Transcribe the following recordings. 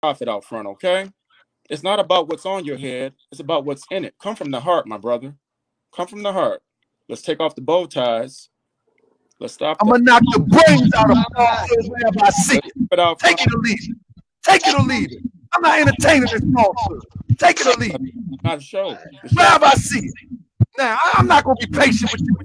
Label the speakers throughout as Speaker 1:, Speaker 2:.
Speaker 1: profit out front, okay? It's not about what's on your head. It's about what's in it. Come from the heart, my brother. Come from the heart. Let's take off the bow ties. Let's stop
Speaker 2: I'm
Speaker 1: that.
Speaker 2: gonna knock the brains out of falsehood wherever I see it. Take it or leave it. Take it or leave it. I'm not entertaining this falsehood. Take it or leave it.
Speaker 1: Not a show.
Speaker 2: Wherever I see it. Now, I'm not gonna be patient with you.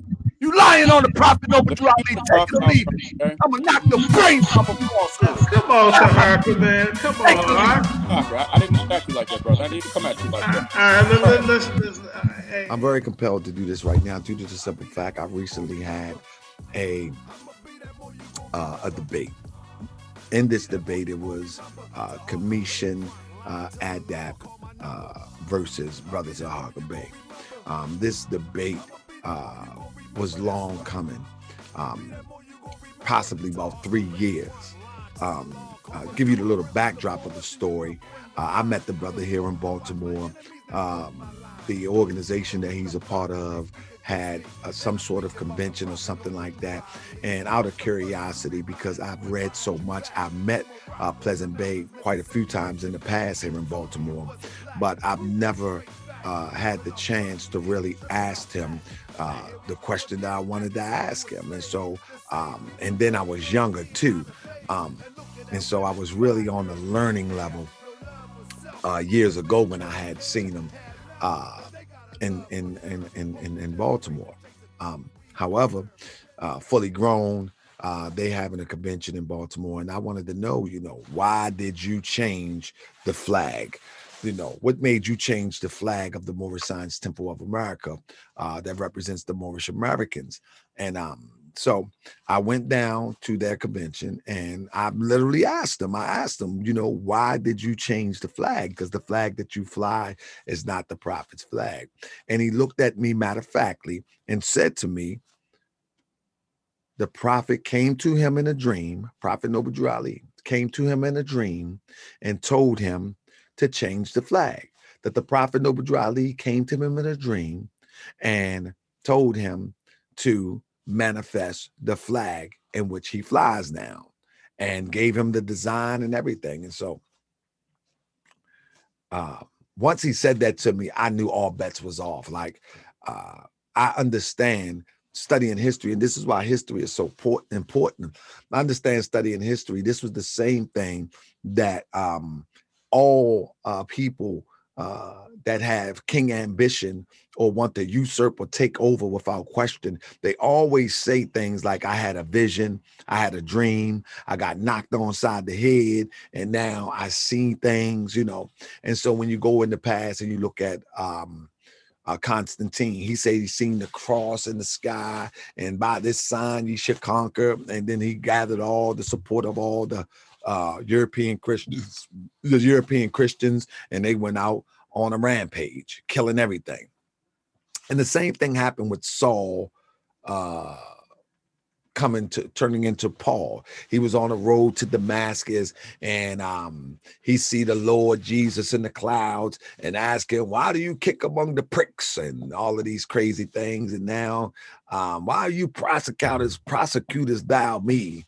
Speaker 2: You lying on the prophet over to Ali. Take it or leave it.
Speaker 1: Okay?
Speaker 2: I'm gonna knock the brains off of falsehood.
Speaker 3: Come on, Taharka, man. Come on.
Speaker 1: I didn't attack you like that, brother. I need to come at you like that.
Speaker 3: All right, listen. Hey.
Speaker 2: I'm very compelled to do this right now due to the simple fact I recently had a debate. In this debate, it was Kemetian Adept versus vs.Taharka Bey. This debate was long coming, possibly about 3 years. I'll give you the little backdrop of the story. I met the brother here in Baltimore. The organization that he's a part of had some sort of convention or something like that. And out of curiosity, because I've read so much, I've met Pleasant Bey quite a few times in the past here in Baltimore, but I've never had the chance to really ask him the question that I wanted to ask him. And so, and then I was younger too. And so I was really on the learning level years ago when I had seen him in Baltimore. However, fully grown, they having a convention in Baltimore, and I wanted to know, why did you change the flag? What made you change the flag of the Moorish Science Temple of America that represents the Moorish Americans? And so I went down to their convention and I literally asked them, why did you change the flag? Because the flag that you fly is not the prophet's flag. And he looked at me matter-of-factly and said to me, the prophet came to him in a dream, Prophet Noble Ali came to him in a dream and told him to change the flag. That the Prophet Noble Ali came to him in a dream and told him to manifest the flag in which he flies now, and gave him the design and everything. And so once he said that to me, I knew all bets was off. Like, I understand studying history, and this is why history is so important. I understand studying history. This was the same thing that all people that have king ambition or want to usurp or take over without question, they always say things like, I had a vision, I had a dream, I got knocked on side the head, and now I seen things, And so when you go in the past and you look at Constantine, he said he seen the cross in the sky, and by this sign ye should conquer. And then he gathered all the support of all the European Christians, and they went out on a rampage, killing everything. And the same thing happened with Saul turning into Paul. He was on the road to Damascus, and he see the Lord Jesus in the clouds and ask him, why do you kick among the pricks, and all of these crazy things? And now, why are you prosecutest thou me?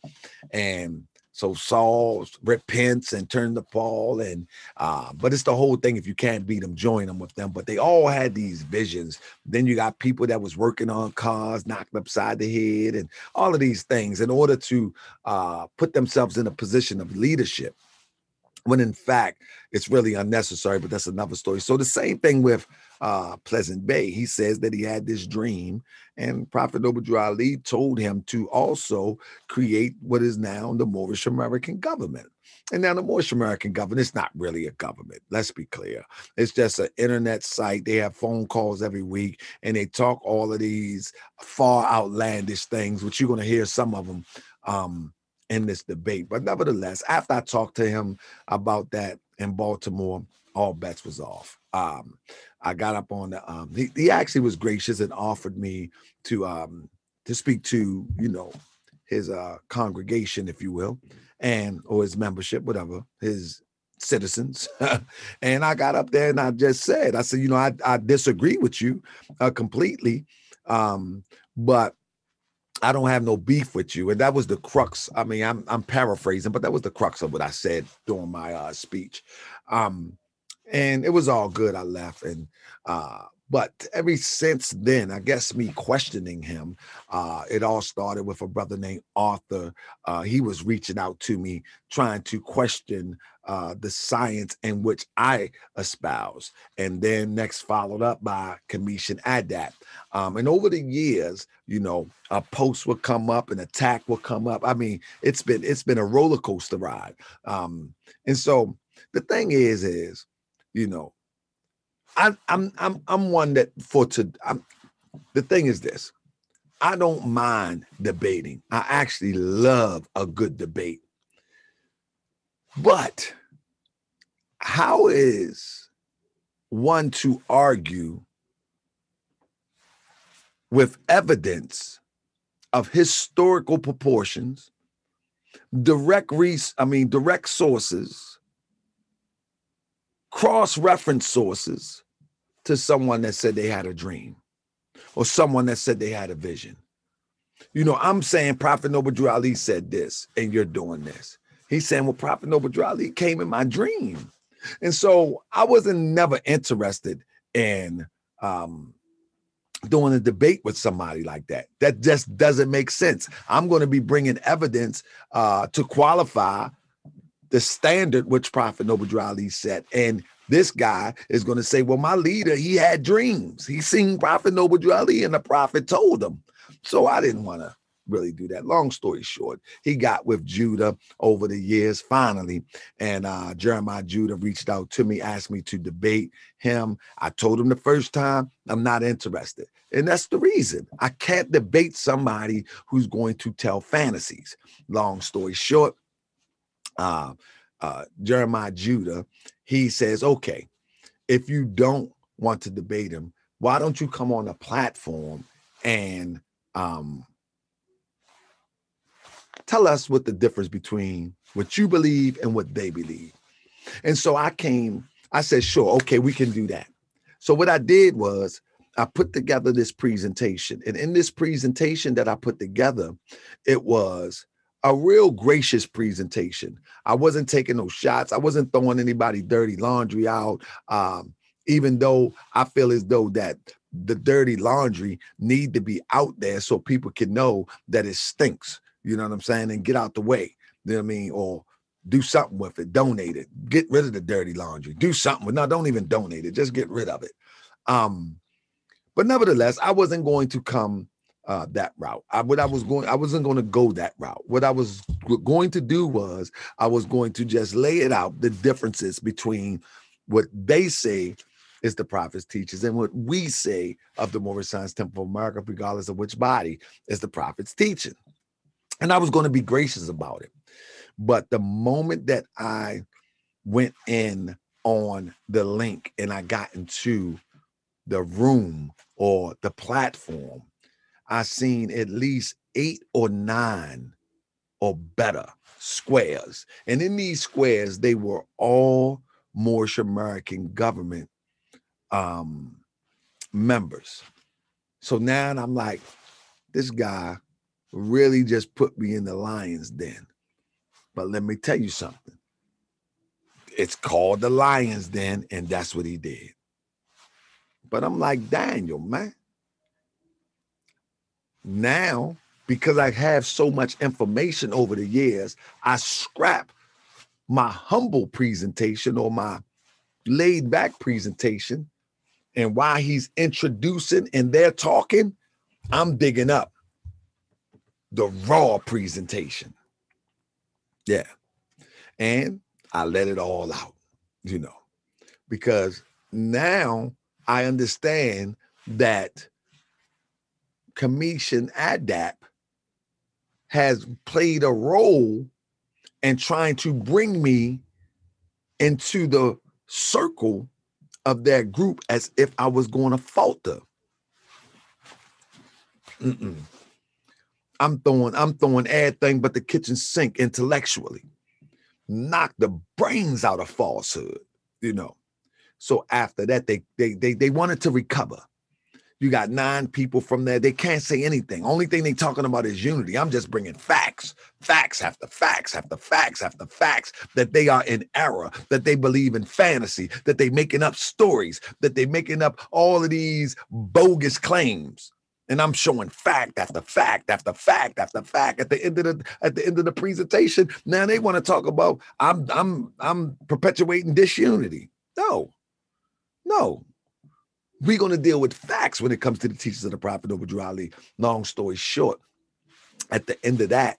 Speaker 2: And so Saul repents and turned to Paul, and but it's the whole thing. If you can't beat them, join them with them. But they all had these visions. Then you got people that was working on cars, knocked upside the head, and all of these things in order to put themselves in a position of leadership, when in fact it's really unnecessary. But that's another story. So the same thing with Pleasant Bey. He says that he had this dream, and Prophet Noble Ali told him to also create what is now the Moorish American Government. And now the Moorish American Government, it's not really a government. Let's be clear. It's just an internet site. They have phone calls every week, and they talk all of these far outlandish things, which you're going to hear some of them in this debate. But nevertheless, after I talked to him about that in Baltimore, all bets was off. I got up on the, he actually was gracious and offered me to speak to, his congregation, if you will, or his membership, whatever, his citizens. And I got up there and I just said, I said, I disagree with you completely. But I don't have no beef with you. And that was the crux. I mean, I'm paraphrasing, but that was the crux of what I said during my speech. And it was all good. I left. But ever since then, I guess me questioning him, it all started with a brother named Arthur. He was reaching out to me, trying to question the science in which I espouse. And then next followed up by Kemetian Adept. And over the years, you know, a post would come up, an attack would come up. I mean, it's been a roller coaster ride. And so the thing is, you know, I'm one that the thing is this. I don't mind debating. I actually love a good debate. But how is one to argue with evidence of historical proportions, direct sources, cross-reference sources to someone that said they had a dream or someone that said they had a vision? You know, I'm saying Prophet Noble Drew Ali said this and you're doing this. He's saying, well, Prophet Noble Drew Ali came in my dream. And so I wasn't never interested in doing a debate with somebody like that. That just doesn't make sense. I'm going to be bringing evidence to qualify the standard which Prophet Noble Drew Ali set. And this guy is going to say, well, my leader, he had dreams. He seen Prophet Noble Drew Ali and the prophet told him. So I didn't want to really do that. Long story short, he got with Judah over the years finally. And Jeremiah Judah reached out to me, asked me to debate him. I told him the first time, I'm not interested. And that's the reason. I can't debate somebody who's going to tell fantasies. Long story short, Jeremiah Judah, he says, okay, if you don't want to debate him, why don't you come on a platform and tell us what the difference between what you believe and what they believe. And so I said, sure, okay, we can do that. So what I did was I put together this presentation. And in this presentation that I put together, it was a real gracious presentation. I wasn't taking no shots. I wasn't throwing anybody dirty laundry out, even though I feel as though that the dirty laundry need to be out there so people can know that it stinks. You know what I'm saying? And get out the way. You know what I mean? Or do something with it. Donate it. Get rid of the dirty laundry. Do something with it. No, don't even donate it. Just get rid of it. But nevertheless, I wasn't going to come that route. I wasn't going to go that route. What I was going to do was I was going to just lay it out, the differences between what they say is the prophet's teachings and what we say of the Moorish Science Temple of America, regardless of which body is the prophet's teaching. And I was going to be gracious about it. But the moment that I went in on the link and I got into the room or the platform, I seen at least 8 or 9 or better squares. And in these squares, they were all Moorish American Government members. So now I'm like, this guy really just put me in the lion's den. But let me tell you something. It's called the lion's den, and that's what he did. But I'm like, Daniel, man. Now, because I have so much information over the years, I scrap my humble presentation or my laid back presentation. And while he's introducing and they're talking, I'm digging up the raw presentation. Yeah. And I let it all out, you know, because now I understand that Kemetian Adept has played a role in trying to bring me into the circle of that group as if I was going to falter. I'm throwing everything but the kitchen sink intellectually. Knock the brains out of falsehood, you know. So after that, they wanted to recover. You got 9 people from there. They can't say anything. Only thing they talking about is unity. I'm just bringing facts, facts after facts after facts after facts, that they are in error, that they believe in fantasy, that they making up stories, that they making up all of these bogus claims. And I'm showing fact after fact after fact after fact at the end of the presentation. Now they want to talk about I'm perpetuating disunity. No. We're going to deal with facts when it comes to the teachings of the Prophet Noble Drew Ali. Long story short, at the end of that,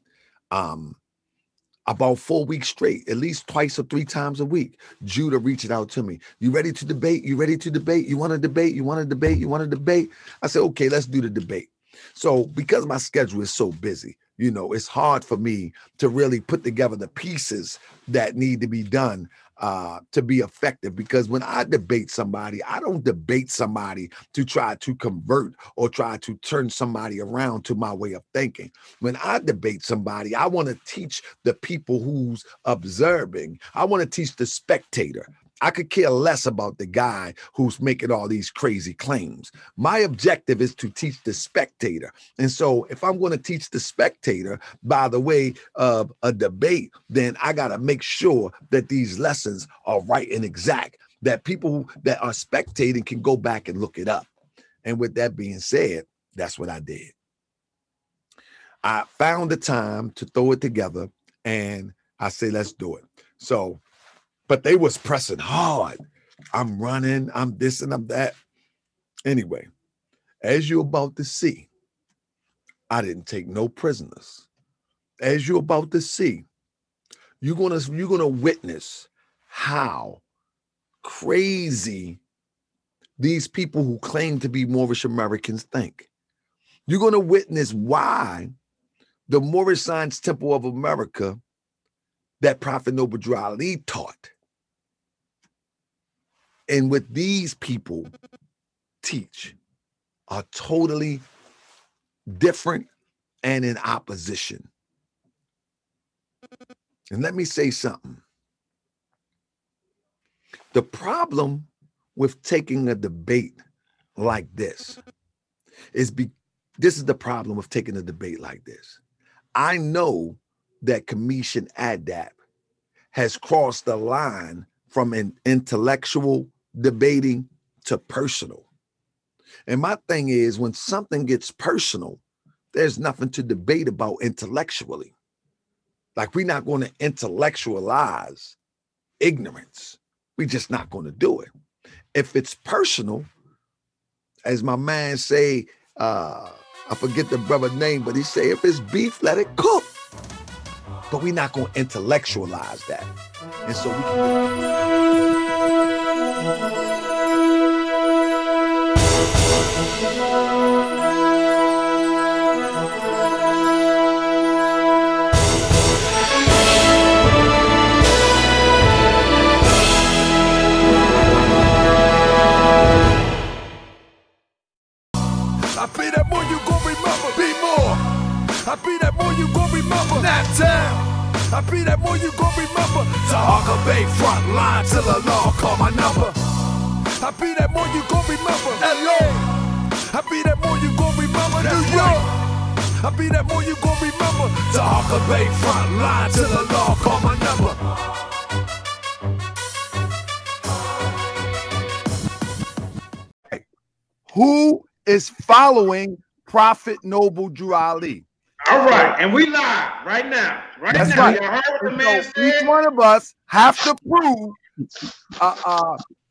Speaker 2: about 4 weeks straight, at least twice or 3 times a week, Judah reached out to me. You ready to debate? You ready to debate? You want to debate? You want to debate? You want to debate? I said, okay, let's do the debate. So because my schedule is so busy, you know, it's hard for me to really put together the pieces that need to be done to be effective. Because when I debate somebody, I don't debate somebody to try to convert or try to turn somebody around to my way of thinking. When I debate somebody, I want to teach the people who's observing. I want to teach the spectator. I could care less about the guy who's making all these crazy claims. My objective is to teach the spectator. And so if I'm going to teach the spectator by the way of a debate, then I got to make sure that these lessons are right and exact, that people that are spectating can go back and look it up. And with that being said, that's what I did. I found the time to throw it together and I say, let's do it. So, but they was pressing hard. I'm running, I'm this and I'm that. Anyway, as you're about to see, I didn't take no prisoners. As you're about to see, you're gonna witness how crazy these people who claim to be Moorish Americans think. You're gonna witness why the Moorish Science Temple of America that Prophet Noble Drew Ali taught, and what these people teach, are totally different and in opposition. And let me say something. The problem with taking a debate like this is this is the problem with taking a debate like this. I know that Kemetian Adept has crossed the line from an intellectual debating to personal. And my thing is, when something gets personal, there's nothing to debate about intellectually. Like, we're not going to intellectualize ignorance. We're just not going to do it. If it's personal, as my man say, I forget the brother's name, but he say, if it's beef, let it cook. But we're not going to intellectualize that. And so we can...
Speaker 4: I be that more you gon' remember, be more. I be that more you gon' remember, nap town. I be that more you gon' remember, Taharka Bey front line till the law call my number. I be that more you gon' remember, LA. I be that more you gon' remember, New York. I be that more you gon' remember, Taharka Bey front line till the law call my number.
Speaker 2: Who is following Prophet Noble Drew Ali?
Speaker 3: All right, and we live right now.
Speaker 2: That's right.
Speaker 3: You heard what the man said?
Speaker 2: Each one of us have to prove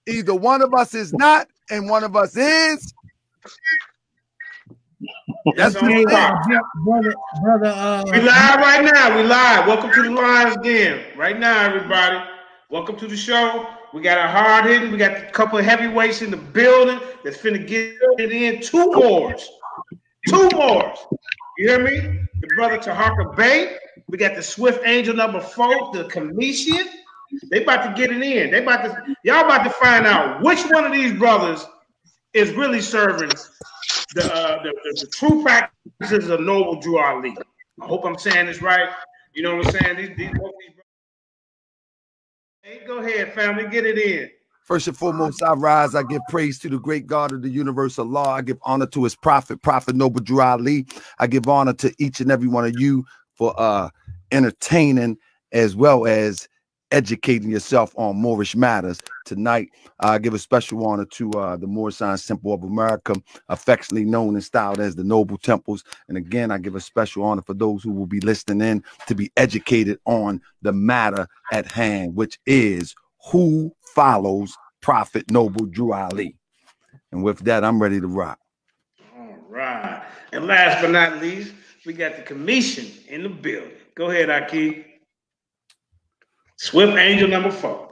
Speaker 2: either one of us is not and one of us is.
Speaker 3: That's
Speaker 5: Okay, brother.
Speaker 3: we live right now. We live. Welcome to the Lions Den. Right now, everybody. Welcome to the show. We got our hard hitting. We got a couple of heavyweights in the building that's finna get it in. Two more. You hear me? The brother Taharka Bey. We got the Swift Angel number 4, the Kemetian. They about to get it in. Y'all about to find out which one of these brothers is really serving the true practices of Noble Drew Ali. I hope I'm saying this right. You know what I'm saying? These brothers. Hey, go ahead, family, get it in.
Speaker 2: First and foremost, I rise. I give praise to the great God of the universal law. I give honor to his prophet, Prophet Noble Drew Ali. I give honor to each and every one of you for entertaining as well as educating yourself on Moorish matters. Tonight, I give a special honor to the Moorish Science Temple of America, affectionately known and styled as the Noble Temples. And again, I give a special honor for those who will be listening in to be educated on the matter at hand, which is who follows Prophet Noble Drew Ali. And with that, I'm ready to rock.
Speaker 3: All right. And last but not least, we got the commission in the building. Go ahead, Aki. Swift Angel number 4.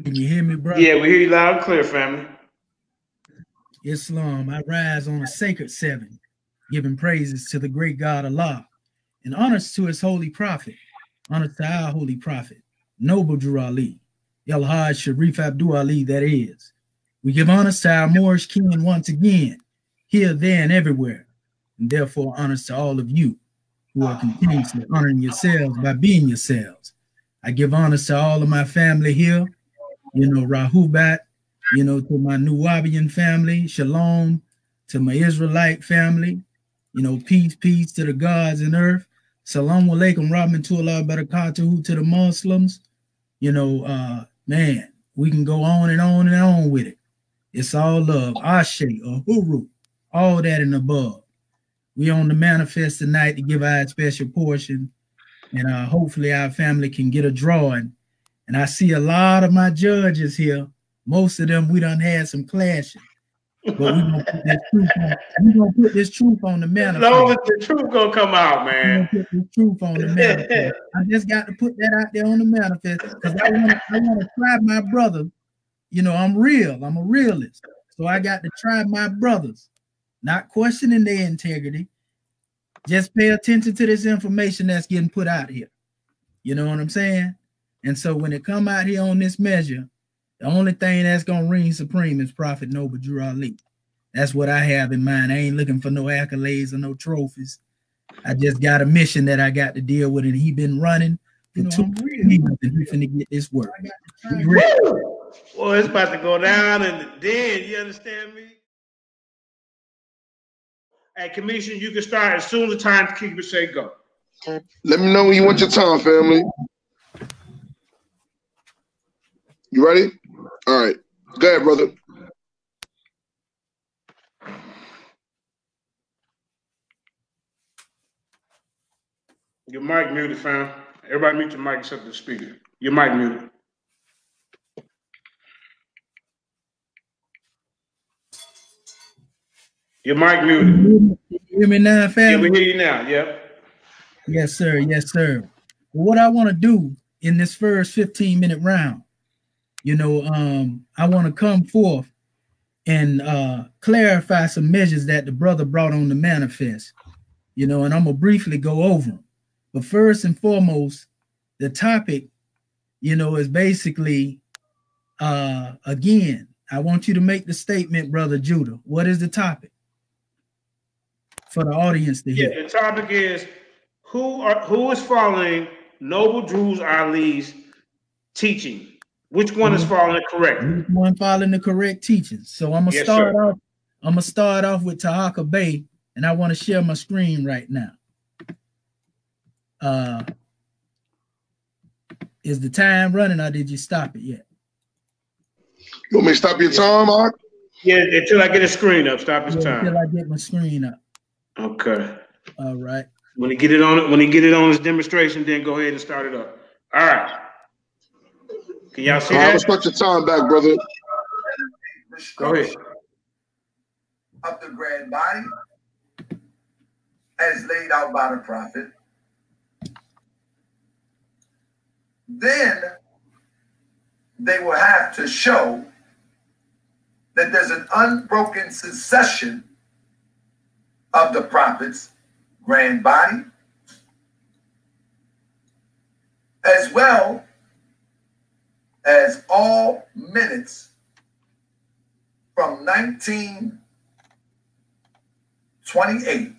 Speaker 5: Can you hear me, brother?
Speaker 3: Yeah, we hear you loud and clear, family.
Speaker 5: Islam, I rise on a sacred 7, giving praises to the great God Allah, and honors to his holy prophet, honors to our holy prophet, Noble Drew Ali, El Hajj Sharif Abdul Ali, that is. We give honors to our Moorish king once again, here, there, and everywhere, and therefore honors to all of you who are continuously honoring yourselves by being yourselves. I give honors to all of my family here, you know, Rahubat, you know, to my Nuwabian family, Shalom, to my Israelite family, you know, peace, peace to the gods in earth. Salaam alaikum, rahmatullah barakatuhu to the Muslims. You know, man, we can go on and on and on with it. It's all love, Ashe, or Huru, all that and above. We on the manifest tonight to give our special portion, and hopefully our family can get a drawing. And I see a lot of my judges here. Most of them, we done had some clashing. But we're going to put this truth on the manifest.
Speaker 3: As long as the truth going to come out, man.
Speaker 5: We're going to put this truth on the manifest. I just got to put that out there on the manifest because I want to try my brother. You know, I'm real. I'm a realist. So I got to try my brothers, not questioning their integrity. Just pay attention to this information that's getting put out here. You know what I'm saying? And so when it come out here on this measure, the only thing that's going to reign supreme is Prophet Noble Drew Ali. That's what I have in mind. I ain't looking for no accolades or no trophies. I just got a mission that I got to deal with, and he been running for 2 years, and he finna get this work.
Speaker 3: Well, it's about to go down in the den. You understand me? Hey, Commission, you can start as soon as the timekeeper say go.
Speaker 6: Let me know when you want your time, family. You ready? All right. Go ahead, brother.
Speaker 3: Your mic muted, fam. Everybody mute your mic except the speaker. Your mic muted. Your mic muted.
Speaker 5: You hear me now, fam?
Speaker 3: Yeah, we hear you now. Yep.
Speaker 5: Yes, sir. Yes, sir. What I want to do in this first 15-minute round, you know, I want to come forth and clarify some measures that the brother brought on the manifest, you know, and I'm going to briefly go over them. But first and foremost, the topic, you know, is basically, again, I want you to make the statement, Brother Judah. What is the topic for the audience to hear?
Speaker 3: Yeah, the topic is who is following Noble Drew Ali's teaching? Which one is following it correctly?
Speaker 5: Which one following the correct teachings? So I'm gonna start off. I'm gonna start off with Taharka Bey, and I want to share my screen right now. Is the time running, or did you stop it yet?
Speaker 6: You want me to stop your time, Mark?
Speaker 3: Yeah, until I get a screen up. Stop his time.
Speaker 5: Until I get my screen up.
Speaker 3: Okay.
Speaker 5: All right.
Speaker 3: When he get it on his demonstration, then go ahead and start it up. All right. Can y'all see that?
Speaker 6: Let's start your time back, brother.
Speaker 3: Go ahead.
Speaker 7: Of the grand body, as laid out by the prophet, then they will have to show that there's an unbroken succession of the prophet's grand body, as well as all minutes from 1928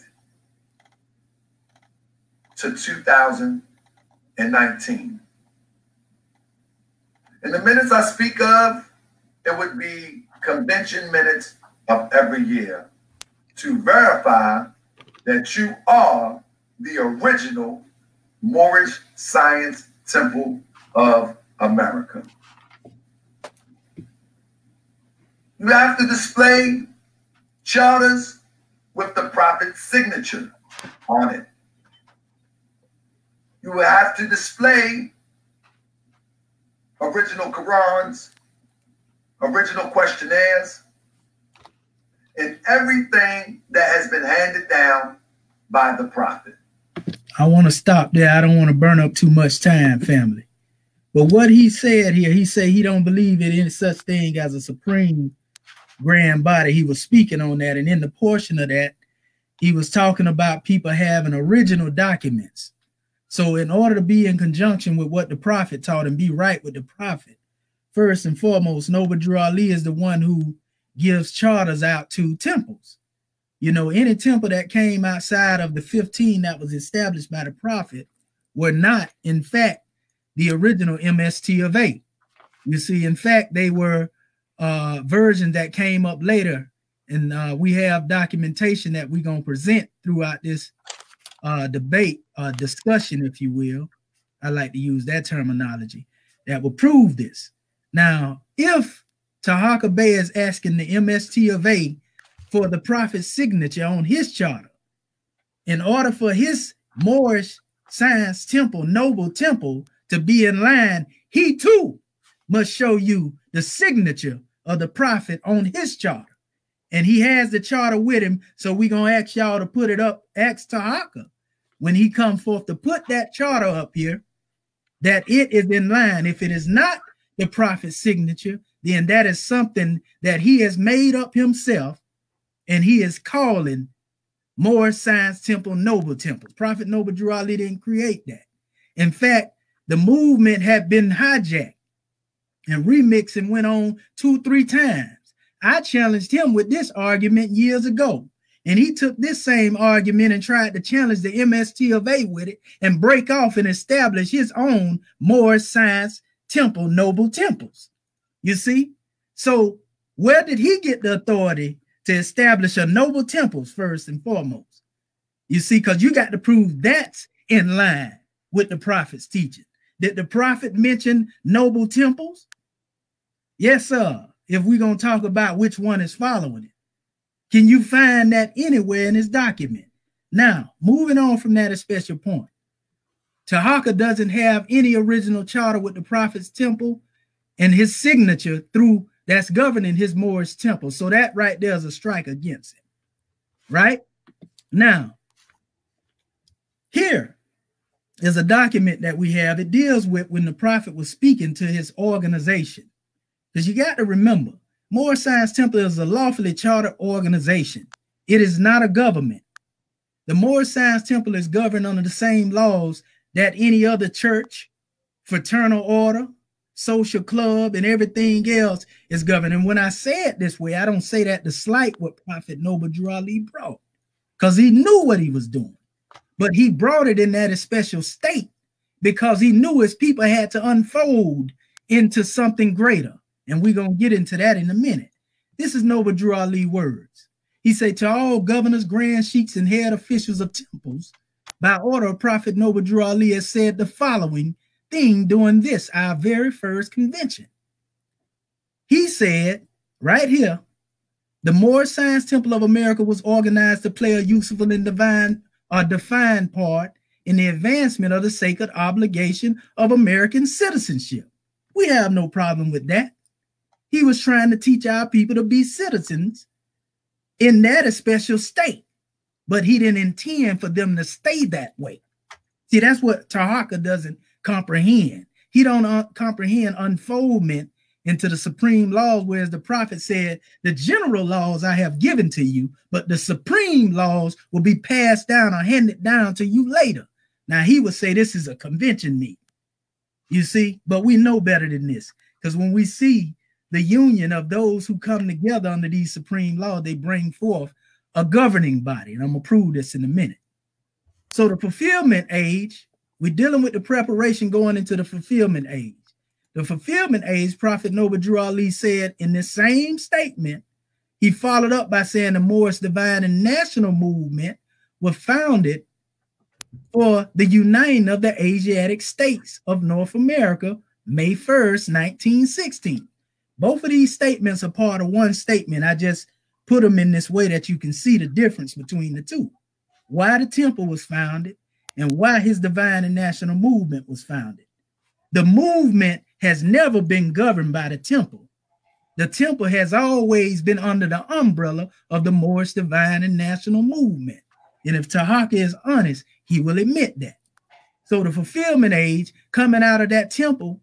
Speaker 7: to 2019. In the minutes I speak of, it would be convention minutes of every year to verify that you are the original Moorish Science Temple of America. You have to display charters with the prophet's signature on it. You will have to display original Qurans, original questionnaires, and everything that has been handed down by the prophet.
Speaker 5: I want to stop there. I don't want to burn up too much time, family. But what he said here, he said he don't believe in any such thing as a supreme grand body. He was speaking on that. And in the portion of that, he was talking about people having original documents. So in order to be in conjunction with what the prophet taught and be right with the prophet, first and foremost, Noble Drew Ali is the one who gives charters out to temples. You know, any temple that came outside of the 15 that was established by the prophet were not, in fact, the original MST of 8. You see, in fact, they were versions that came up later. And we have documentation that we're going to present throughout this debate, discussion, if you will. I like to use that terminology that will prove this. Now, if Taharka Bey is asking the MST of A for the prophet's signature on his charter, in order for his Moorish Science Temple, Noble Temple, to be in line, he too must show you the signature of the prophet on his charter. And he has the charter with him, so we're going to ask y'all to put it up, ask Taharka, when he comes forth to put that charter up here, that it is in line. If it is not the prophet's signature, then that is something that he has made up himself, and he is calling Moorish Science Temple, Noble Temple. Prophet Noble Drew Ali didn't create that. In fact, the movement had been hijacked and remixed and went on 2-3 times. I challenged him with this argument years ago, and he took this same argument and tried to challenge the MST of A with it and break off and establish his own Moorish Science Temple, Noble Temples. You see? So where did he get the authority to establish a Noble Temples first and foremost? You see, because you got to prove that's in line with the prophet's teaching. Did the prophet mention Noble Temples? Yes, sir. If we're going to talk about which one is following it. Can you find that anywhere in his document? Now, moving on from that special point, Taharka doesn't have any original charter with the prophet's temple and his signature through that's governing his Moorish temple. So that right there is a strike against him. Right? Now, here is a document that we have. It deals with when the prophet was speaking to his organization. Because you got to remember, Moorish Science Temple is a lawfully chartered organization. It is not a government. The Moorish Science Temple is governed under the same laws that any other church, fraternal order, social club, and everything else is governed. And when I say it this way, I don't say that to slight what Prophet Noble Drew Ali brought, because he knew what he was doing. But he brought it in that special state because he knew his people had to unfold into something greater. And we're going to get into that in a minute. This is Noble Drew Ali words. He said, to all governors, grand sheiks, and head officials of temples, by order of Prophet Noble Drew Ali has said the following thing during this, our very first convention. He said, right here, the Moorish Science Temple of America was organized to play a useful and defined part in the advancement of the sacred obligation of American citizenship. We have no problem with that. He was trying to teach our people to be citizens in that special state, but he didn't intend for them to stay that way. See, that's what Taharka doesn't comprehend. He don't comprehend unfoldment into the supreme laws, whereas the prophet said, the general laws I have given to you, but the supreme laws will be passed down or handed down to you later. Now, he would say this is a convention meeting, you see, but we know better than this, because when we see the union of those who come together under these supreme laws, they bring forth a governing body. And I'm going to prove this in a minute. So the fulfillment age, we're dealing with the preparation going into the fulfillment age. The fulfillment age, Prophet Noble Drew Ali said in this same statement, he followed up by saying the Moorish Divine and National Movement was founded for the uniting of the Asiatic states of North America, May 1st, 1916. Both of these statements are part of one statement. I just put them in this way that you can see the difference between the two. Why the temple was founded and why his divine and national movement was founded. The movement has never been governed by the temple. The temple has always been under the umbrella of the Moorish divine and national movement. And if Taharka is honest, he will admit that. So the fulfillment age, coming out of that temple,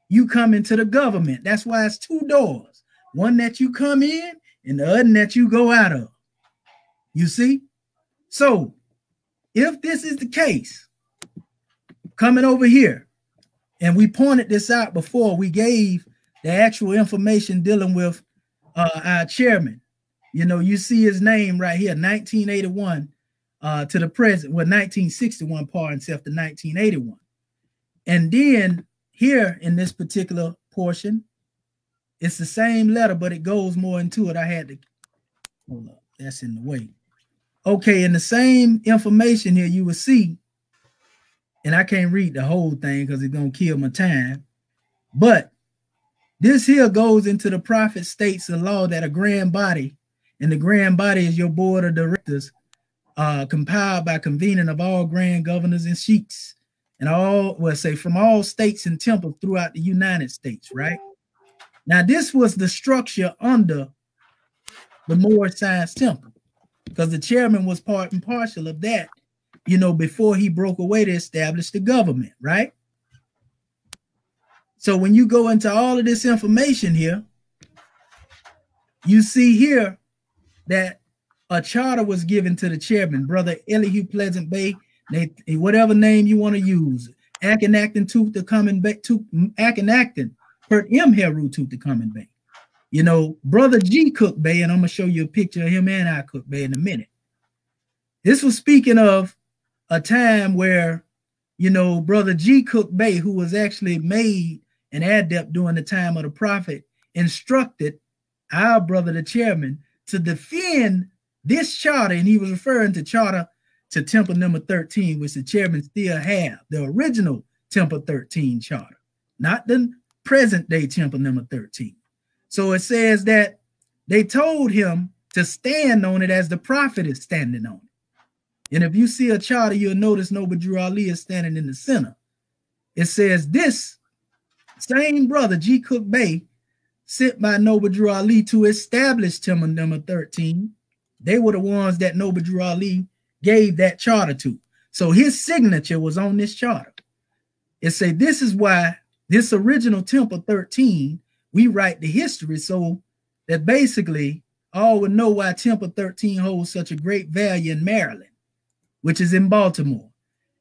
Speaker 5: you come into the government. That's why it's two doors. One that you come in and the other that you go out of. You see? So if this is the case, coming over here, and we pointed this out before, we gave the actual information dealing with our chairman. You know, you see his name right here, 1981 to the present, well, 1961, pardon self, to 1981. And then here in this particular portion, it's the same letter, but it goes more into it. I had to, hold up, that's in the way. Okay, in the same information here, you will see, and I can't read the whole thing because it's going to kill my time, but this here goes into the prophet states the law that a grand body, and the grand body is your board of directors, compiled by convening of all grand governors and sheiks, and all, well, say from all states and temples throughout the United States, right? Now, this was the structure under the Moorish Science Temple, because the chairman was part and parcel of that, you know, before he broke away to establish the government, right? So when you go into all of this information here, you see here that a charter was given to the chairman, Brother Elihu Pleasant Bey, whatever name you want to use, Akinacton Tooth to Coming Bay, Akinacton, per M. Heru Tooth to Coming Bay. You know, Brother G. Cook Bey, and I'm going to show you a picture of him and I Cook Bey in a minute. This was speaking of a time where, you know, Brother G. Cook Bey, who was actually made an adept during the time of the prophet, instructed our brother, the chairman, to defend this charter, and he was referring to charter to Temple number 13, which the chairman still have, the original Temple 13 charter, not the present day Temple number 13. So it says that they told him to stand on it as the prophet is standing on it. And if you see a charter, you'll notice Noble Drew Ali is standing in the center. It says this same brother, G. Cook Bey, sent by Noble Drew Ali to establish Temple number 13. They were the ones that Noble Drew Ali gave that charter to. So his signature was on this charter. It said, this is why this original Temple 13, we write the history so that basically all would know why Temple 13 holds such a great value in Maryland, which is in Baltimore.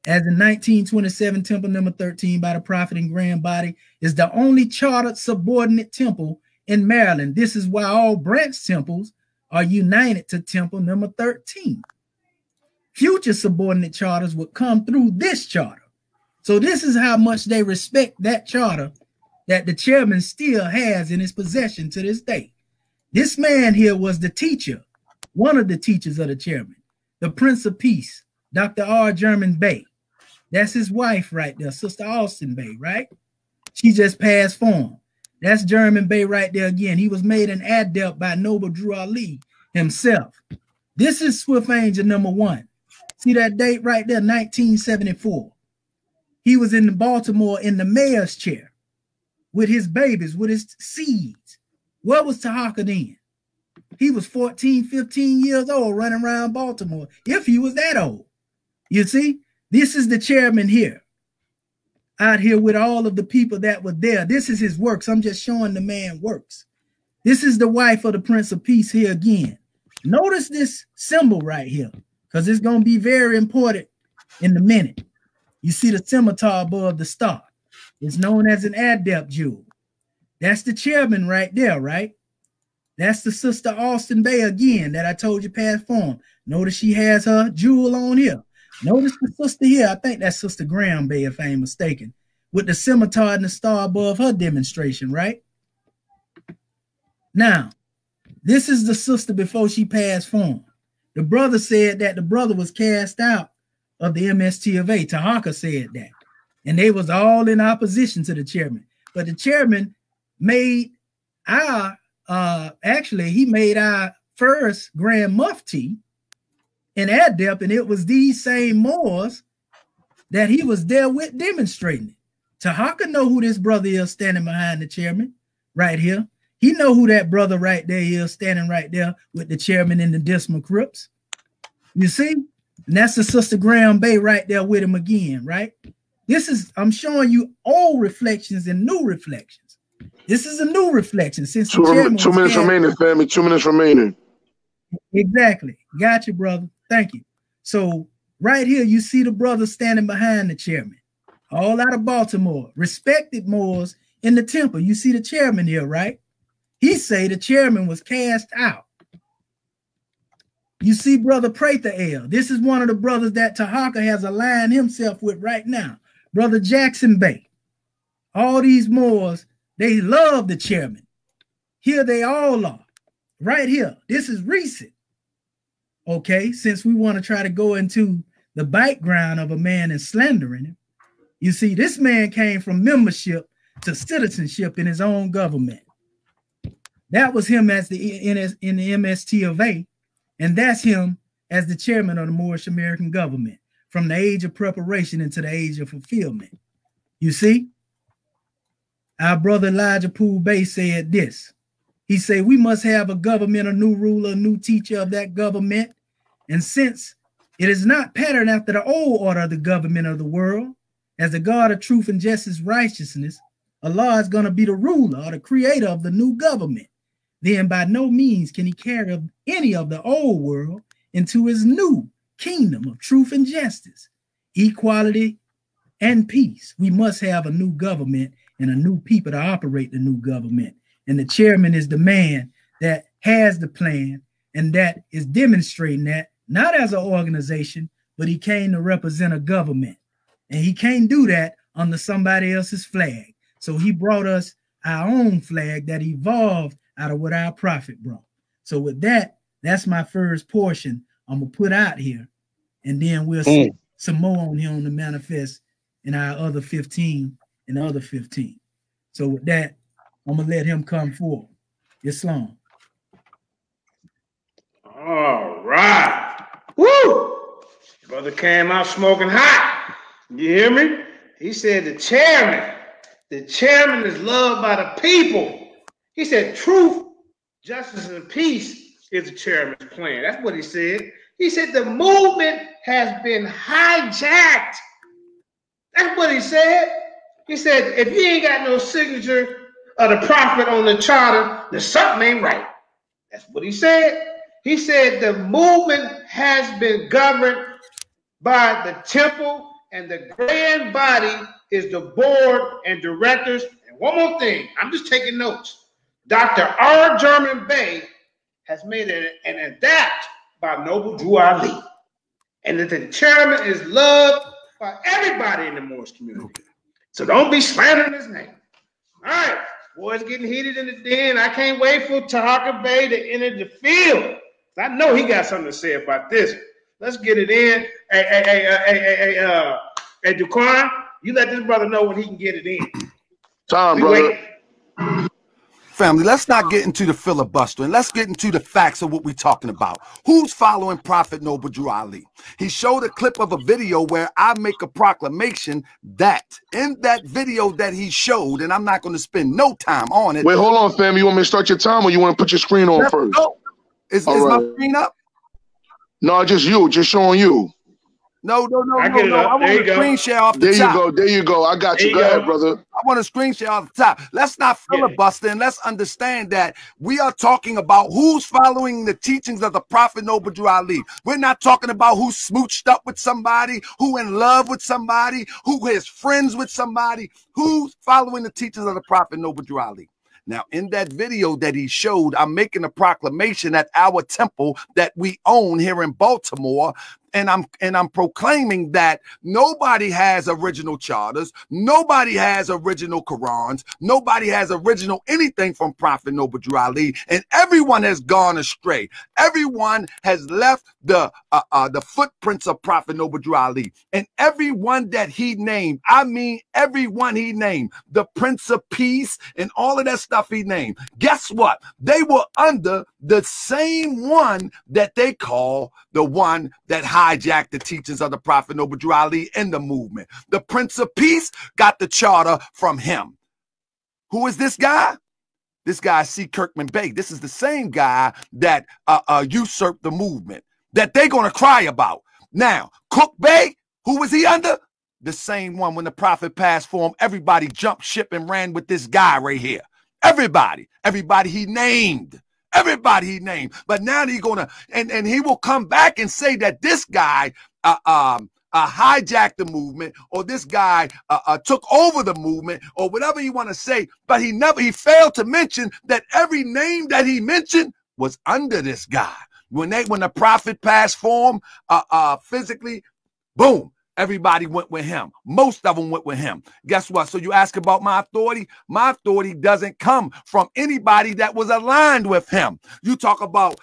Speaker 5: As in 1927, Temple number 13 by the prophet and grand body is the only chartered subordinate temple in Maryland. This is why all branch temples are united to Temple number 13. Future subordinate charters would come through this charter. So this is how much they respect that charter that the chairman still has in his possession to this day. This man here was the teacher, one of the teachers of the chairman, the Prince of Peace, Dr. R. German Bey. That's his wife right there, Sister Austin Bey, right? She just passed form. That's German Bey right there again. He was made an adept by Noble Drew Ali himself. This is Swift Angel number 1. See that date right there, 1974. He was in Baltimore in the mayor's chair with his babies, with his seeds. What was Taharka then? He was 14, 15 years old running around Baltimore, if he was that old. You see, this is the chairman here, out here with all of the people that were there. This is his works. I'm just showing the man works. This is the wife of the Prince of Peace here again. Notice this symbol right here, because it's going to be very important in a minute. You see the scimitar above the star. It's known as an adept jewel. That's the chairman right there, right? That's the Sister Austin Bey again that I told you passed form. Notice she has her jewel on here. Notice the sister here. I think that's Sister Graham Bey, if I ain't mistaken, with the scimitar and the star above her demonstration, right? Now, this is the sister before she passed form. The brother said that the brother was cast out of the MST of A. Taharka said that. And they was all in opposition to the chairman. But the chairman made our, actually, he made our first Grand Mufti in Adept, and it was these same Moors that he was there with demonstrating it. Taharka know who this brother is standing behind the chairman right here. He know who that brother right there is standing right there with the chairman in the Dismal Crips. You see? And that's the Sister Graham Bey right there with him again, right? This is, I'm showing you old reflections and new reflections. This is a new reflection since the chairman
Speaker 6: 2 minutes remaining, family. 2 minutes remaining.
Speaker 5: Exactly. Got you, brother. Thank you. So right here, you see the brother standing behind the chairman, all out of Baltimore, respected Moors in the temple. You see the chairman here, right? He say the chairman was cast out. You see Brother Prather L. This is one of the brothers that Taharka has aligned himself with right now. Brother Jackson Bey. All these Moors, they love the chairman. Here they all are. Right here. This is recent. Okay, since we want to try to go into the background of a man and slandering him. You see, this man came from membership to citizenship in his own government. That was him as in the MST of A, and that's him as the chairman of the Moorish American Government from the age of preparation into the age of fulfillment. You see, our brother Elijah Bey said this. He said, we must have a government, a new ruler, a new teacher of that government. And since it is not patterned after the old order of the government of the world, as the God of truth and justice, righteousness, Allah is going to be the ruler or the creator of the new government. Then by no means can he carry any of the old world into his new kingdom of truth and justice, equality and peace. We must have a new government and a new people to operate the new government. And the chairman is the man that has the plan and that is demonstrating that, not as an organization, but he came to represent a government. And he can't do that under somebody else's flag. So he brought us our own flag that evolved out of what our prophet brought. So with that, that's my first portion I'm going to put out here. And then we'll see some more on here on the manifest in our other 15 and the other 15. So with that, I'm going to let him come forward. Islam.
Speaker 3: All right. Woo! Brother came out smoking hot. You hear me? He said the chairman is loved by the people. He said truth, justice, and peace is the chairman's plan. That's what he said. He said the movement has been hijacked. That's what he said. He said if you ain't got no signature of the prophet on the charter, then something ain't right. That's what he said. He said the movement has been governed by the temple, and the grand body is the board and directors. And one more thing, I'm just taking notes. Dr. R. German Bey has made an adapt by Noble Drew Ali. And that the chairman is loved by everybody in the Moorish community. Okay. So don't be slandering his name. All right, boys getting heated in the den. I can't wait for Taharka Bey to enter the field. I know he got something to say about this. Let's get it in. Hey, Duquan, you let this brother know when he can get it in.
Speaker 6: Time, brother.
Speaker 4: Family, let's not get into the filibustering. Let's get into the facts of what we're talking about. Who's following Prophet Noble Drew Ali? He showed a clip of a video where I make a proclamation that in that video that he showed, and I'm not going to spend no time on it.
Speaker 6: Wait, hold on, fam. You want me to start your time or you want to put your screen on first?
Speaker 4: Go. Is my screen up?
Speaker 6: No, just you. Just showing you.
Speaker 4: No. I want a screen share off the top.
Speaker 6: There you go. I got you. Go ahead, brother.
Speaker 4: I want a screen share off the top. Let's not filibuster and let's understand that we are talking about who's following the teachings of the Prophet Noble Drew Ali. We're not talking about who smooched up with somebody, who in love with somebody, who is friends with somebody. Who's following the teachings of the Prophet Noble Drew Ali? Now, in that video that he showed, I'm making a proclamation at our temple that we own here in Baltimore.
Speaker 2: I'm proclaiming that nobody has original charters, nobody has original Qurans, nobody has original anything from Prophet Noble Drew Ali, and everyone has gone astray. Everyone has left the footprints of Prophet Noble Drew Ali, and everyone that he named, I mean everyone he named, the Prince of Peace and all of that stuff he named. Guess what? They were under the same one that they call the one that hijacked the teachings of the Prophet Noble Drew Ali in the movement. The Prince of Peace got the charter from him. Who is this guy? This guy is C. Kirkman Bey. This is the same guy that usurped the movement that they're going to cry about. Now, Cook Bey, who was he under? The same one. When the Prophet passed for him, everybody jumped ship and ran with this guy right here. Everybody he named. Everybody he named. But now he's going to, and he will come back and say that this guy hijacked the movement, or this guy took over the movement, or whatever you want to say. But he failed to mention that every name that he mentioned was under this guy. When the Prophet passed for him physically, boom, everybody went with him. Most of them went with him. Guess what? So you ask about my authority. My authority doesn't come from anybody that was aligned with him. You talk about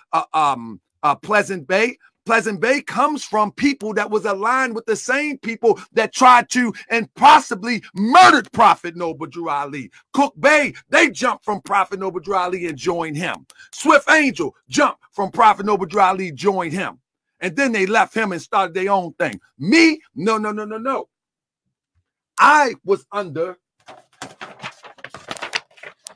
Speaker 2: Pleasant Bey. Pleasant Bey comes from people that was aligned with the same people that tried to and possibly murdered Prophet Noble Drew Ali. Cook Bey, they jumped from Prophet Noble Drew Ali and joined him. Swift Angel jumped from Prophet Noble Drew Ali, joined him. And then they left him and started their own thing. Me? No. I was under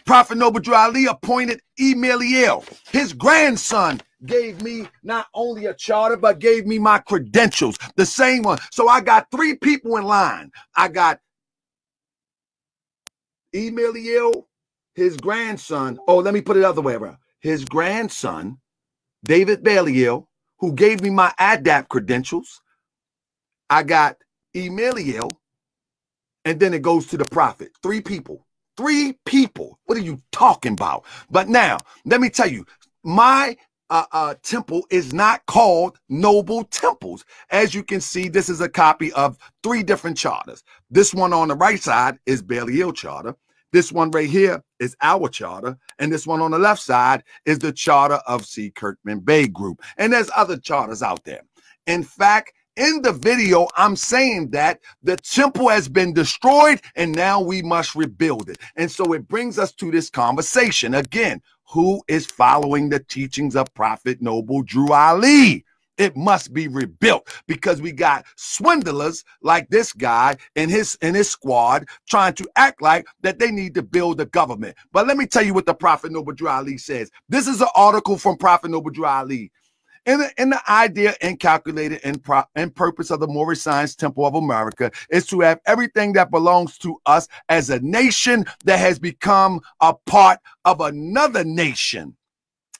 Speaker 2: Prophet Noble Drew Ali appointed Elihu. His grandson gave me not only a charter, but gave me my credentials, the same one. So I got three people in line. I got Elihu, his grandson. Oh, let me put it the other way around. His grandson, David Elihu, who gave me my Adept credentials. I got Elihu, and then it goes to the Prophet. Three people. Three people. What are you talking about? But now, let me tell you, my temple is not called Noble Temples. As you can see, this is a copy of three different charters. This one on the right side is Elihu charter. This one right here is our charter. And this one on the left side is the charter of C. Kirkman Bey Group. And there's other charters out there. In fact, in the video, I'm saying that the temple has been destroyed and now we must rebuild it. And so it brings us to this conversation. Again, who is following the teachings of Prophet Noble Drew Ali? It must be rebuilt because we got swindlers like this guy and his squad trying to act like that they need to build a government. But let me tell you what the Prophet Noble Drew Ali says. This is an article from Prophet Noble Drew Ali. In the idea and calculated and purpose of the Moorish Science Temple of America is to have everything that belongs to us as a nation that has become a part of another nation.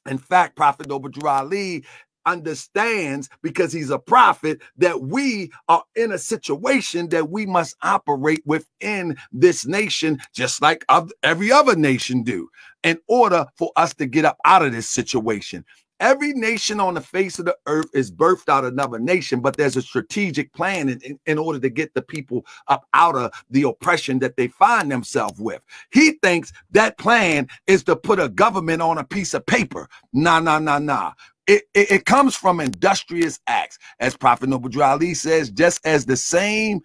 Speaker 2: In fact, Prophet Noble Drew Ali understands, because he's a prophet, that we are in a situation that we must operate within this nation just like every other nation do in order for us to get up out of this situation. Every nation on the face of the earth is birthed out of another nation, but there's a strategic plan in order to get the people up out of the oppression that they find themselves with. He thinks that plan is to put a government on a piece of paper. Nah. It comes from industrious acts. As Prophet Noble Drew Ali says, just same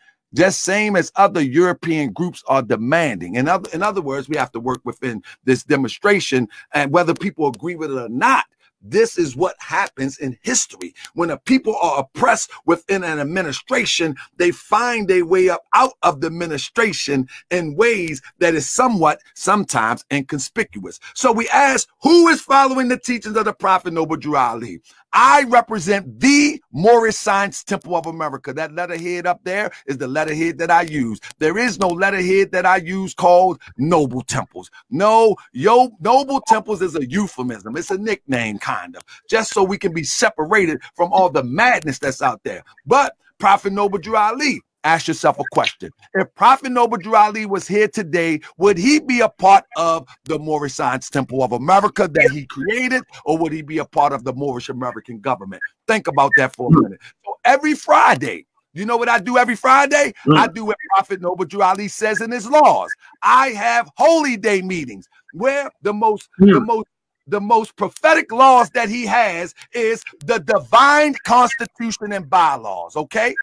Speaker 2: as other European groups are demanding. In other words, we have to work within this demonstration, and whether people agree with it or not, this is what happens in history. When a people are oppressed within an administration, they find their way up out of the administration in ways that is sometimes inconspicuous. So we ask, who is following the teachings of the Prophet Noble Drew Ali? I represent the Moorish Science Temple of America. That letterhead up there is the letterhead that I use. There is no letterhead that I use called Noble Temples. No, Noble Temples is a euphemism. It's a nickname, kind of, just so we can be separated from all the madness that's out there. But Prophet Noble Drew Ali, ask yourself a question. If Prophet Noble Drew Ali was here today, would he be a part of the Moorish Science Temple of America that he created, or would he be a part of the Moorish American government? Think about that for a minute. So every Friday, you know what I do every Friday? I do what Prophet Noble Drew Ali says in his laws. I have holy day meetings where the most prophetic laws that he has is the divine constitution and bylaws, okay?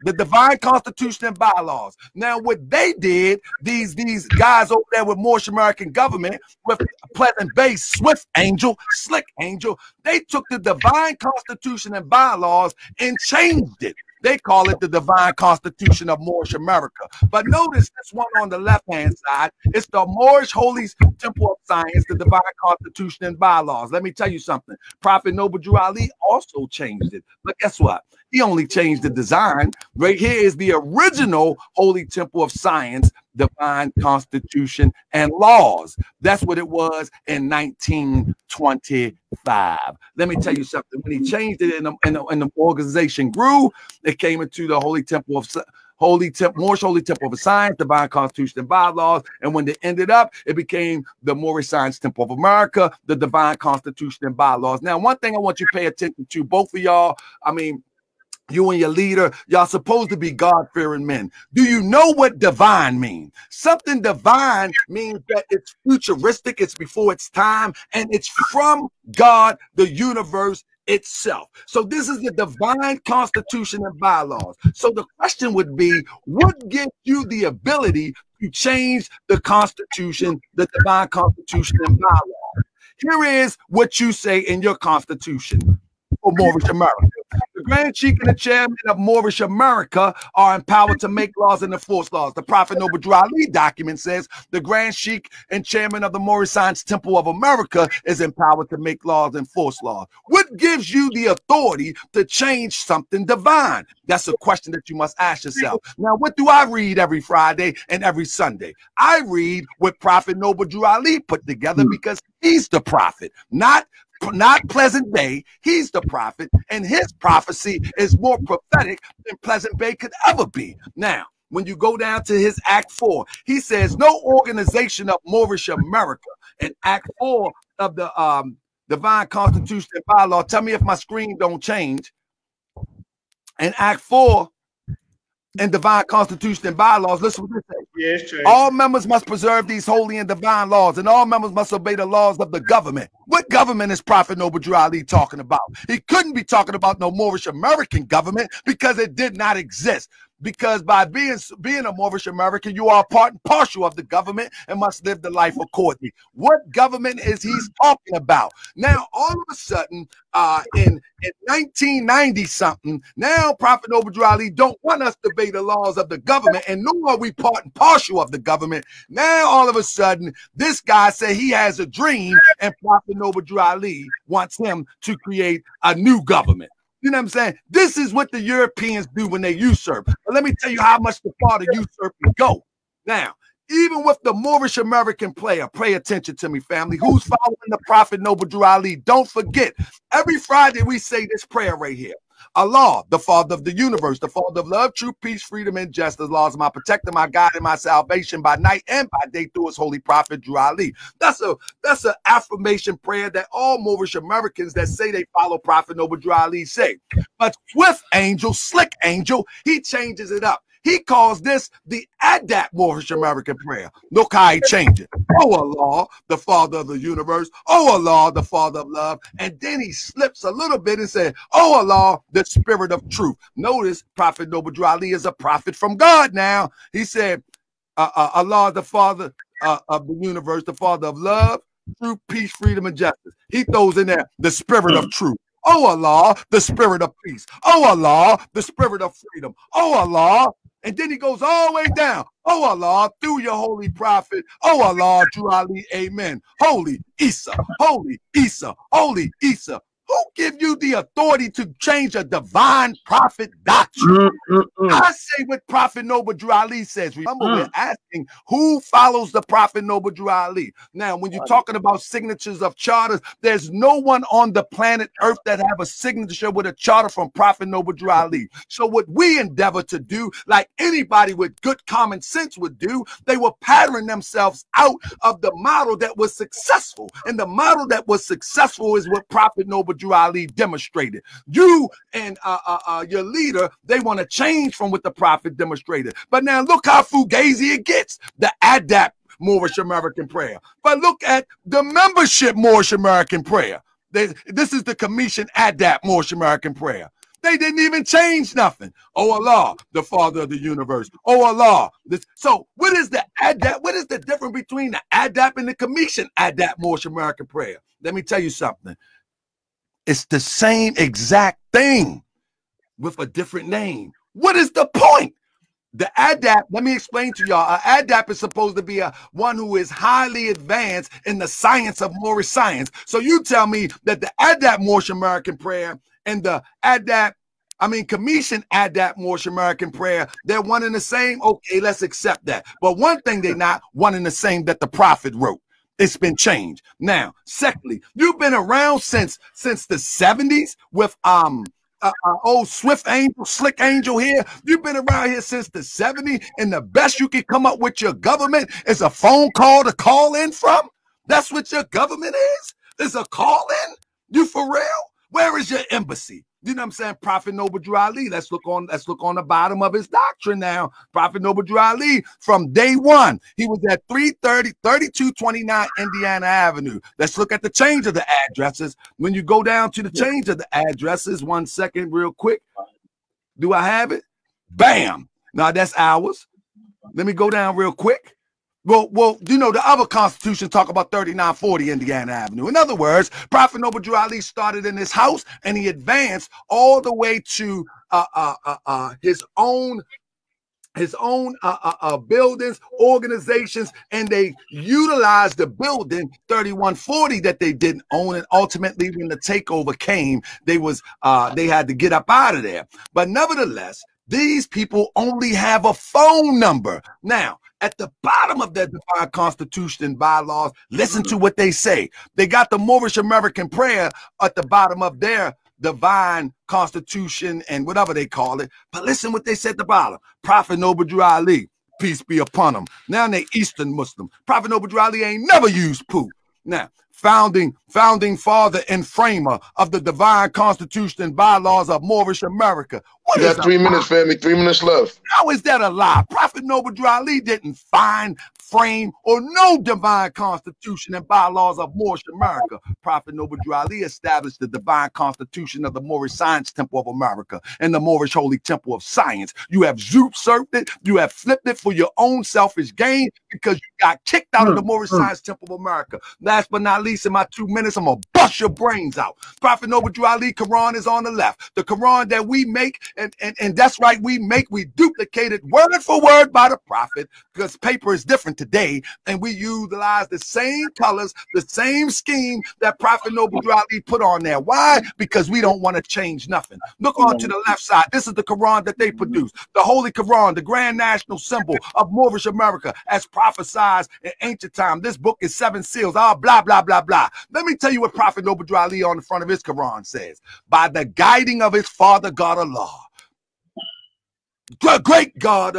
Speaker 2: The divine constitution and bylaws. Now, what they did, these guys over there with Moorish American Government, with Pleasant Bey, Swift Angel, Slick Angel, they took the divine constitution and bylaws and changed it. They call it the Divine Constitution of Moorish America. But notice this one on the left-hand side. It's the Moorish Holy Temple of Science, the Divine Constitution and Bylaws. Let me tell you something. Prophet Noble Drew Ali also changed it. But guess what? He only changed the design. Right here is the original Holy Temple of Science, Divine Constitution and Laws. That's what it was in 1925. Let me tell you something. When he changed it and the organization grew, it came into the Holy Temple of Moorish Holy Temple of Science, Divine Constitution and Bylaws. And when they ended up, it became the Moorish Science Temple of America, the Divine Constitution and Bylaws. Now, one thing I want you to pay attention to, both of y'all, I mean, you and your leader, y'all supposed to be God-fearing men. Do you know what divine means? Something divine means that it's futuristic, it's before its time, and it's from God, the universe itself. So this is the divine constitution and bylaws. So the question would be, what gives you the ability to change the constitution, the divine constitution and bylaws? Here is what you say in your constitution for Moorish America. The Grand Sheikh and the Chairman of Moorish America are empowered to make laws and enforce laws. The Prophet Noble Drew Ali document says the Grand Sheikh and Chairman of the Moorish Science Temple of America is empowered to make laws and enforce laws. What gives you the authority to change something divine? That's a question that you must ask yourself. Now, what do I read every Friday and every Sunday? I read what Prophet Noble Drew Ali put together because he's the prophet, not Pleasant Bey. He's the prophet, and his prophecy is more prophetic than Pleasant Bey could ever be. Now, when you go down to his Act 4, he says, no organization of Moorish America. In Act 4 of the Divine Constitution and Bylaw, tell me if my screen don't change. In Act 4 and Divine Constitution and Bylaws, listen what this says.
Speaker 3: Yes,
Speaker 2: all members must preserve these holy and divine laws, and all members must obey the laws of the government. What government is Prophet Noble Drew Ali talking about? He couldn't be talking about no Moorish American government because it did not exist. Because by being a Moorish American, you are part and partial of the government and must live the life accordingly. What government is he talking about? Now, all of a sudden, in 1990 something, now Prophet Noble Drew Ali don't want us to obey the laws of the government, and nor are we part and partial of the government. Now, all of a sudden, this guy said he has a dream, and Prophet Noble Drew Ali wants him to create a new government. You know what I'm saying? This is what the Europeans do when they usurp. But let me tell you how much the farther usurping go. Now, even with the Moorish American player, pay attention to me, family, who's following the Prophet Noble Drew Ali. Don't forget, every Friday we say this prayer right here. Allah, the Father of the universe, the Father of love, truth, peace, freedom, and justice, laws, my protector, my God, and my salvation by night and by day through his holy prophet Drew Ali. That's an affirmation prayer that all Moorish Americans that say they follow Prophet Noble Drew Ali say. But Swift Angel, Slick Angel, he changes it up. He calls this the Adept Moorish American prayer. Look how he changed it. Oh Allah, the Father of the universe. Oh Allah, the Father of love. And then he slips a little bit and said, oh Allah, the Spirit of truth. Notice Prophet Noble Drew Ali is a prophet from God now. He said, Allah, the Father of the universe, the Father of love, truth, peace, freedom, and justice. He throws in there the Spirit of truth. Oh Allah, the Spirit of peace. Oh Allah, the Spirit of freedom. Oh Allah. And then he goes all the way down. Oh Allah, through your holy prophet. Oh Allah, Drew Ali, amen. Holy Isa, holy Isa, holy Isa. Who give you the authority to change a divine prophet doctrine? I say what Prophet Noble Drew Ali says. Remember, we're asking who follows the Prophet Noble Drew Ali. Now, when you're talking about signatures of charters, there's no one on the planet Earth that have a signature with a charter from Prophet Noble Drew Ali. So what we endeavor to do, like anybody with good common sense would do, they will pattern themselves out of the model that was successful. And the model that was successful is what Prophet Noble Drew Ali demonstrated. You and your leader, they want to change from what the Prophet demonstrated. But now look how fugazi it gets. The Adept Moorish American prayer. But look at the membership Moorish American prayer. This is the Kemetian Adept Moorish American prayer. They didn't even change nothing. Oh Allah, the Father of the universe. Oh Allah. So what is the Adept? What is the difference between the Adept and the Kemetian Adept Moorish American prayer? Let me tell you something. It's the same exact thing with a different name. What is the point? The Adept, let me explain to y'all. An Adept is supposed to be one who is highly advanced in the science of Moorish science. So you tell me that the Adept Moorish American prayer and the Kemetian Adept Moorish American prayer, they're one and the same. Okay, let's accept that. But one thing they're not one and the same that the Prophet wrote. It's been changed. Now, secondly, you've been around since the 70s with old Swift Angel, Slick Angel here. You've been around here since the 70s, and the best you can come up with your government is a phone call to call in from? That's what your government is? Is a call in? You for real? Where is your embassy? You know what I'm saying? Prophet Noble Drew Ali. Let's look on the bottom of his doctrine now. Prophet Noble Drew Ali, from day one, he was at 3229 Indiana Avenue. Let's look at the change of the addresses. When you go down to the change of the addresses, 1 second, real quick. Do I have it? Bam. Now that's ours. Let me go down real quick. Well, you know, the other constitution talk about 3940 Indiana Avenue. In other words, Prophet Noble Drew Ali started in his house and he advanced all the way to his own buildings, organizations, and they utilized the building 3140 that they didn't own. And ultimately, when the takeover came, they had to get up out of there. But nevertheless, these people only have a phone number. Now, at the bottom of their divine constitution and bylaws, listen to what they say. They got the Moorish American prayer at the bottom of their divine constitution and whatever they call it. But listen what they said at the bottom. Prophet Noble Drew Ali, peace be upon him. Now they Eastern Muslim. Prophet Noble Drew Ali ain't never used poo. Now, founding father and framer of the divine constitution and bylaws of Moorish America. What
Speaker 6: you got 3 minutes, family. 3 minutes left.
Speaker 2: How is that a lie? Prophet Noble Drew Ali didn't find, frame, or no divine constitution and bylaws of Moorish America. Prophet Noble Drew Ali established the divine constitution of the Moorish Science Temple of America and the Moorish Holy Temple of Science. You have usurped it. You have flipped it for your own selfish gain because you got kicked out of the Moorish Science Temple of America. Last but not least, in my 2 minutes, I'm going to bust your brains out. Prophet Noble Drew Ali Quran is on the left. The Quran that we make, and that's right, we duplicate it word for word by the Prophet because paper is different today, and we utilize the same colors, the same scheme that Prophet Noble Drew Ali put on there. Why? Because we don't want to change nothing. Look on to the left side. This is the Quran that they produced. The Holy Quran, the grand national symbol of Moorish America, as prophesied in ancient time. This book is 7 seals. Blah, blah, blah, blah. Let me tell you what Prophet Noble Drew Ali on the front of his Quran says. By the guiding of his father, God Allah, the great God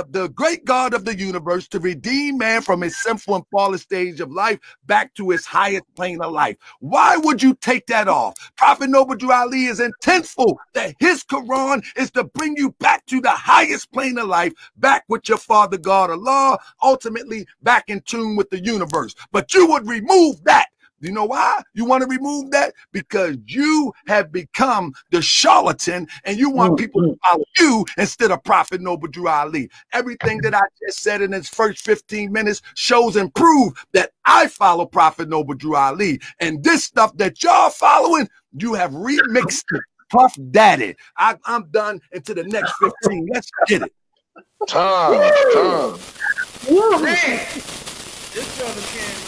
Speaker 2: of the universe, to redeem man from his sinful and fallen stage of life back to his highest plane of life. Why would you take that off? Prophet Noble Drew Ali is intentful that his Quran is to bring you back to the highest plane of life, back with your father God Allah, ultimately back in tune with the universe. But you would remove that. You know why you want to remove that? Because you have become the charlatan and you want people to follow you instead of Prophet Noble Drew Ali. Everything that I just said in his first 15 minutes shows and proves that I follow Prophet Noble Drew Ali. And this stuff that y'all following, you have remixed it. Puff Daddy. I'm done until the next 15. Let's get it.
Speaker 6: Time.
Speaker 3: Man, this brother came out.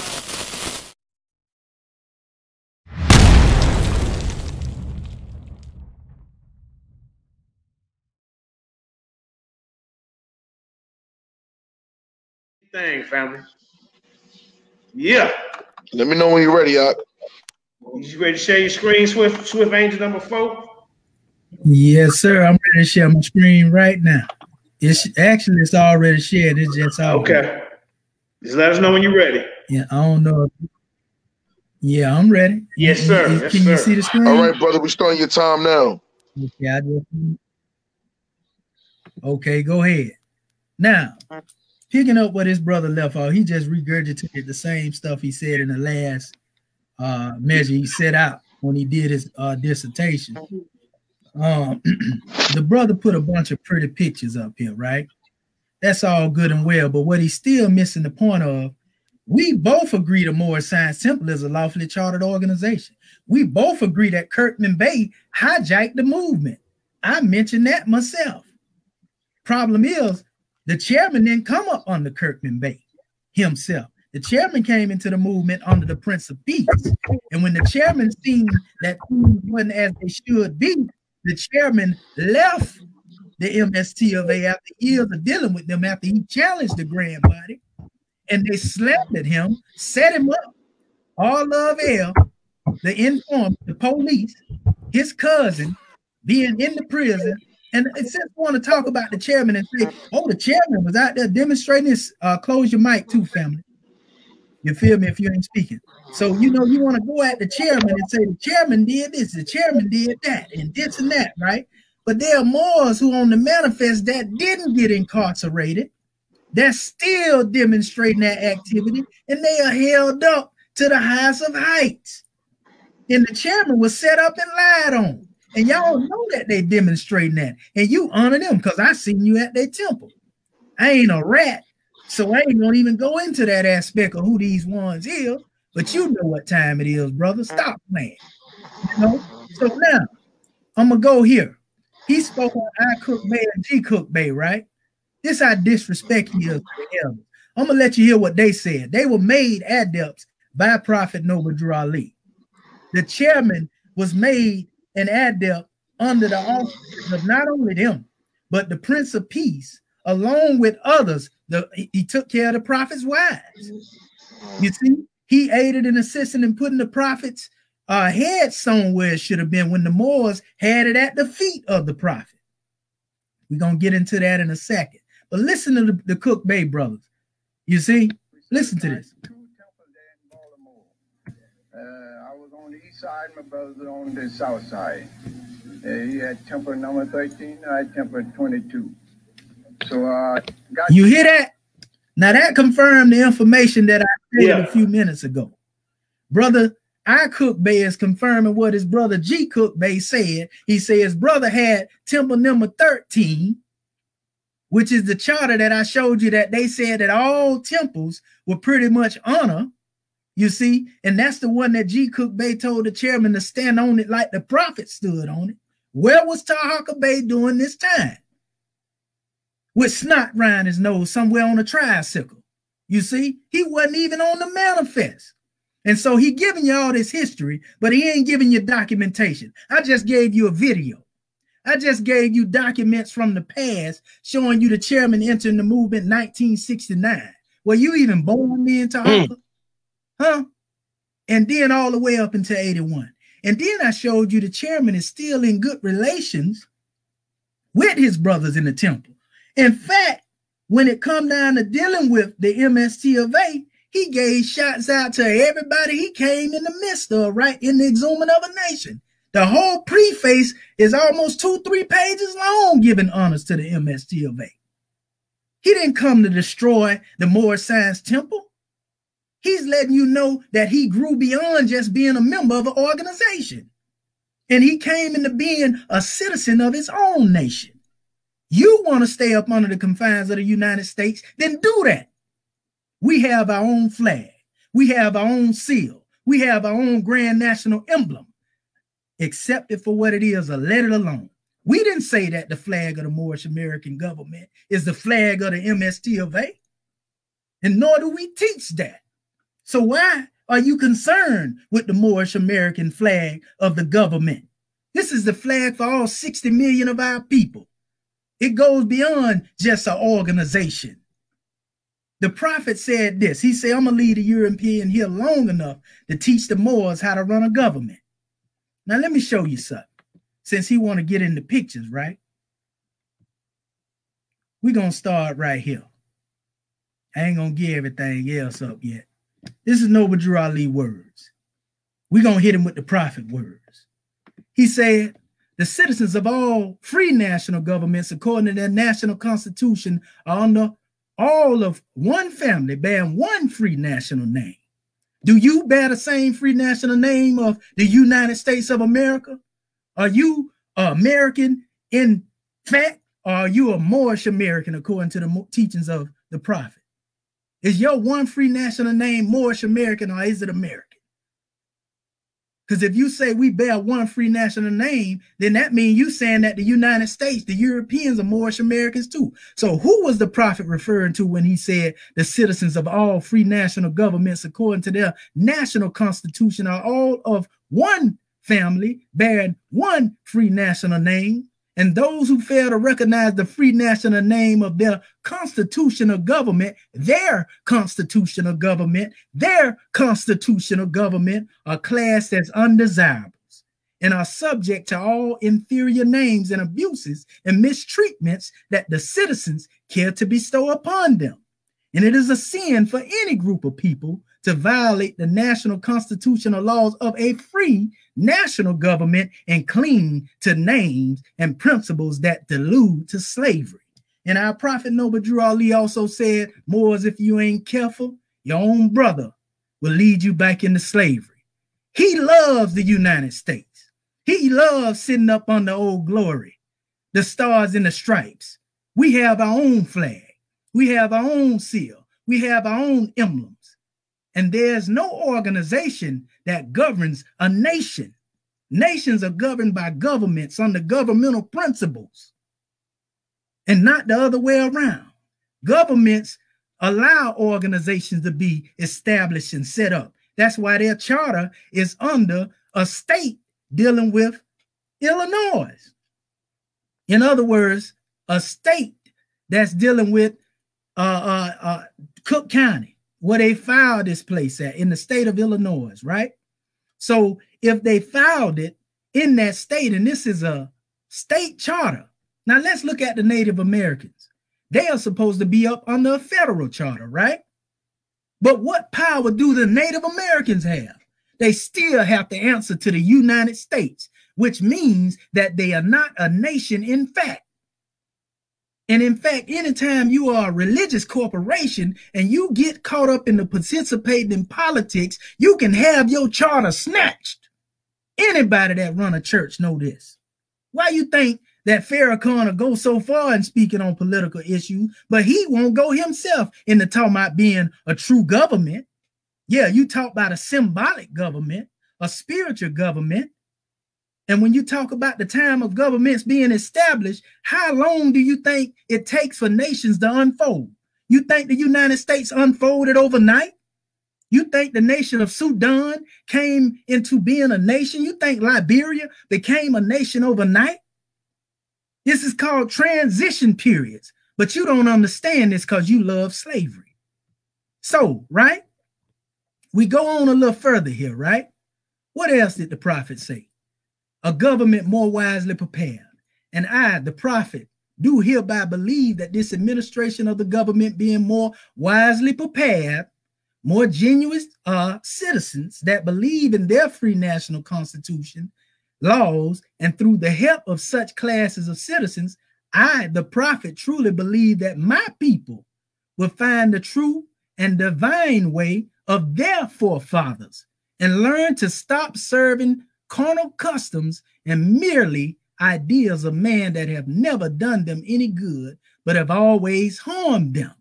Speaker 3: thing, family. Yeah.
Speaker 6: Let me know when you're ready, Doc.
Speaker 3: You ready to share your screen, Swift Angel number 4?
Speaker 5: Yes, sir. I'm ready to share my screen right now. It's already shared. It's just all
Speaker 3: okay. Just let us know when you're ready.
Speaker 5: Yeah, I don't know. Yeah, I'm ready.
Speaker 3: Yes, sir.
Speaker 5: Can you see the screen?
Speaker 6: All right, brother. We're starting your time now.
Speaker 5: Okay, go ahead. Now, picking up what his brother left off, he just regurgitated the same stuff he said in the last measure he set out when he did his dissertation. The brother put a bunch of pretty pictures up here, right? That's all good and well, but what he's still missing the point of, we both agree the Moorish Science Temple is a lawfully chartered organization. We both agree that Kemetian Bey hijacked the movement. I mentioned that myself. Problem is, the chairman didn't come up under Kemetian Bey himself. The chairman came into the movement under the Prince of Peace. And when the chairman seen that things wasn't as they should be, the chairman left the MST after years of dealing with them, after he challenged the grand body, and they slandered him, set him up. All of L, the informant, the police, his cousin, being in the prison. And since we want to talk about the chairman and say, oh, the chairman was out there demonstrating this, close your mic too, family. You feel me if you ain't speaking? So, you know, you want to go at the chairman and say the chairman did this, the chairman did that, and this and that, right? But there are Moors who on the manifest that didn't get incarcerated, that's still demonstrating that activity, and they are held up to the highest of heights. And the chairman was set up and lied on. And y'all know that they demonstrating that. And you honor them because I seen you at their temple. I ain't a rat, so I ain't gonna even go into that aspect of who these ones is. But you know what time it is, brother. Stop playing. You know? So now, I'm gonna go here. He spoke on I Cook Bey and G Cook Bey, right? This how disrespect he is to the elders. I'm gonna let you hear what they said. They were made adepts by Prophet Noble Drew Ali. The chairman was made an adept under the auspices of not only them, but the Prince of Peace, along with others. He took care of the prophets' wives. You see, he aided and assisted in putting the prophets' head somewhere it should have been when the Moors had it at the feet of the prophet. We're gonna get into that in a second. But listen to the Cook Bey brothers. You see, listen to this.
Speaker 8: I was on the east side, my brothers were on the south side. He had temple number 13, I had temple 22. So
Speaker 5: you hear that? Now that confirmed the information that I said a few minutes ago. Brother I Cook Bey is confirming what his brother G Cook Bey said. He said his brother had temple number 13, which is the charter that I showed you that they said that all temples were pretty much honor. You see, and that's the one that G Cook Bey told the chairman to stand on it like the prophet stood on it. Where was Taharka Bey during this time? With snot round his nose somewhere on a tricycle. You see, he wasn't even on the manifest. And so he giving you all this history, but he ain't giving you documentation. I just gave you a video. I just gave you documents from the past showing you the chairman entering the movement in 1969. Were you even born then, Taharka? Huh? And then all the way up until 81. And then I showed you the chairman is still in good relations with his brothers in the temple. In fact, when it come down to dealing with the MST of A, he gave shots out to everybody he came in the midst of, right? In the exhuming of a nation. The whole preface is almost 2-3 pages long, giving honors to the MST of A. He didn't come to destroy the Moorish Science Temple. He's letting you know that he grew beyond just being a member of an organization. And he came into being a citizen of his own nation. You want to stay up under the confines of the United States, then do that. We have our own flag. We have our own seal. We have our own grand national emblem. Accept it for what it is or let it alone. We didn't say that the flag of the Moorish American Government is the flag of the MST of A. And nor do we teach that. So why are you concerned with the Moorish American flag of the government? This is the flag for all 60 million of our people. It goes beyond just an organization. The prophet said this. He said, I'm going to leave the European here long enough to teach the Moors how to run a government. Now, let me show you something. Since he want to get into pictures, right? We're going to start right here. I ain't going to get everything else up yet. This is Noble Drew Ali words. We're going to hit him with the prophet words. He said, the citizens of all free national governments, according to their national constitution, are under all of one family bearing one free national name. Do you bear the same free national name of the United States of America? Are you American in fact, or are you a Moorish American according to the teachings of the prophet? Is your one free national name Moorish American, or is it American? Because if you say we bear one free national name, then that means you saying that the United States, the Europeans are Moorish Americans too. So who was the prophet referring to when he said the citizens of all free national governments, according to their national constitution, are all of one family bearing one free national name? And those who fail to recognize the free national name of their constitutional government, their constitutional government are classed as undesirables and are subject to all inferior names and abuses and mistreatments that the citizens care to bestow upon them. And it is a sin for any group of people to violate the national constitutional laws of a free national government and cling to names and principles that delude to slavery. And our prophet Noble Drew Ali also said, Moors, if you ain't careful, your own brother will lead you back into slavery. He loves the United States. He loves sitting up under Old Glory, the stars and the stripes. We have our own flag. We have our own seal. We have our own emblems. And there's no organization that governs a nation. Nations are governed by governments under governmental principles and not the other way around. Governments allow organizations to be established and set up. That's why their charter is under a state dealing with Illinois. In other words, a state that's dealing with Cook County, where they filed this place at, in the state of Illinois, right? So if they filed it in that state, and this is a state charter. Now let's look at the Native Americans. They are supposed to be up under a federal charter, right? But what power do the Native Americans have? They still have to answer to the United States, which means that they are not a nation in fact. And in fact, anytime you are a religious corporation and you get caught up in the participating in politics, you can have your charter snatched. Anybody that run a church know this. Why you think that Farrakhan will go so far in speaking on political issues, but he won't go himself into talking about being a true government? Yeah, you talk about a symbolic government, a spiritual government. And when you talk about the time of governments being established, how long do you think it takes for nations to unfold? You think the United States unfolded overnight? You think the nation of Sudan came into being a nation? You think Liberia became a nation overnight? This is called transition periods, but you don't understand this because you love slavery. So, right? We go on a little further here, right? What else did the prophet say? A government more wisely prepared. And I, the prophet, do hereby believe that this administration of the government being more wisely prepared, more genuine citizens that believe in their free national constitution, laws, and through the help of such classes of citizens, I, the prophet, truly believe that my people will find the true and divine way of their forefathers and learn to stop serving carnal customs and merely ideas of man that have never done them any good, but have always harmed them.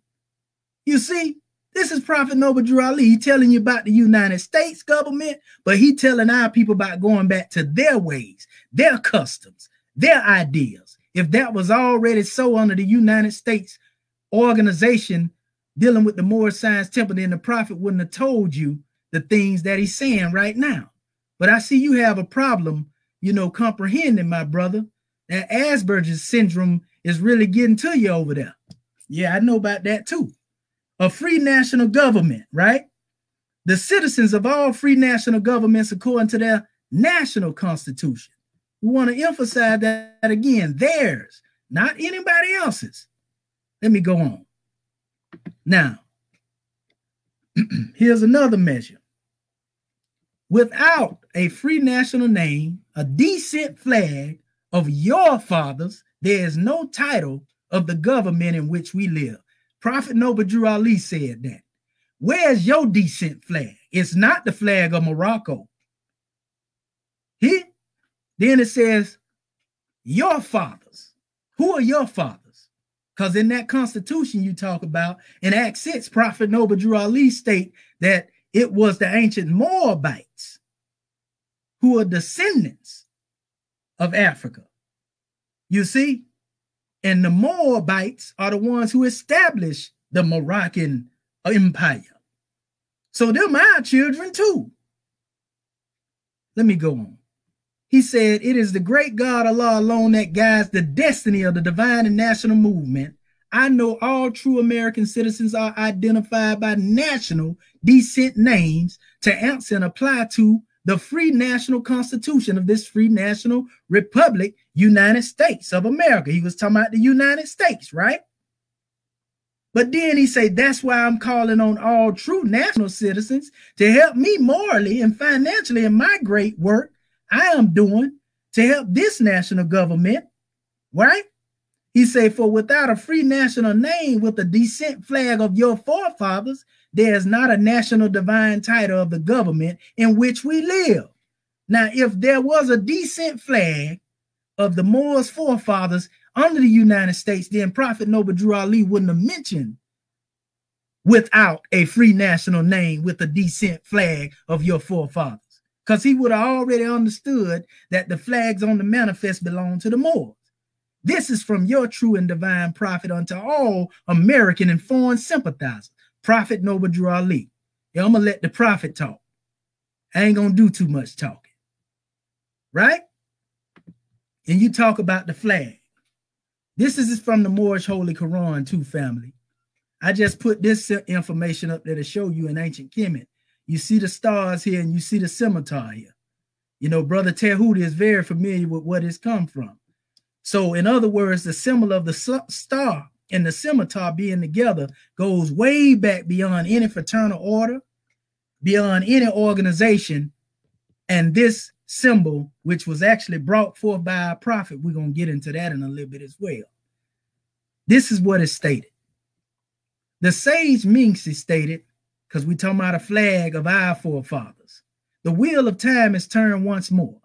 Speaker 5: You see, this is Prophet Noble Drew Ali telling you about the United States government, but he telling our people about going back to their ways, their customs, their ideas. If that was already so under the United States organization dealing with the Moorish Science Temple, then the prophet wouldn't have told you the things that he's saying right now. But I see you have a problem, comprehending, my brother. That Asperger's syndrome is really getting to you over there. Yeah, I know about that too. a free national government, right? The citizens of all free national governments according to their national constitution. We want to emphasize that again, theirs, not anybody else's. Let me go on. Now, here's another measure. Without a free national name, a decent flag of your fathers, there is no title of the government in which we live. Prophet Noble Drew Ali said that. Where's your decent flag? It's not the flag of Morocco. Here, then it says, your fathers. Who are your fathers? Because in that constitution you talk about, in Act 6, Prophet Noble Drew Ali state that it was the ancient Moabites who are descendants of Africa. You see? And the Moabites are the ones who established the Moroccan Empire. So them our children too. Let me go on. He said, it is the great God Allah alone that guides the destiny of the divine and national movement. I know all true American citizens are identified by national decent names to answer and apply to the free national constitution of this free national republic, United States of America. He was talking about the United States, right? But then he said, that's why I'm calling on all true national citizens to help me morally and financially in my great work I am doing to help this national government, right? He said, for without a free national name with a decent flag of your forefathers, there is not a national divine title of the government in which we live. Now, if there was a decent flag of the Moors forefathers under the United States, then Prophet Noble Drew Ali wouldn't have mentioned without a free national name with a decent flag of your forefathers, because he would have already understood that the flags on the manifest belong to the Moors. This is from your true and divine prophet unto all American and foreign sympathizers, Prophet Noble Drew Ali. Yeah, I'm going to let the prophet talk. I ain't going to do too much talking. Right? And you talk about the flag. This is from the Moorish Holy Quran too, family. I just put this information up there to show you in ancient Kemet. You see the stars here and you see the scimitar here. You know, Brother Tehuti is very familiar with what it's come from. So in other words, the symbol of the star and the scimitar being together goes way back beyond any fraternal order, beyond any organization. And this symbol, which was actually brought forth by our prophet, we're going to get into that in a little bit as well. This is what is stated. The sage Minxie stated, because we're talking about a flag of our forefathers, the wheel of time is turned once more.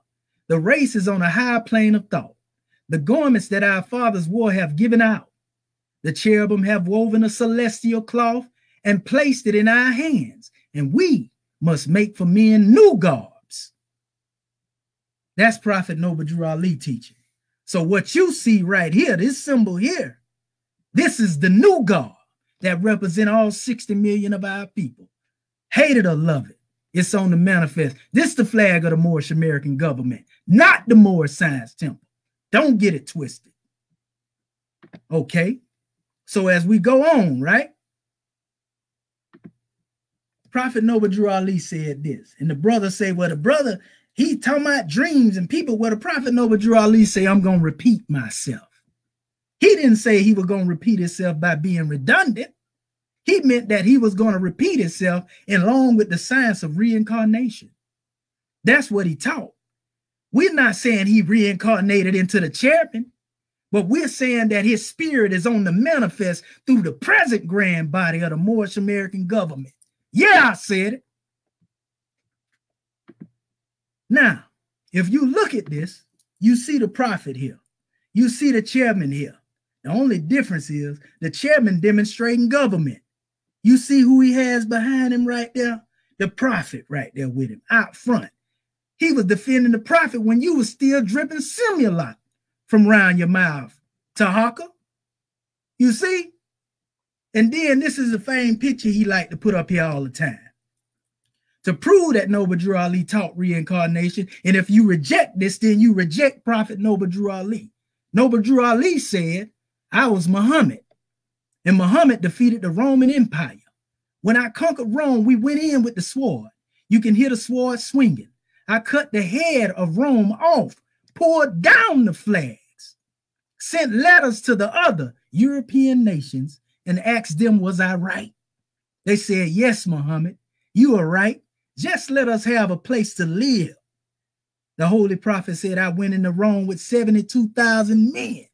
Speaker 5: The race is on a high plane of thought. The garments that our fathers wore have given out. The cherubim have woven a celestial cloth and placed it in our hands, and we must make for men new garbs. That's Prophet Noble Drew Ali teaching. So what you see right here, this symbol here, this is the new garb that represent all 60 million of our people. Hate it or love it, it's on the manifest. This is the flag of the Moorish American government, not the Moorish Science Temple. Don't get it twisted. Okay, so as we go on, right? Prophet Noble Drew Ali said this, and the brother say, well, the brother, he talking about dreams and people. Well, the Prophet Noble Drew Ali say, I'm going to repeat myself. He didn't say he was going to repeat himself by being redundant. He meant that he was going to repeat himself along with the science of reincarnation. That's what he taught. We're not saying he reincarnated into the chairman, but we're saying that his spirit is on the manifest through the present grand body of the Moorish American government. Yeah, I said it. Now, if you look at this, you see the prophet here. You see the chairman here. The only difference is the chairman demonstrating government. You see who he has behind him right there? The prophet right there with him out front. He was defending the prophet when you was still dripping simulot from around your mouth, Taharka. You see? And then this is a famed picture he liked to put up here all the time. To prove that Noble Drew Ali taught reincarnation. And if you reject this, then you reject Prophet Noble Drew Ali. Noble Drew Ali said, I was Muhammad. And Muhammad defeated the Roman Empire. When I conquered Rome, we went in with the sword. You can hear the sword swinging. I cut the head of Rome off, poured down the flags, sent letters to the other European nations and asked them, was I right? They said, yes, Muhammad, you are right. Just let us have a place to live. The Holy Prophet said, I went into Rome with 72,000 men.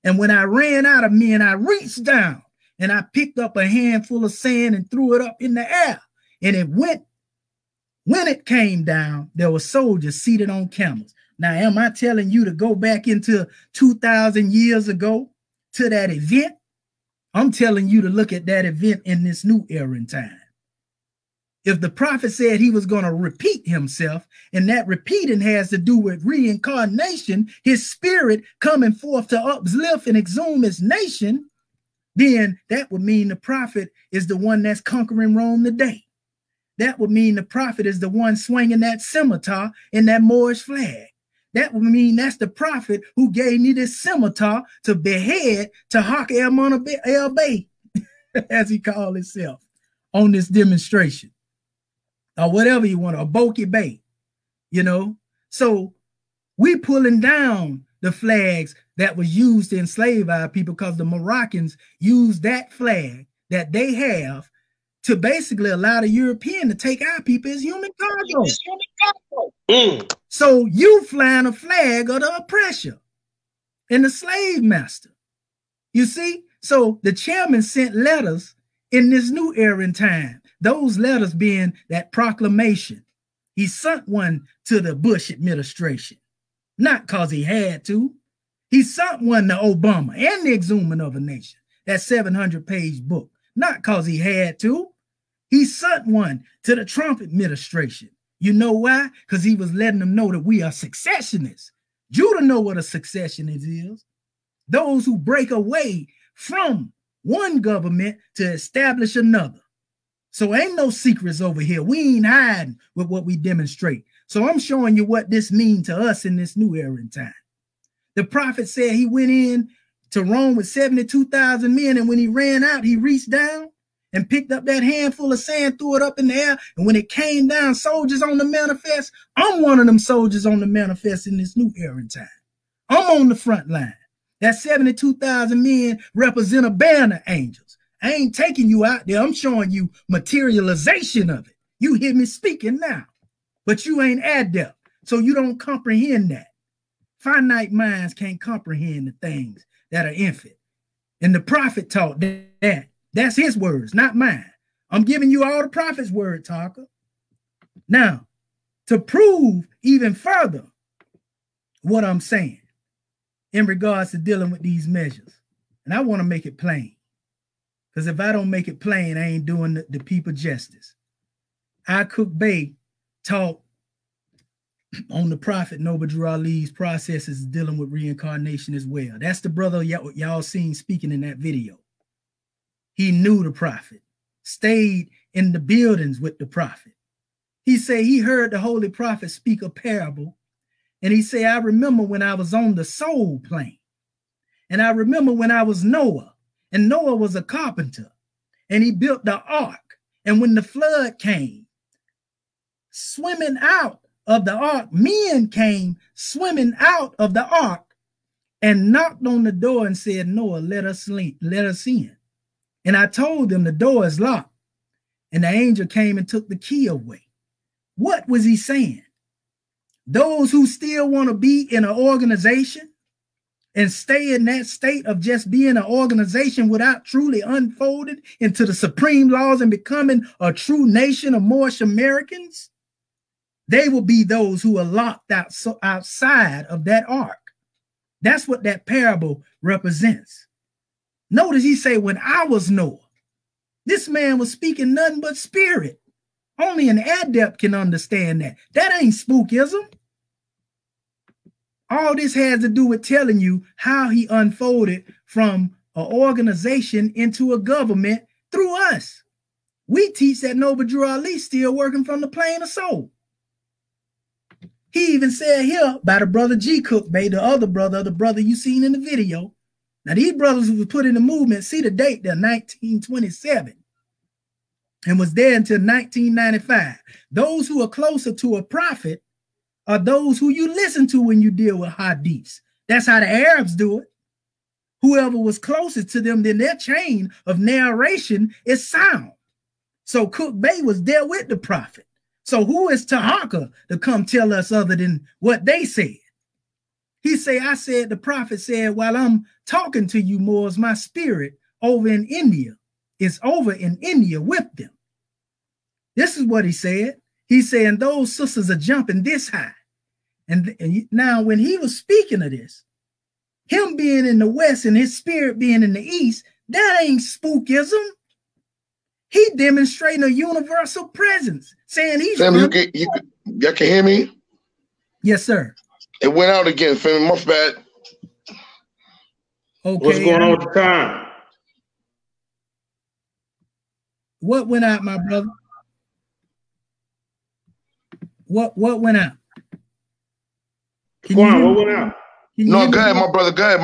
Speaker 5: And when I ran out of men, I reached down and I picked up a handful of sand and threw it up in the air. And it went. When it came down, there were soldiers seated on camels. Now, am I telling you to go back into 2,000 years ago to that event? I'm telling you to look at that event in this new era in time. If the prophet said he was going to repeat himself, and that repeating has to do with reincarnation, his spirit coming forth to uplift and exhume his nation, then that would mean the prophet is the one that's conquering Rome today. That would mean the prophet is the one swinging that scimitar in that Moorish flag. That would mean that's the prophet who gave me this scimitar to behead Taharka Bey, as he called himself, on this demonstration. Or whatever you want, Taharka Bey, you know. So we pulling down the flags that was used to enslave our people because the Moroccans used that flag that they have to basically allow the European to take our people as human cargo. So you flying a flag of the oppressor and the slave master. You see? So the chairman sent letters in this new era in time. Those letters being that proclamation. He sent one to the Bush administration, not because he had to. He sent one to Obama and the Exhuming of a Nation, that 700-page book, not because he had to. He sent one to the Trump administration. You know why? Because he was letting them know that we are successionists. Judah know what a successionist is. Those who break away from one government to establish another. So ain't no secrets over here. We ain't hiding with what we demonstrate. So I'm showing you what this means to us in this new era in time. The prophet said he went in to Rome with 72,000 men, and when he ran out, he reached down and picked up that handful of sand, threw it up in the air, and when it came down, soldiers on the manifest. I'm one of them soldiers on the manifest in this new era in time. I'm on the front line. That 72,000 men represent a band of angels. I ain't taking you out there. I'm showing you materialization of it. You hear me speaking now, but you ain't adept, so you don't comprehend that. Finite minds can't comprehend the things that are infinite. And the prophet taught that. That's his words, not mine. I'm giving you all the prophet's word, Taharka. Now, to prove even further what I'm saying in regards to dealing with these measures, and I want to make it plain, because if I don't make it plain, I ain't doing the people justice. Elihu Bey taught on the prophet Noble Drew Ali's processes dealing with reincarnation as well. That's the brother y'all seen speaking in that video. He knew the prophet, stayed in the buildings with the prophet. He said he heard the holy prophet speak a parable. And he said, I remember when I was on the soul plane. And I remember when I was Noah. And Noah was a carpenter. And he built the ark. And when the flood came, swimming out of the ark, men came swimming out of the ark and knocked on the door and said, Noah, let us in. And I told them the door is locked. And the angel came and took the key away. What was he saying? Those who still want to be in an organization and stay in that state of just being an organization without truly unfolding into the supreme laws and becoming a true nation of Moorish Americans, they will be those who are locked outside of that ark. That's what that parable represents. Notice he say, when I was Noah, this man was speaking nothing but spirit. Only an adept can understand that. That ain't spookism. All this has to do with telling you how he unfolded from an organization into a government through us. We teach that Noble Drew Ali still working from the plane of soul. He even said here by the brother G. Cook Bey, the other brother, the brother you seen in the video, Now, these brothers who was put in the movement, see the date there, 1927, and was there until 1995. Those who are closer to a prophet are those who you listen to when you deal with hadiths. That's how the Arabs do it. Whoever was closest to them, then their chain of narration is sound. So Cook Bey was there with the prophet. So who is Taharka to come tell us other than what they said? He say, I said, the prophet said, while I'm talking to you, Moors, my spirit over in India is over in India with them. This is what he said. He said, and those sisters are jumping this high. And now when he was speaking of this, him being in the West and his spirit being in the East, that ain't spookism. He demonstrating a universal presence, saying he's...
Speaker 6: Family, y'all can hear me?
Speaker 5: Yes, sir.
Speaker 6: It went out again, family. My bad.
Speaker 5: Okay.
Speaker 3: What's going on with the time?
Speaker 5: What went out, my brother? What went out?
Speaker 3: What went out?
Speaker 6: No, go ahead, my brother. Go ahead.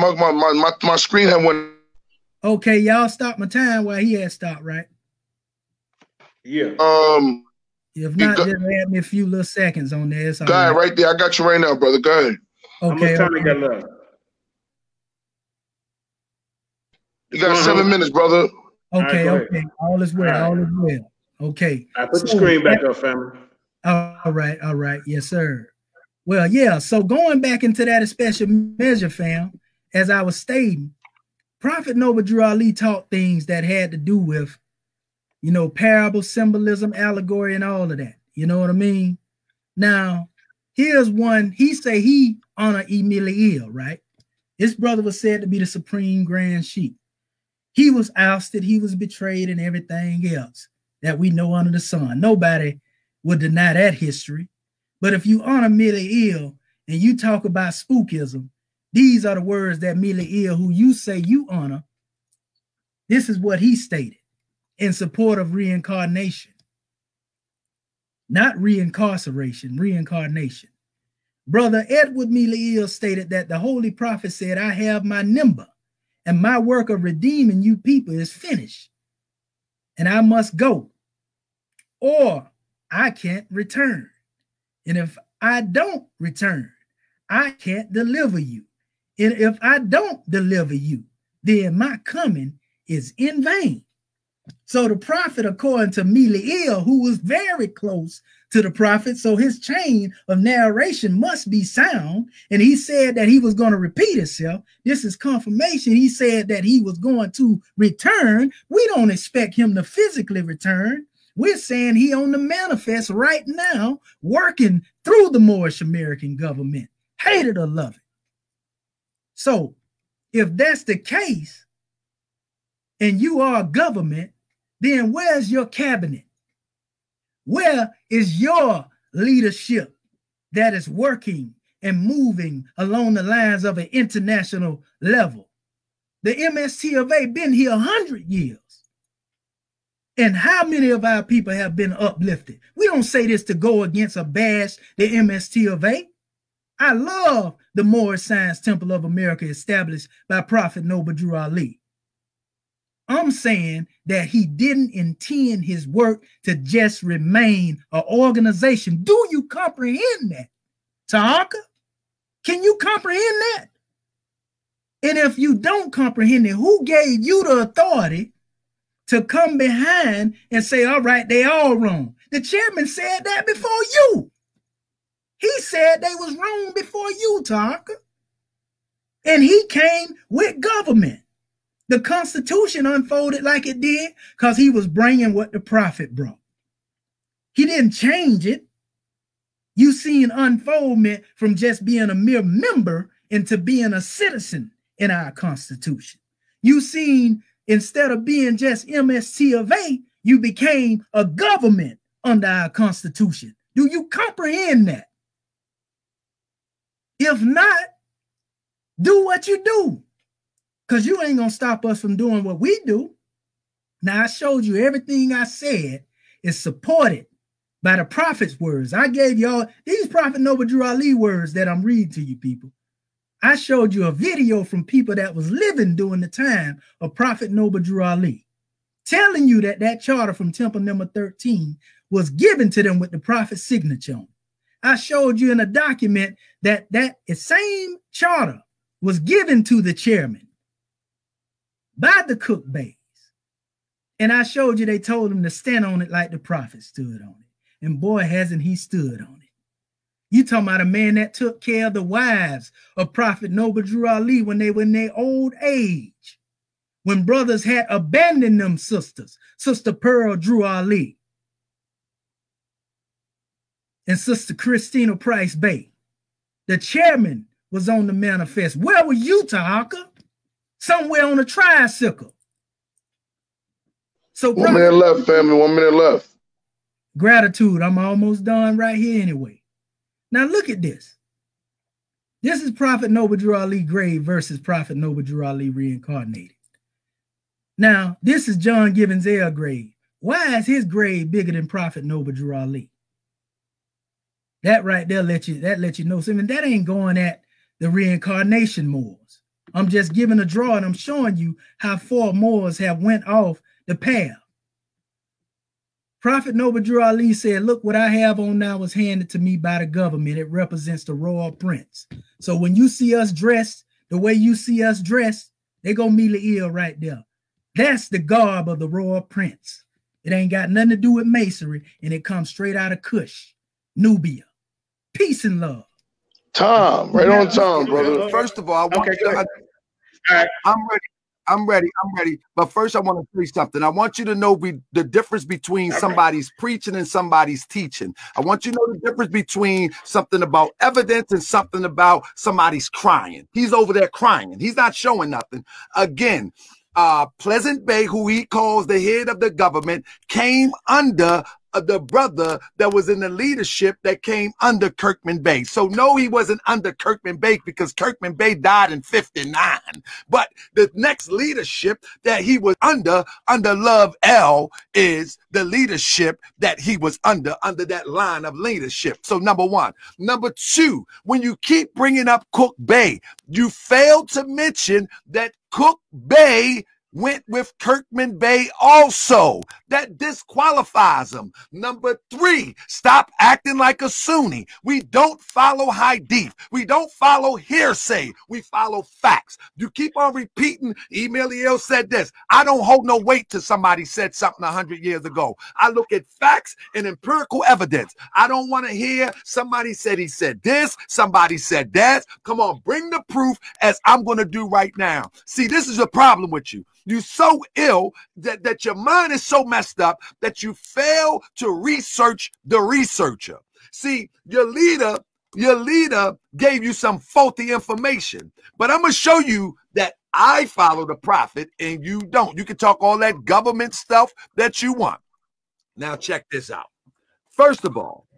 Speaker 6: My screen had went.
Speaker 5: Okay, y'all stop my time while he had stopped, right?
Speaker 3: Yeah.
Speaker 5: If not, just add me a few little seconds on there.
Speaker 6: Go ahead, right there. I got you right now, brother. Go ahead.
Speaker 5: Okay.
Speaker 3: How much time you got left?
Speaker 6: You got 7 minutes, brother.
Speaker 5: Okay,
Speaker 3: right,
Speaker 5: okay. All is well. All is well. Okay.
Speaker 3: I put the screen back up, family.
Speaker 5: All right. Yes, sir. Well, yeah. So going back into that special measure, fam, as I was stating, Prophet Noble Drew Ali taught things that had to do with, parable, symbolism, allegory, and all of that. You know what I mean? Now, here's one. He say he honor Emilio, right? This brother was said to be the supreme grand sheik. He was ousted, he was betrayed, and everything else that we know under the sun. Nobody would deny that history. But if you honor Emilio and you talk about spookism, these are the words that Emilio, who you say you honor, this is what he stated in support of reincarnation. Not reincarceration, reincarnation. Brother Edward Emilio stated that the Holy Prophet said, I have my number, and my work of redeeming you people is finished, and I must go, or I can't return. And if I don't return, I can't deliver you. And if I don't deliver you, then my coming is in vain. So the prophet, according to Miliel, who was very close to the prophet, so his chain of narration must be sound, and he said that he was going to repeat himself. This is confirmation. He said that he was going to return. We don't expect him to physically return. We're saying he on the manifest right now, working through the Moorish American government. Hate it or love it. So if that's the case, and you are government, then where's your cabinet? Where is your leadership that is working and moving along the lines of an international level? The MST of A been here 100 years. And how many of our people have been uplifted? We don't say this to go against or bash the MST of A. I love the Moorish Science Temple of America established by Prophet Noble Drew Ali. I'm saying that he didn't intend his work to just remain an organization. Do you comprehend that, Taharka? Can you comprehend that? And if you don't comprehend it, who gave you the authority to come behind and say, all right, they all wrong? The chairman said that before you. He said they was wrong before you, Taharka. And he came with government. The Constitution unfolded like it did because he was bringing what the prophet brought. He didn't change it. You see an unfoldment from just being a mere member into being a citizen in our Constitution. You seen, instead of being just MST of A, you became a government under our Constitution. Do you comprehend that? If not, do what you do. Because you ain't going to stop us from doing what we do. Now, I showed you everything I said is supported by the prophet's words. I gave y'all these Prophet Noble Drew Ali words that I'm reading to you people. I showed you a video from people that was living during the time of Prophet Noble Drew Ali, telling you that that charter from Temple number 13 was given to them with the prophet's signature on it. I showed you in a document that that same charter was given to the chairman by the Cook Beys. And I showed you they told him to stand on it like the prophet stood on it. And boy, hasn't he stood on it. You talking about a man that took care of the wives of Prophet Noble Drew Ali when they were in their old age. When brothers had abandoned them sisters, Sister Pearl Drew Ali and Sister Christina Price Bey. The chairman was on the manifest. Where were you, Taharka? Somewhere on a tricycle. So
Speaker 6: 1 minute left, family. 1 minute left.
Speaker 5: Gratitude. I'm almost done right here anyway. Now look at this. This is Prophet Noble Drew Ali grave versus Prophet Noble Drew Ali reincarnated. Now, this is John Gibbons' L grave. Why is his grave bigger than Prophet Noble Drew Ali? That right there let you know something. That ain't going at the reincarnation Moors. I'm just giving a draw and I'm showing you how far Moors have went off the path. Prophet Noble Drew Ali said, look, what I have on now was handed to me by the government. It represents the royal prince. So when you see us dressed the way you see us dressed, they go Mila right there. That's the garb of the royal prince. It ain't got nothing to do with masonry, and it comes straight out of Kush, Nubia. Peace and love.
Speaker 6: Tom, right on time, brother.
Speaker 2: First of all, I want you to, I'm ready. But first, I want to say something. I want you to know the difference between somebody's preaching and somebody's teaching. I want you to know the difference between something about evidence and something about somebody's crying. He's over there crying. He's not showing nothing. Again, Pleasant Bey, who he calls the head of the government, came under the brother that was in the leadership that came under Kirkman Bey. So no, he wasn't under Kirkman Bey because Kirkman Bey died in 59. But the next leadership that he was under Love L, is the leadership that he was under that line of leadership. So number one. Number two, when you keep bringing up Cook Bey, you fail to mention that Cook Bey went with Kirkman Bey also. That disqualifies him. Number three, stop acting like a Sunni. We don't follow hadith. We don't follow hearsay. We follow facts. You keep on repeating, Elihu said this. I don't hold no weight to somebody said something 100 years ago. I look at facts and empirical evidence. I don't want to hear somebody said he said this, somebody said that. Come on, bring the proof, as I'm going to do right now. See, this is a problem with you. You're so ill that your mind is so messed up that you fail to research the researcher. See, your leader gave you some faulty information, but I'm going to show you that I follow the prophet and you don't. You can talk all that government stuff that you want. Now check this out. First of all,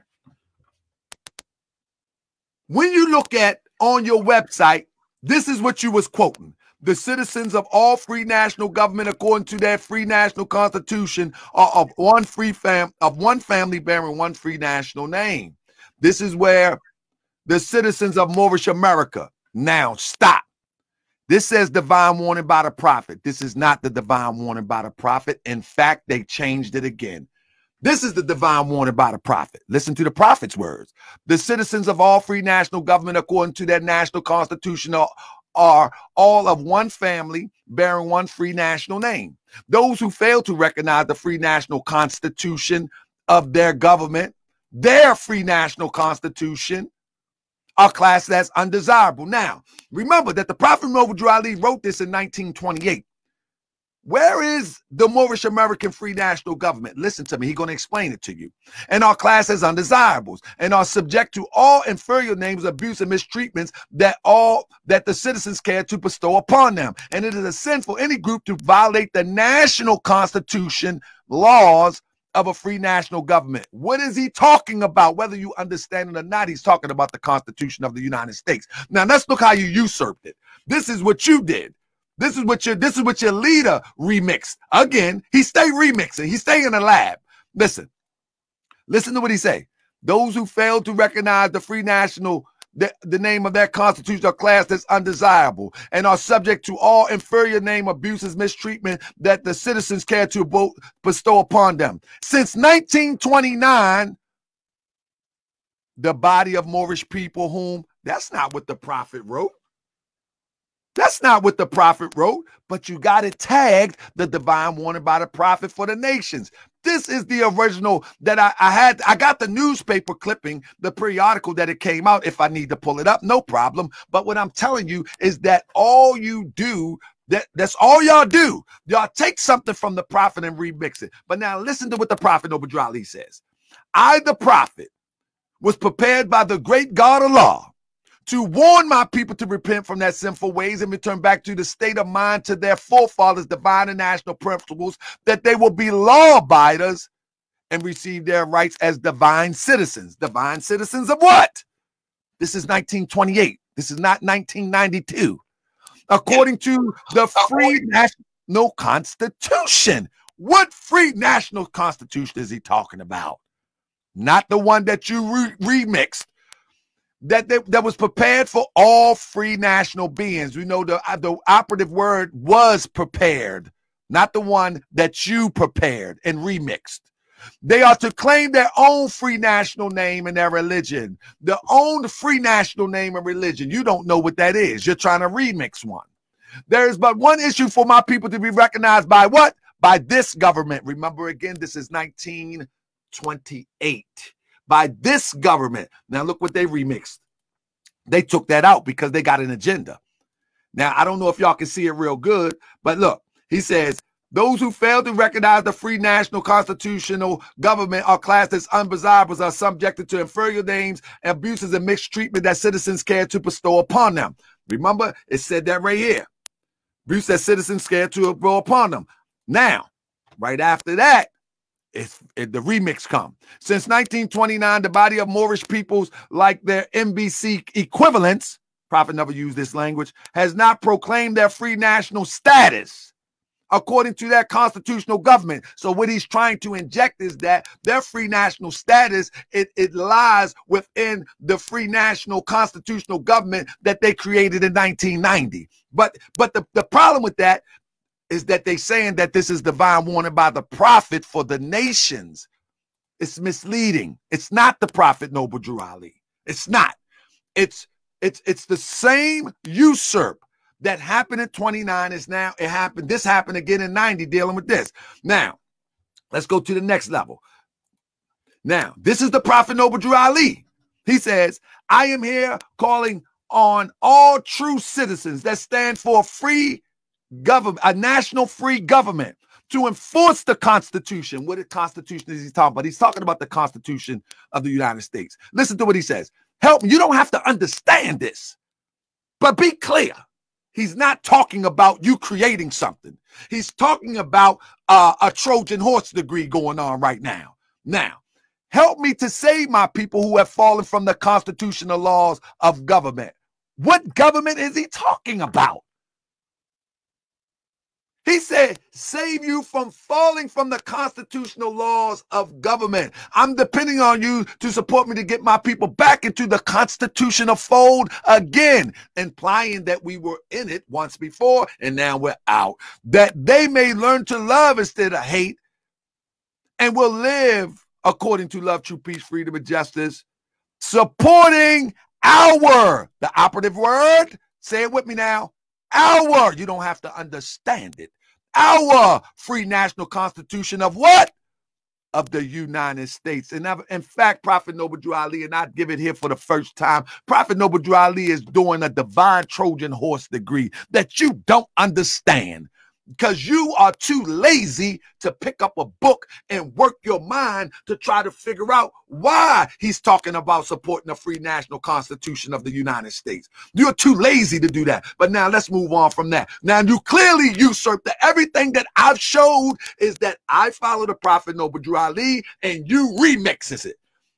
Speaker 2: when you look at on your website, this is what you was quoting. The citizens of all free national government, according to their free national constitution, are of one family bearing one free national name. This is where the citizens of Moorish America. Now stop. This says divine warning by the prophet. This is not the divine warning by the prophet. In fact, they changed it again. This is the divine warning by the prophet. Listen to the prophet's words. The citizens of all free national government, according to their national constitution, are all of one family bearing one free national name. Those who fail to recognize the free national constitution of their government, their free national constitution, are classed as undesirable. Now, remember that the Prophet Noble Drew Ali wrote this in 1928. Where is the Moorish American Free National Government? Listen to me. He's going to explain it to you. And are classed as undesirables and are subject to all inferior names, abuse, and mistreatments that the citizens care to bestow upon them. And it is a sin for any group to violate the national constitution laws of a free national government. What is he talking about? Whether you understand it or not, he's talking about the Constitution of the United States. Now let's look how you usurped it. This is what you did. This is what your leader remixed. Again, he stay remixing. He stay in the lab. Listen to what he say. Those who fail to recognize the free national the name of that constitutional class that's undesirable and are subject to all inferior name abuses, mistreatment that the citizens care to bestow upon them. Since 1929, the body of Moorish people whom, that's not what the prophet wrote. That's not what the prophet wrote, but you got it tagged, the divine warning by the prophet for the nations. This is the original that I had. I got the newspaper clipping, the periodical that it came out. If I need to pull it up, no problem. But what I'm telling you is that all you do, that's all y'all do. Y'all take something from the prophet and remix it. But now listen to what the prophet Noble Drew Ali says. I, the prophet, was prepared by the great God Allah to warn my people to repent from their sinful ways and return back to the state of mind to their forefathers' divine and national principles, that they will be law abiders and receive their rights as divine citizens. Divine citizens of what? This is 1928. This is not 1992. According to the free national constitution. What free national constitution is he talking about? Not the one that you remixed. That was prepared for all free national beings. We know the operative word was prepared, not the one that you prepared and remixed. They are to claim their own free national name and their religion. Their own free national name and religion. You don't know what that is. You're trying to remix one. There is but one issue for my people to be recognized by what? By this government. Remember again, this is 1928. By this government. Now look what they remixed. They took that out because they got an agenda. Now, I don't know if y'all can see it real good, but look, he says, those who fail to recognize the free national constitutional government are classed as undesirables, are subjected to inferior names, abuses, and mistreatment that citizens care to bestow upon them. Remember, it said that right here. Abuse that citizens care to bestow upon them. Now, right after that, the remix come. Since 1929, the body of Moorish peoples, like their MBC equivalents, prophet never used this language, has not proclaimed their free national status according to their constitutional government. So what he's trying to inject is that their free national status, it lies within the free national constitutional government that they created in 1990. But the problem with that is that they saying that this is divine warning by the prophet for the nations. It's misleading. It's not the prophet Noble Drew Ali. It's not. It's the same usurp that happened in 29 is now it happened. This happened again in 90 dealing with this. Now, let's go to the next level. Now, this is the prophet Noble Drew Ali. He says, I am here calling on all true citizens that stand for free government, a national free government, to enforce the Constitution. What Constitution is he talking about? He's talking about the Constitution of the United States. Listen to what he says. Help me. You don't have to understand this, but be clear. He's not talking about you creating something. He's talking about a Trojan horse degree going on right now. Now, help me to save my people who have fallen from the constitutional laws of government. What government is he talking about? He said, save you from falling from the constitutional laws of government. I'm depending on you to support me to get my people back into the constitutional fold again, implying that we were in it once before and now we're out. That they may learn to love instead of hate and will live according to love, true peace, freedom, and justice, supporting the operative word. Say it with me now. You don't have to understand it. Our free national constitution of what? Of the United States. And in fact, Prophet Noble Drew Ali, and I give it here for the first time, Prophet Noble Drew Ali is doing a divine Trojan horse degree that you don't understand. Because you are too lazy to pick up a book and work your mind to try to figure out why he's talking about supporting the free national constitution of the United States. You're too lazy to do that. But now let's move on from that. Now you clearly usurped that. Everything that I've showed is that I follow the Prophet Noble Drew Ali and you remixes it.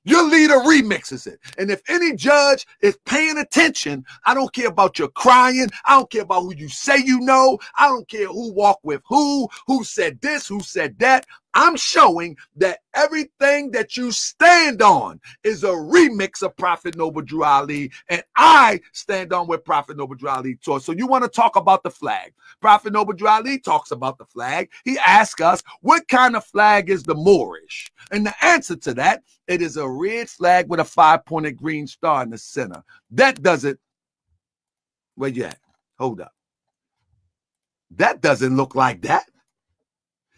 Speaker 2: Your leader remixes it. And if any judge is paying attention, I don't care about your crying. I don't care about who you say you know. I don't care who walked with who said this, who said that. I'm showing that everything that you stand on is a remix of Prophet Noble Drew Ali, and I stand on what Prophet Noble Drew Ali taught. So you want to talk about the flag. Prophet Noble Drew Ali talks about the flag. He asks us, what kind of flag is the Moorish? And the answer to that, it is a red flag with a 5-pointed green star in the center. That doesn't, where you at? Hold up. That doesn't look like that.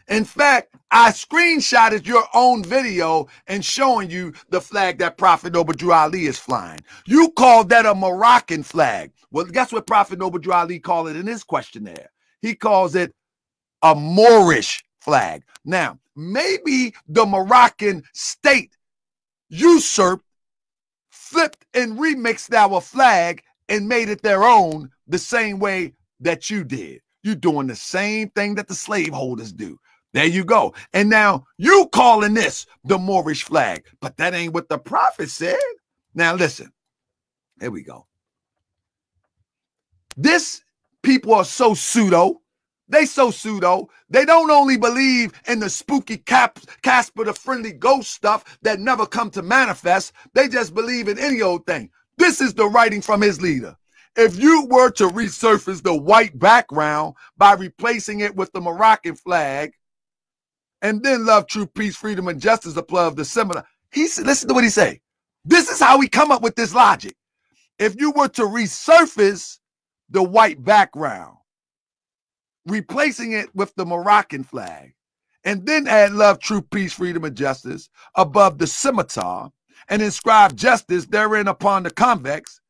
Speaker 2: In fact, I screenshotted your own video and showing you the flag that Prophet Noble Drew Ali is flying. You called that a Moroccan flag. Well, guess what Prophet Noble Drew Ali called it in his questionnaire? He calls it a Moorish flag. Now, maybe the Moroccan state usurped, flipped, and remixed our flag and made it their own the same way that you did. You're doing the same thing that the slaveholders do. There you go. And now you calling this the Moorish flag, but that ain't what the prophet said. Now listen, here we go. This people are so pseudo. They so pseudo. They don't only believe in the spooky Casper the Friendly Ghost stuff that never come to manifest. They just believe in any old thing. This is the writing from his leader. If you were to resurface the white background by replacing it with the Moroccan flag, and then love, truth, peace, freedom, and justice above the similar, listen to what he say. This is how we come up with this logic. If you were to resurface the white background, replacing it with the Moroccan flag, and then add love, truth, peace, freedom, and justice above the scimitar, and inscribe justice therein upon the convex,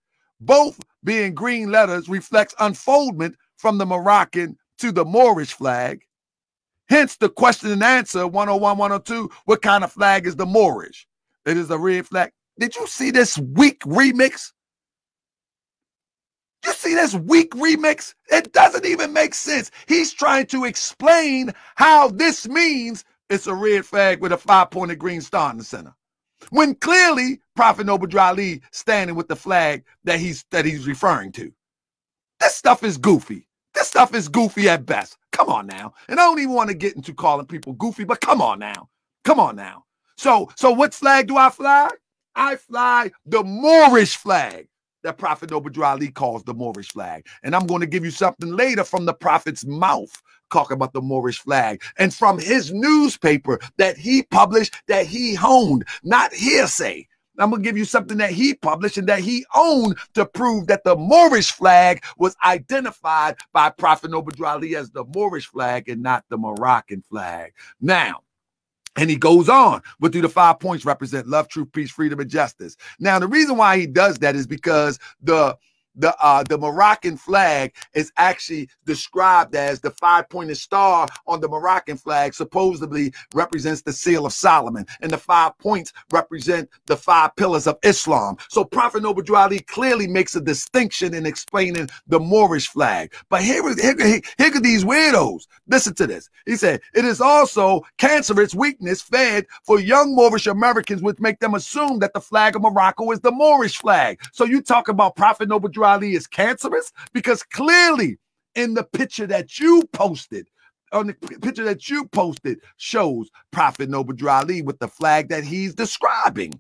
Speaker 2: both being green letters, reflects unfoldment from the Moroccan to the Moorish flag. Hence the question and answer 101, 102, what kind of flag is the Moorish? It is a red flag. Did you see this weak remix? You see this weak remix? It doesn't even make sense. He's trying to explain how this means it's a red flag with a 5-pointed green star in the center. When clearly Prophet Noble Drew Ali standing with the flag that he's referring to. This stuff is goofy. This stuff is goofy at best. Come on now. And I don't even want to get into calling people goofy, but come on now. Come on now. So what flag do I fly? I fly the Moorish flag that Prophet Noble Drew Ali calls the Moorish flag. And I'm going to give you something later from the prophet's mouth talking about the Moorish flag and from his newspaper that he published, that he honed, not hearsay. I'm going to give you something that he published and that he owned to prove that the Moorish flag was identified by Prophet Noble Drew Ali as the Moorish flag and not the Moroccan flag. Now, and he goes on, what do the 5 points represent? Love, truth, peace, freedom, and justice. Now, the reason why he does that is because the Moroccan flag is actually described as the 5-pointed star on the Moroccan flag supposedly represents the seal of Solomon, and the 5 points represent the 5 pillars of Islam. So Prophet Noble Drew Ali clearly makes a distinction in explaining the Moorish flag. But here are these weirdos. Listen to this. He said, it is also cancerous weakness fed for young Moorish Americans, which make them assume that the flag of Morocco is the Moorish flag. So you talk about Prophet Noble Drew Ali is cancerous? Because clearly in the picture that you posted, shows Prophet Noble Drew Ali with the flag that he's describing.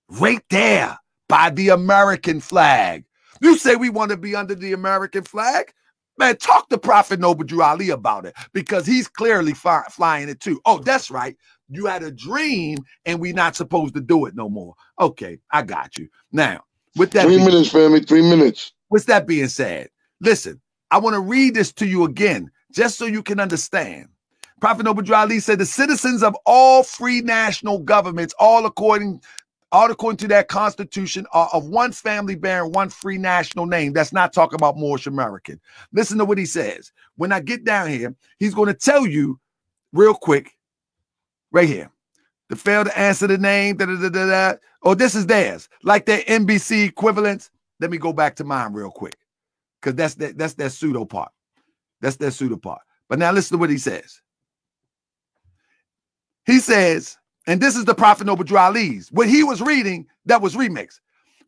Speaker 2: Right there by the American flag. You say we want to be under the American flag? Man, talk to Prophet Noble Drew Ali about it because he's clearly flying it too. Oh, that's right. You had a dream and we're not supposed to do it no more. Okay, I got you. Now, with that
Speaker 6: 3 minutes, family, 3 minutes.
Speaker 2: With that being said, listen, I want to read this to you again, just so you can understand. Prophet Noble Drew Ali said, the citizens of all free national governments, all according to their constitution, are of one family bearing one free national name. That's not talking about Moorish American. Listen to what he says. When I get down here, he's going to tell you real quick, right here. To fail to answer the name, oh, this is theirs, like their NBC equivalents. Let me go back to mine real quick, because that's their pseudo part. That's their pseudo part. But now listen to what he says. He says, and this is the Prophet Noble Drew Ali's. What he was reading, that was remixed.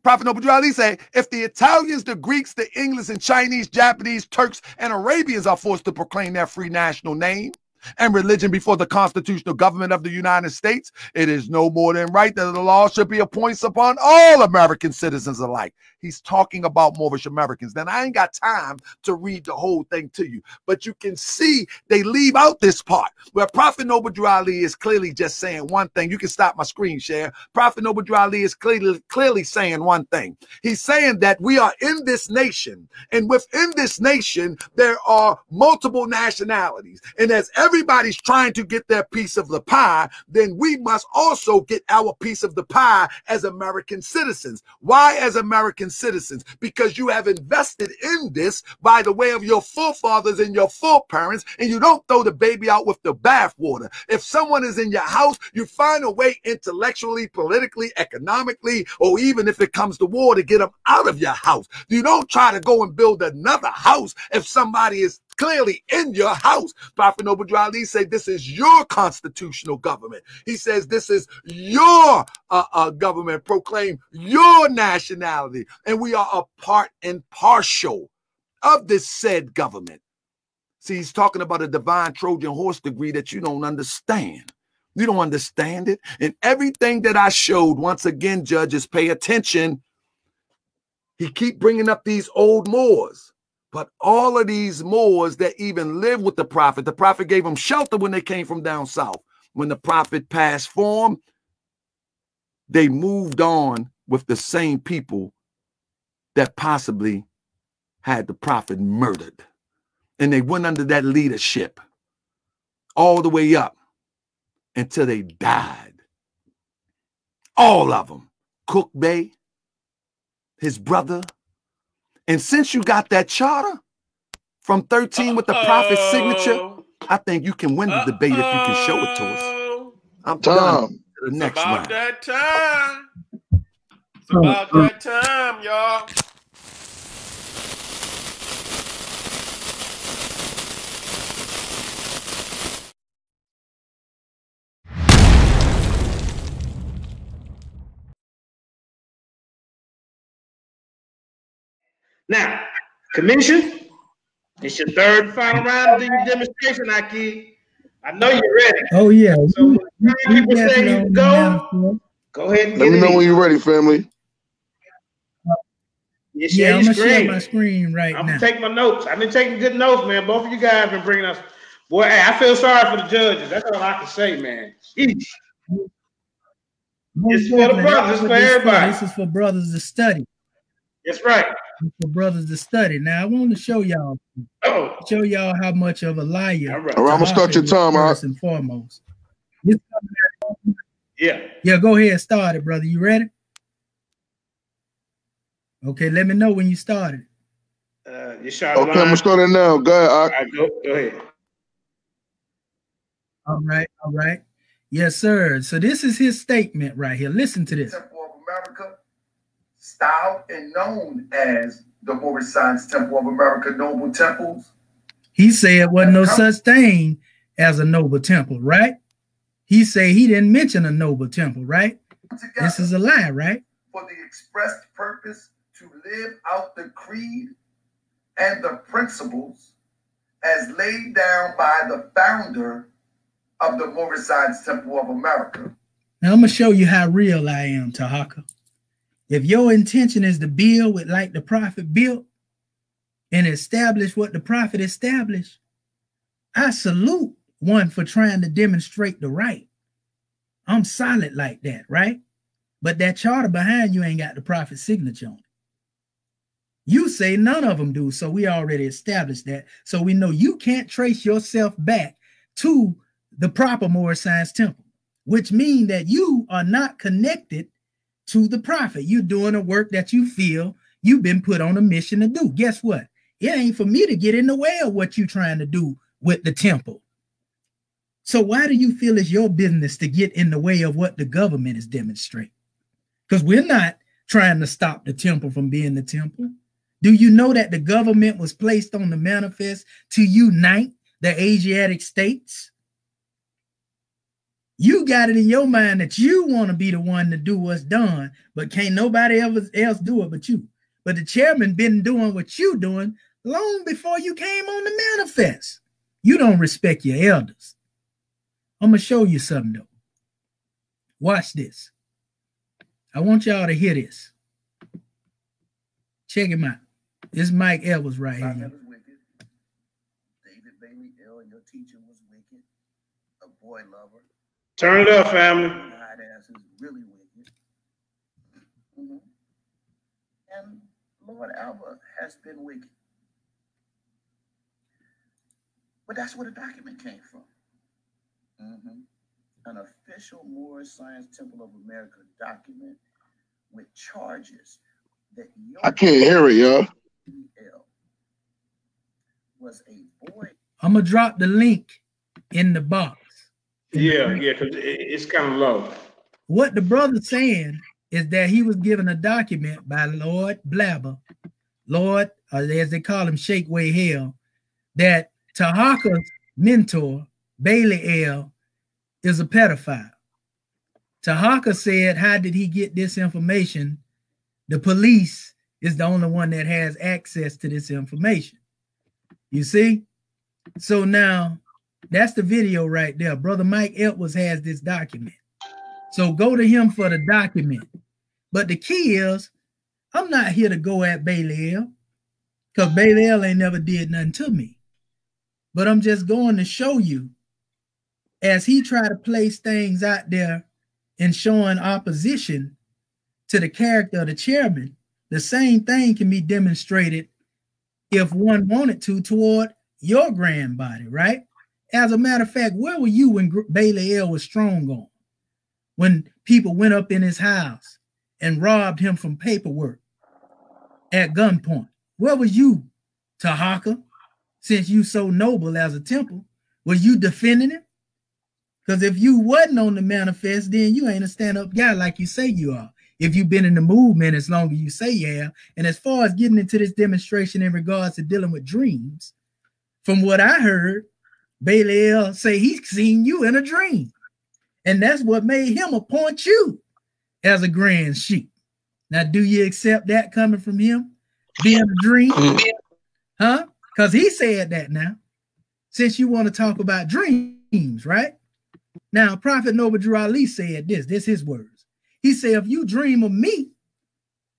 Speaker 2: Prophet Noble Drew Ali say, if the Italians, the Greeks, the English, and Chinese, Japanese, Turks, and Arabians are forced to proclaim their free national name, and religion before the constitutional government of the United States, it is no more than right that the law should be appointed upon all American citizens alike. He's talking about Moorish Americans. Then I ain't got time to read the whole thing to you, but you can see they leave out this part where Prophet Noble Drew Ali is clearly just saying one thing. You can stop my screen share. Prophet Noble Drew Ali is clearly saying one thing. He's saying that we are in this nation, and within this nation, there are multiple nationalities. And as everybody's trying to get their piece of the pie, then we must also get our piece of the pie as American citizens. Why as American citizens? Because you have invested in this by the way of your forefathers and your foreparents, and you don't throw the baby out with the bathwater. If someone is in your house, you find a way intellectually, politically, economically, or even if it comes to war, to get them out of your house. You don't try to go and build another house if somebody is clearly in your house. Prophet Noble Drew Ali said this is your constitutional government. He says this is your government. Proclaim your nationality. And we are a part and partial of this said government. See, he's talking about a divine Trojan horse degree that you don't understand. You don't understand it. And everything that I showed, once again, judges, pay attention. He keep bringing up these old Moors. But all of these Moors that even lived with the prophet gave them shelter when they came from down south. When the prophet passed form, they moved on with the same people that possibly had the prophet murdered. And they went under that leadership all the way up until they died. All of them. Cook Bey, his brother. And since you got that charter from 13 with the prophet's signature, I think you can win the debate if you can show it to us. I'm done. To the next round.
Speaker 9: That time. It's about that time, y'all.
Speaker 3: Now, Commission, it's your third and final round of your demonstration, Aki. I know you're ready.
Speaker 5: Oh, yeah.
Speaker 3: So when people say you go ahead and
Speaker 6: let me know when you're ready, family.
Speaker 5: Yeah, I'm going to share my screen right now.
Speaker 3: I'm going to take my notes. I've been taking good notes, man. Both of you guys have been bringing us. Boy, hey, I feel sorry for the judges. That's all I can say, man. Jeez. It's for the brothers, for everybody.
Speaker 5: This is for brothers to study.
Speaker 3: That's right.
Speaker 5: For brothers to study. Now I want to show y'all, how much of a liar.
Speaker 6: All right, I'm gonna start your time.
Speaker 5: First and foremost.
Speaker 3: Yeah.
Speaker 5: Go ahead, start it, brother. You ready? Okay, let me know when you started.
Speaker 3: You shot.
Speaker 6: Okay, I'm gonna start it now. Go ahead.
Speaker 3: All right, go ahead.
Speaker 5: All right. Yes, sir. So this is his statement right here. Listen to this.
Speaker 7: Temple of America, styled and known as the Moorish Science Temple of America Noble Temples.
Speaker 5: He said wasn't no such thing as a noble temple, right? He said he didn't mention a noble temple, right? This is a lie, right?
Speaker 7: For the expressed purpose to live out the creed and the principles as laid down by the founder of the Moorish Science Temple of America.
Speaker 5: Now I'm going to show you how real I am, Taharka. If your intention is to build with like the prophet built and establish what the prophet established, I salute one for trying to demonstrate the right. I'm solid like that, right? But that charter behind you ain't got the prophet's signature on it. You say none of them do, so we already established that. So we know you can't trace yourself back to the proper Moorish Science Temple, which means that you are not connected to the prophet. You're doing a work that you feel you've been put on a mission to do. Guess what? It ain't for me to get in the way of what you're trying to do with the temple. So why do you feel it's your business to get in the way of what the government is demonstrating? Because we're not trying to stop the temple from being the temple. Do you know that the government was placed on the manifest to unite the Asiatic states? You got it in your mind that you want to be the one to do what's done, but can't nobody else do it but you. But the chairman been doing what you doing long before you came on the manifest. You don't respect your elders. I'm going to show you something, though. Watch this. I want y'all to hear this. Check him out. This is Mike Edwards right here.
Speaker 7: David Bailey L, your teacher was wicked. A boy lover.
Speaker 3: Turn it up, family.
Speaker 7: Hide ass is really wicked. And Lord Albert has been wicked. But that's where the document came from. An official Moorish Science Temple of America document with charges that
Speaker 6: I can't hear it, y'all.
Speaker 7: Was a boy.
Speaker 5: I'm gonna drop the link in the box.
Speaker 3: Yeah, because it's kind of low.
Speaker 5: What the brother's saying is that he was given a document by Lord Blabber, Lord, as they call him, Shakeway Hell, that Taharka's mentor, Bailey L, is a pedophile. Taharka said, how did he get this information? The police is the only one that has access to this information. You see? So now, that's the video right there. Brother Mike Edwards has this document. So go to him for the document. But the key is, I'm not here to go at Bailey L, because Bailey L ain't never did nothing to me. But I'm just going to show you, as he try to place things out there and showing opposition to the character of the chairman, the same thing can be demonstrated if one wanted to toward your grand body, right? As a matter of fact, where were you when Bailey L was strong on? When people went up in his house and robbed him from paperwork at gunpoint? Where was you, Taharka, since you so noble as a temple? Was you defending him? Because if you wasn't on the manifest, then you ain't a stand-up guy like you say you are. If you've been in the movement as long as you say you have. And as far as getting into this demonstration in regards to dealing with dreams, from what I heard, Bailey L say he's seen you in a dream. And that's what made him appoint you as a grand sheep. Now, do you accept that coming from him? Being a dream? Huh? Because he said that now. Since you want to talk about dreams, right? Now, Prophet Noble Drew Ali said this. This is his words. He said, if you dream of me,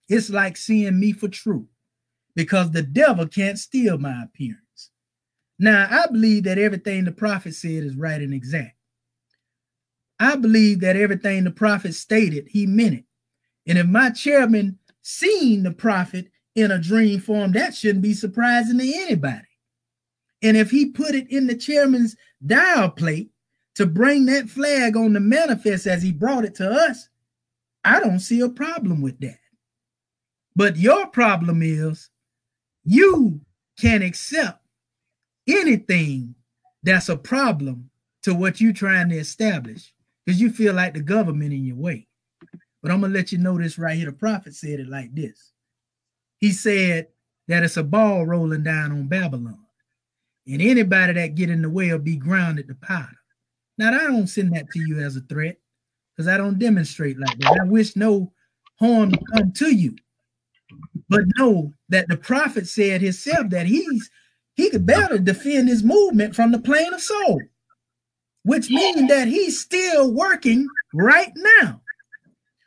Speaker 5: it's like seeing me for true, because the devil can't steal my appearance. Now, I believe that everything the prophet said is right and exact. I believe that everything the prophet stated, he meant it. And if my chairman seen the prophet in a dream form, that shouldn't be surprising to anybody. And if he put it in the chairman's dial plate to bring that flag on the manifest as he brought it to us, I don't see a problem with that. But your problem is you can't accept anything that's a problem to what you're trying to establish, because you feel like the government in your way. But I'm going to let you know this right here. The prophet said it like this. He said that it's a ball rolling down on Babylon, and anybody that get in the way will be grounded to powder. Now, I don't send that to you as a threat, because I don't demonstrate like that. I wish no harm to come to you. But know that the prophet said himself that he could better defend his movement from the plane of soul, which means that he's still working right now.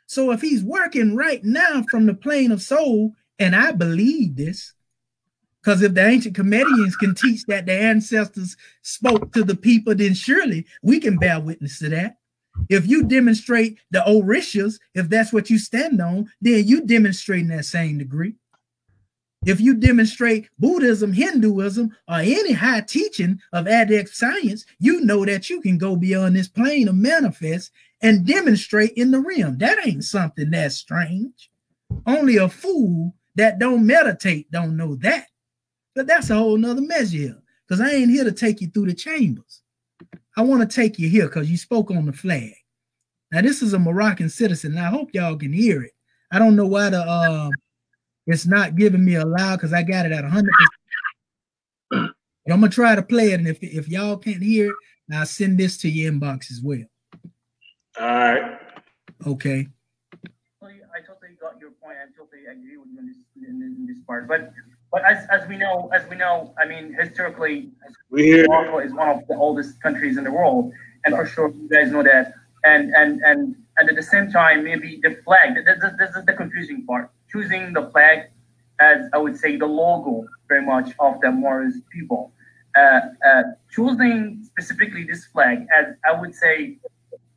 Speaker 5: So if he's working right now from the plane of soul, and I believe this, because if the ancient Kemetians can teach that the ancestors spoke to the people, then surely we can bear witness to that. If you demonstrate the Orishas, if that's what you stand on, then you demonstrate in that same degree. If you demonstrate Buddhism, Hinduism, or any high teaching of adept science, you know that you can go beyond this plane of manifest and demonstrate in the realm. That ain't something that's strange. Only a fool that don't meditate don't know that. But that's a whole nother measure here, because I ain't here to take you through the chambers. I want to take you here because you spoke on the flag. Now, this is a Moroccan citizen, and I hope y'all can hear it. I don't know why it's not giving me a loud, because I got it at 100%. But I'm going to try to play it, and if y'all can't hear it, I'll send this to your inbox as well.
Speaker 3: All right.
Speaker 5: Okay.
Speaker 7: Are
Speaker 10: totally got your point. I totally agree with you in this part. But as we know, I mean, historically, Morocco is one of the oldest countries in the world, and for sure you guys know that. And at the same time, maybe the flag. This is the confusing part. Choosing the flag as, I would say, the logo very much of the Moorish people. Choosing specifically this flag as, I would say,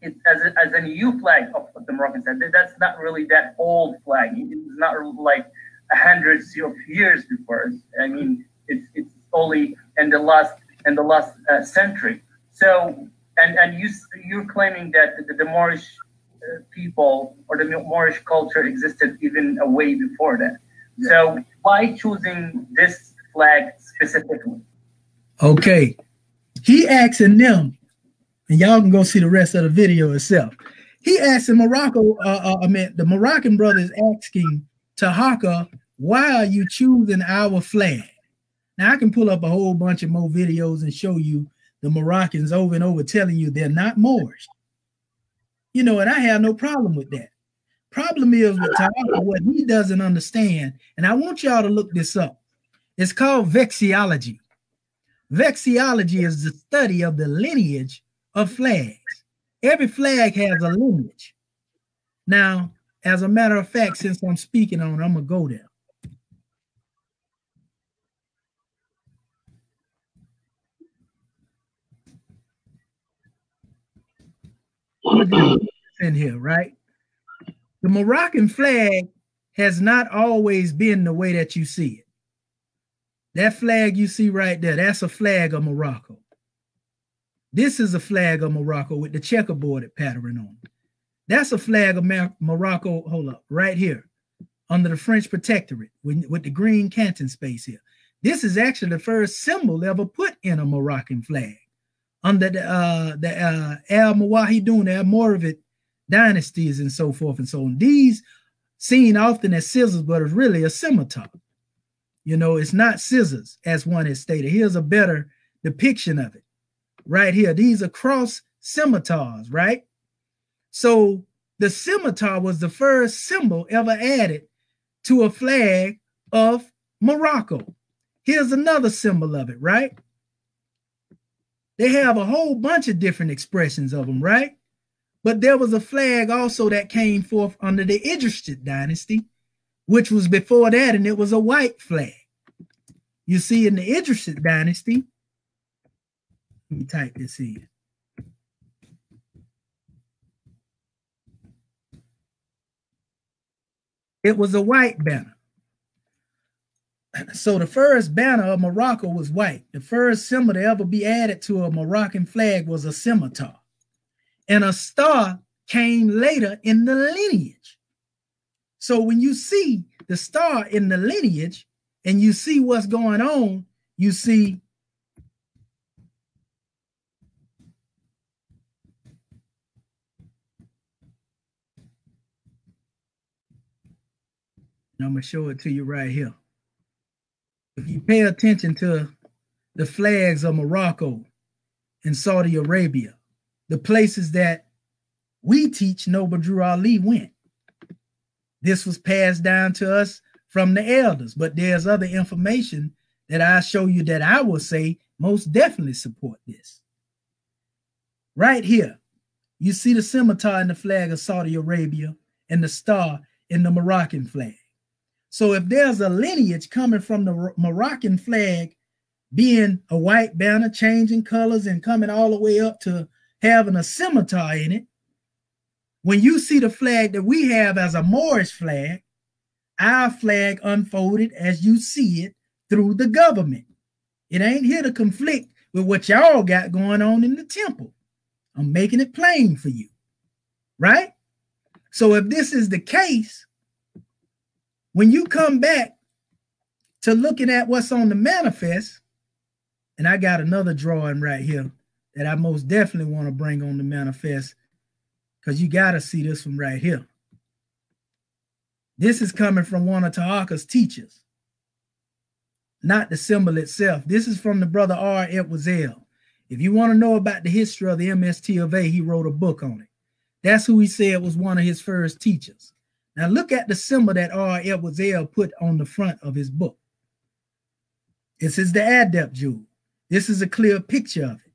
Speaker 10: it as a new flag of the Moroccan side. That's not really that old flag. It's not like hundreds of years before. I mean, it's only in the last century. So and you're claiming that the Moorish people or the Moorish culture existed even way before that. Yeah. So why choosing this flag specifically?
Speaker 5: Okay, he asking them, and y'all can go see the rest of the video itself. He asking Morocco, the Moroccan brother is asking Taharka, why are you choosing our flag? Now I can pull up a whole bunch of more videos and show you the Moroccans over and over telling you they're not Moorish. You know, and I have no problem with that. Problem is with Taharka, what he doesn't understand, and I want y'all to look this up. It's called vexillology. Vexillology is the study of the lineage of flags. Every flag has a lineage. Now, as a matter of fact, since I'm speaking on it, I'm going to go there. In here, right? The Moroccan flag has not always been the way that you see it. That flag you see right there, that's a flag of Morocco. This is a flag of Morocco with the checkerboarded pattern on it. That's a flag of Morocco, hold up, right here, under the French protectorate with the green canton space here. This is actually the first symbol ever put in a Moroccan flag under the Al-Mawahidun, Almoravid dynasties and so forth and so on. These seen often as scissors, but it's really a scimitar. You know, it's not scissors, as one has stated. Here's a better depiction of it. Right here. These are cross scimitars, right? So the scimitar was the first symbol ever added to a flag of Morocco. Here's another symbol of it, right? They have a whole bunch of different expressions of them, right? But there was a flag also that came forth under the Idrisid dynasty, which was before that, and it was a white flag. You see, in the Idrisid dynasty, let me type this in. It was a white banner. So the first banner of Morocco was white. The first symbol to ever be added to a Moroccan flag was a scimitar. And a star came later in the lineage. So when you see the star in the lineage and you see what's going on, you see I'm going to show it to you right here. If you pay attention to the flags of Morocco and Saudi Arabia, the places that we teach Noble Drew Ali went. This was passed down to us from the elders, but there's other information that I show you that I will say most definitely support this. Right here, you see the scimitar in the flag of Saudi Arabia and the star in the Moroccan flag. So if there's a lineage coming from the Moroccan flag being a white banner, changing colors and coming all the way up to having a scimitar in it, when you see the flag that we have as a Moorish flag, our flag unfolded as you see it through the government. It ain't here to conflict with what y'all got going on in the temple. I'm making it plain for you, right? So if this is the case, when you come back to looking at what's on the manifest, and I got another drawing right here that I most definitely want to bring on the manifest, because you got to see this one right here. This is coming from one of Taharka's teachers, not the symbol itself. This is from the brother R. Edwards-L. If you want to know about the history of the MST of A, he wrote a book on it. That's who he said was one of his first teachers. Now look at the symbol that R. Edwards L. put on the front of his book. This is the Adept jewel. This is a clear picture of it.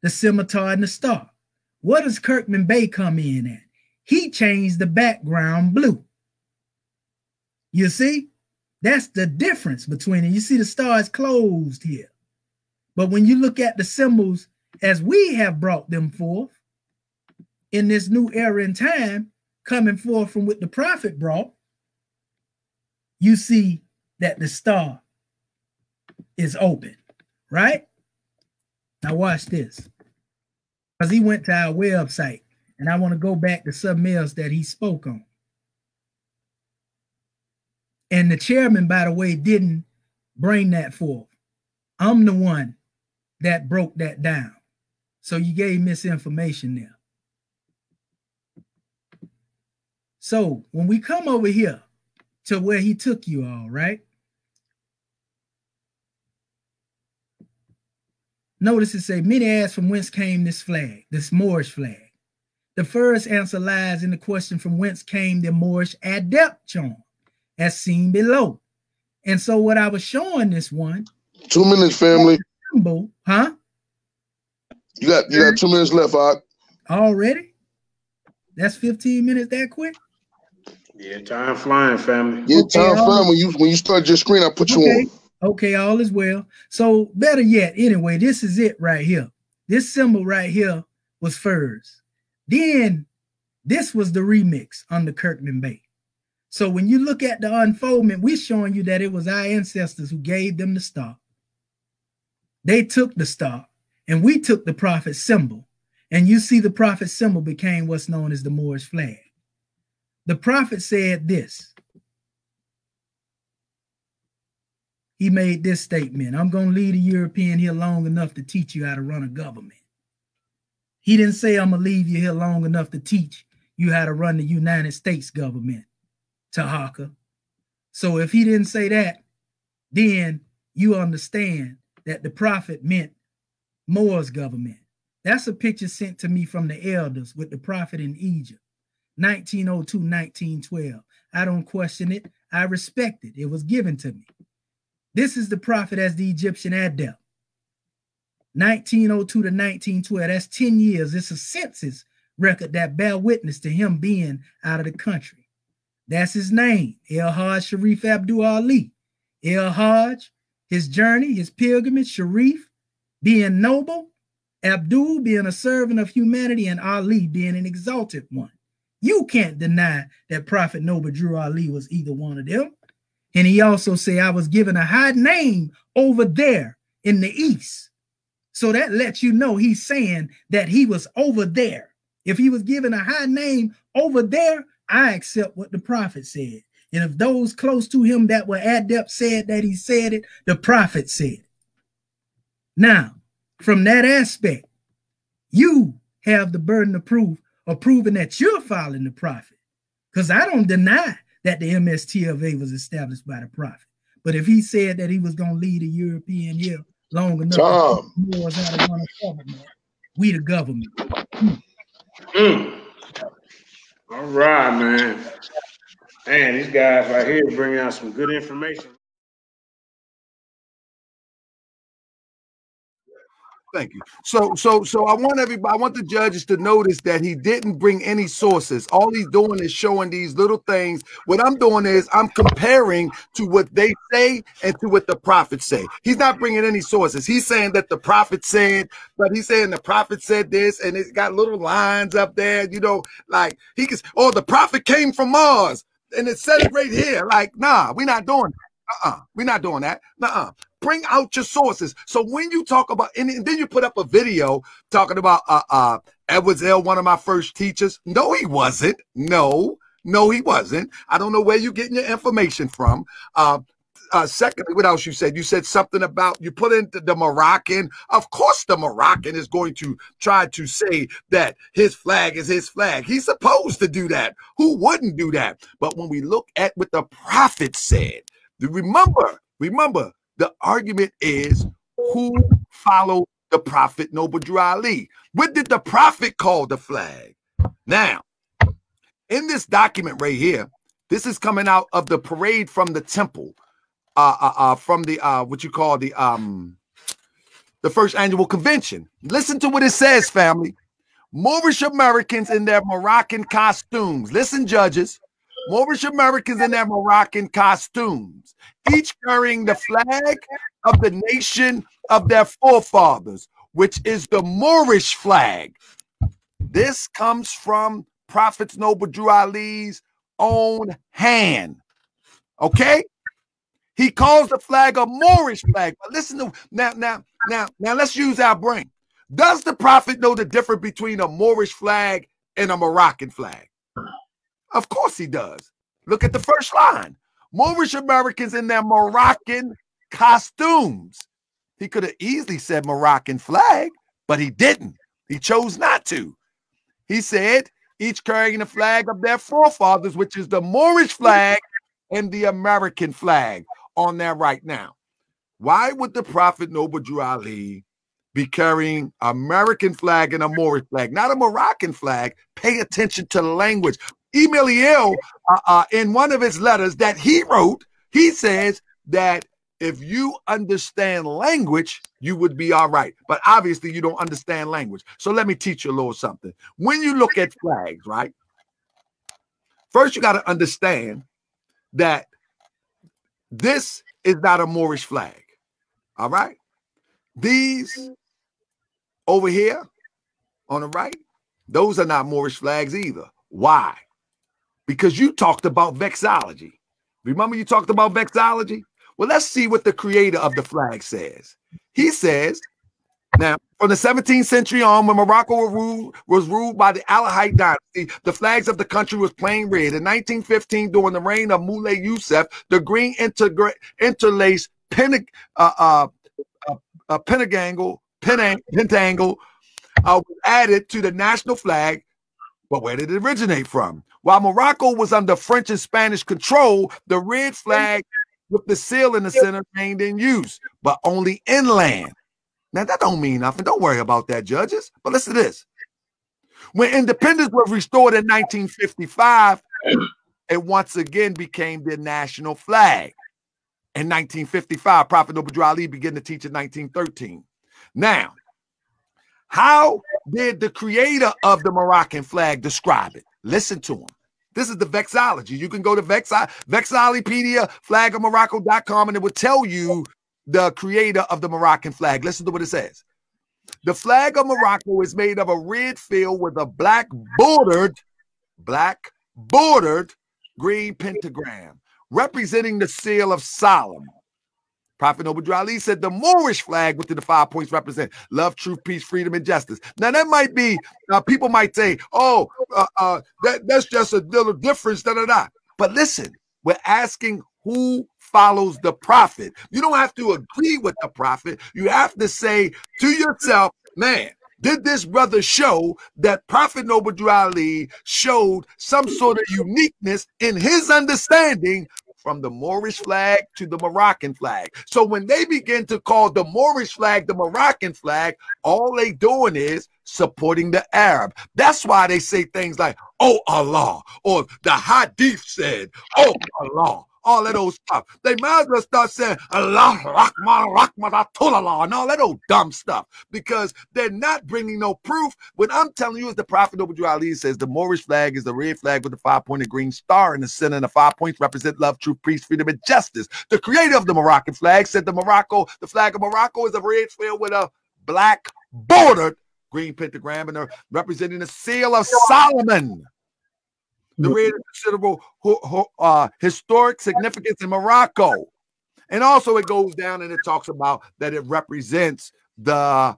Speaker 5: The scimitar and the star. What does Kirkman Bey come in at? He changed the background blue. You see? That's the difference between it. You see the star is closed here. But when you look at the symbols as we have brought them forth in this new era in time, coming forth from what the prophet brought, you see that the star is open, right? Now watch this. Because he went to our website, and I want to go back to something else that he spoke on. And the chairman, by the way, didn't bring that forth. I'm the one that broke that down. So you gave misinformation there. So when we come over here to where he took you all, right? Notice it say, many ask from whence came this flag, this Moorish flag. The first answer lies in the question from whence came the Moorish Adept charm, as seen below. And so what I was showing this one.
Speaker 6: 2 minutes, family.
Speaker 5: Symbol, huh?
Speaker 6: You got 2 minutes left, Art.
Speaker 5: Already? That's 15 minutes that quick?
Speaker 3: Yeah, time flying, family.
Speaker 6: Yeah, time flying. When you start your screen, I put you on.
Speaker 5: Okay, all is well. So better yet, anyway, this is it right here. This symbol right here was first. Then this was the remix under Kirkman Bey. So when you look at the unfoldment, we're showing you that it was our ancestors who gave them the star. They took the star, and we took the prophet symbol. And you see the prophet symbol became what's known as the Moorish flag. The prophet said this. He made this statement: I'm going to leave a European here long enough to teach you how to run a government. He didn't say I'm going to leave you here long enough to teach you how to run the United States government, Taharka. So if he didn't say that, then you understand that the prophet meant Moor's government. That's a picture sent to me from the elders with the prophet in Egypt, 1902, 1912. I don't question it. I respect it. It was given to me. This is the prophet as the Egyptian Adept, 1902 to 1912. That's 10 years. It's a census record that bear witness to him being out of the country. That's his name, El-Hajj Sharif Abdul Ali. El-Hajj, his journey, his pilgrimage, Sharif being noble, Abdul being a servant of humanity, and Ali being an exalted one. You can't deny that Prophet Noble Drew Ali was either one of them. And he also said, I was given a high name over there in the east. So that lets you know he's saying that he was over there. If he was given a high name over there, I accept what the prophet said. And if those close to him that were adept said that he said it, the prophet said it. Now, from that aspect, you have the burden of proof of proving that you're following the prophet. Because I don't deny that the MSTLA was established by the prophet. But if he said that he was going to lead a European here long enough, we the government.
Speaker 3: All right, man. Man, these guys right here bringing out some good information.
Speaker 2: Thank you. So I want everybody, I want the judges to notice that he didn't bring any sources. All he's doing is showing these little things. What I'm doing is I'm comparing to what they say and to what the prophets say. He's not bringing any sources. He's saying that the prophet said, but he's saying the prophet said this, and it's got little lines up there, you know, like he can, oh, the prophet came from Mars, and it said it right here. Like, nah, we're not doing that. We're not doing that. Bring out your sources. So when you talk about, and then you put up a video talking about Edwards L., one of my first teachers. No, he wasn't. No, he wasn't. I don't know where you're getting your information from. Secondly, what else you said? You said something about, you put in the Moroccan. Of course the Moroccan is going to try to say that his flag is his flag. He's supposed to do that. Who wouldn't do that? But when we look at what the prophet said, remember, the argument is who followed the prophet Noble Drew Ali. What did the prophet call the flag? Now, in this document right here, This is coming out of the parade from the temple, from the what you call the first annual convention. Listen to what it says, family. Moorish Americans in their Moroccan costumes. Listen, judges. Moorish Americans in their Moroccan costumes, each carrying the flag of the nation of their forefathers, which is the Moorish flag. This comes from Prophet Noble Drew Ali's own hand. Okay? He calls the flag a Moorish flag. But listen to now, let's use our brain. Does the prophet know the difference between a Moorish flag and a Moroccan flag? Of course he does. Look at the first line. Moorish Americans in their Moroccan costumes. He could have easily said Moroccan flag, but he didn't. He chose not to. He said, each carrying the flag of their forefathers, which is the Moorish flag and the American flag on there right now. Why would the Prophet Noble Drew Ali be carrying American flag and a Moorish flag, not a Moroccan flag? Pay attention to the language. Elihu, in one of his letters that he wrote, he says that if you understand language, you would be all right. But obviously, you don't understand language. So let me teach you a little something. When you look at flags, right? First, you got to understand that this is not a Moorish flag. All right? These over here on the right, those are not Moorish flags either. Why? Because you talked about vexillology. Remember you talked about vexillology? Well, let's see what the creator of the flag says. He says, now, from the 17th century on, when Morocco was ruled by the Alahite dynasty, the flags of the country was plain red. In 1915, during the reign of Moulay Youssef, the green interlaced pentangle was added to the national flag. But where did it originate from? While Morocco was under French and Spanish control, the red flag with the seal in the center remained in use, but only inland. Now, that don't mean nothing. Don't worry about that, judges. But listen to this. When independence was restored in 1955, it once again became the national flag. In 1955, Prophet Noble Drew Ali began to teach in 1913. Now, how did the creator of the Moroccan flag describe it? Listen to him. This is the vexillology. You can go to Vexillopedia, flagofmorocco.com, and it will tell you the creator of the Moroccan flag. Listen to what it says. The flag of Morocco is made of a red field with a black bordered green pentagram, representing the seal of Solomon. Prophet Noble Drew Ali said the Moorish flag within the 5 points represent love, truth, peace, freedom, and justice. Now, that might be, people might say, oh, that's just a little difference, But listen, we're asking who follows the prophet. You don't have to agree with the prophet. You have to say to yourself, man, did this brother show that Prophet Noble Drew Ali showed some sort of uniqueness in his understanding from the Moorish flag to the Moroccan flag? So when they begin to call the Moorish flag the Moroccan flag, all they doing is supporting the Arab. That's why they say things like, oh Allah, or the Hadith said, oh Allah, all of those stuff. They might as well start saying Allah, Rahman, and all that old dumb stuff, because they're not bringing no proof. What I'm telling you is the Prophet Noble Drew Ali says the Moorish flag is the red flag with the 5-pointed green star in the center, and the 5 points represent love, truth, peace, freedom, and justice. The creator of the Moroccan flag said the flag of Morocco is a red field with a black bordered green pentagram, and they're representing the seal of Solomon. The red is considerable historic significance in Morocco. And also it goes down and it talks about that it represents the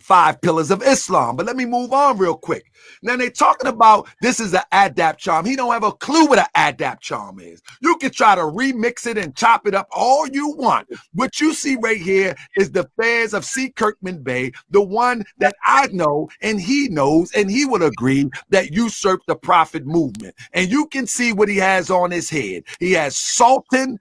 Speaker 2: 5 pillars of Islam. But let me move on real quick. Now they're talking about this is an adapt charm. He don't have a clue what an adapt charm is. You can try to remix it and chop it up all you want. What you see right here is the affairs of C. Kemetian Bey, the one that I know and he knows, and he would agree that usurped the prophet movement. And you can see what he has on his head. He has Sultan.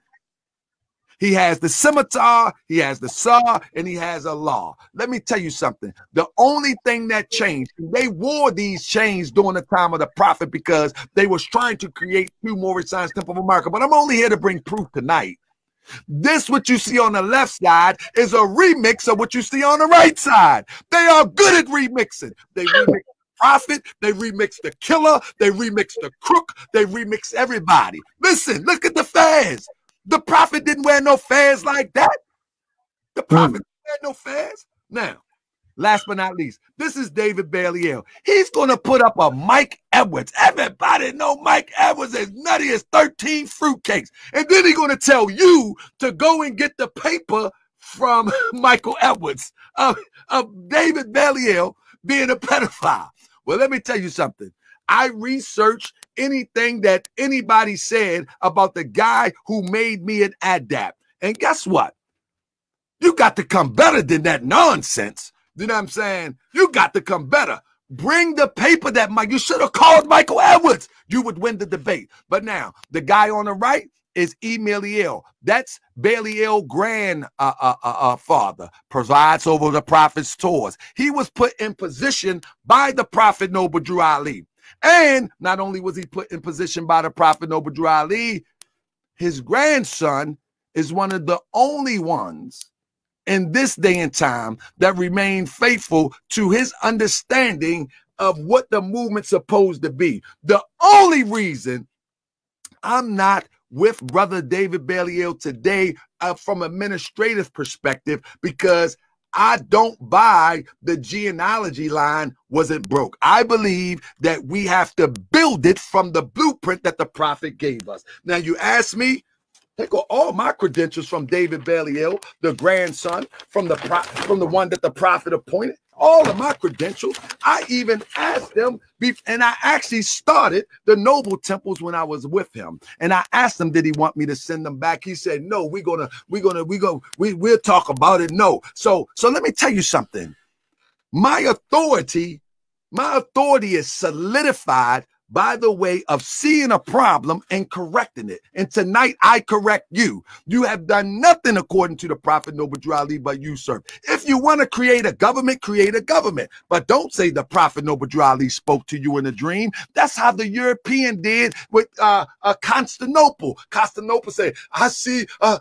Speaker 2: He has the scimitar, he has the saw, and he has a law. Let me tell you something. The only thing that changed, they wore these chains during the time of the prophet because they was trying to create two Moorish Science Temple of America. But I'm only here to bring proof tonight. This, what you see on the left side, is a remix of what you see on the right side. They are good at remixing. They remix the prophet, they remix the killer, they remix the crook, they remix everybody. Listen, look at the fez. The prophet didn't wear no fez like that. The prophet didn't wear no fez. Now, last but not least, this is David Bailey. He's going to put up a Mike Edwards. Everybody know Mike Edwards is nutty as 13 fruitcakes. And then he's going to tell you to go and get the paper from Michael Edwards of David Bailey being a pedophile. Well, let me tell you something. I researched anything that anybody said about the guy who made me an adept. And guess what? You got to come better than that nonsense. You know what I'm saying? You got to come better. Bring the paper that you should have called Michael Edwards. You would win the debate. But now, the guy on the right is Emeliel. That's Bailey grandfather, presides over the prophet's tours. He was put in position by the prophet Noble Drew Ali. And not only was he put in position by the prophet Noble Drew Ali, his grandson is one of the only ones in this day and time that remain faithful to his understanding of what the movement's supposed to be. The only reason I'm not with Brother David Bailey today from an administrative perspective, because I don't buy the genealogy line wasn't broke. I believe that we have to build it from the blueprint that the prophet gave us. Now, you ask me, take all my credentials from David Bailey, the grandson, from the one that the prophet appointed. All of my credentials. I even asked them, and I actually started the Noble Temples when I was with him. And I asked him, did he want me to send them back? He said, no, we'll talk about it. No. So let me tell you something. My authority is solidified by the way of seeing a problem and correcting it. And tonight I correct you. You have done nothing according to the prophet Noble Drew Ali but usurp. If you want to create a government, but don't say the prophet Noble Drew Ali spoke to you in a dream. That's how the European did with Constantinople. Constantinople said, I see a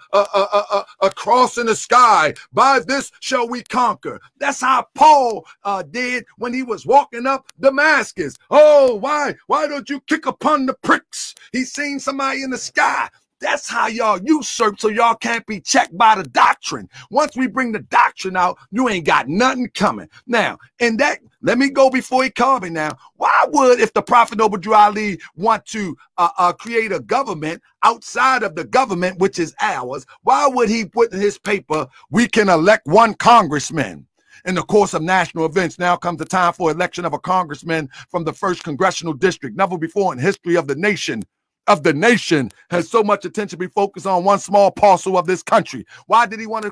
Speaker 2: cross in the sky. By this shall we conquer. That's how Paul did when he was walking up Damascus. Oh, why don't you kick upon the pricks? He's seen somebody in the sky. That's how y'all usurp, so y'all can't be checked by the doctrine. Once we bring the doctrine out, you ain't got nothing coming. Now, in that, let me go before he called me now. Why would, if the prophet Noble Drew Ali want to create a government outside of the government, which is ours, why would he put in his paper, we can elect one congressman? In the course of national events, now comes the time for election of a congressman from the 1st Congressional District. Never before in history of the nation has so much attention been focused on one small parcel of this country. Why did he want to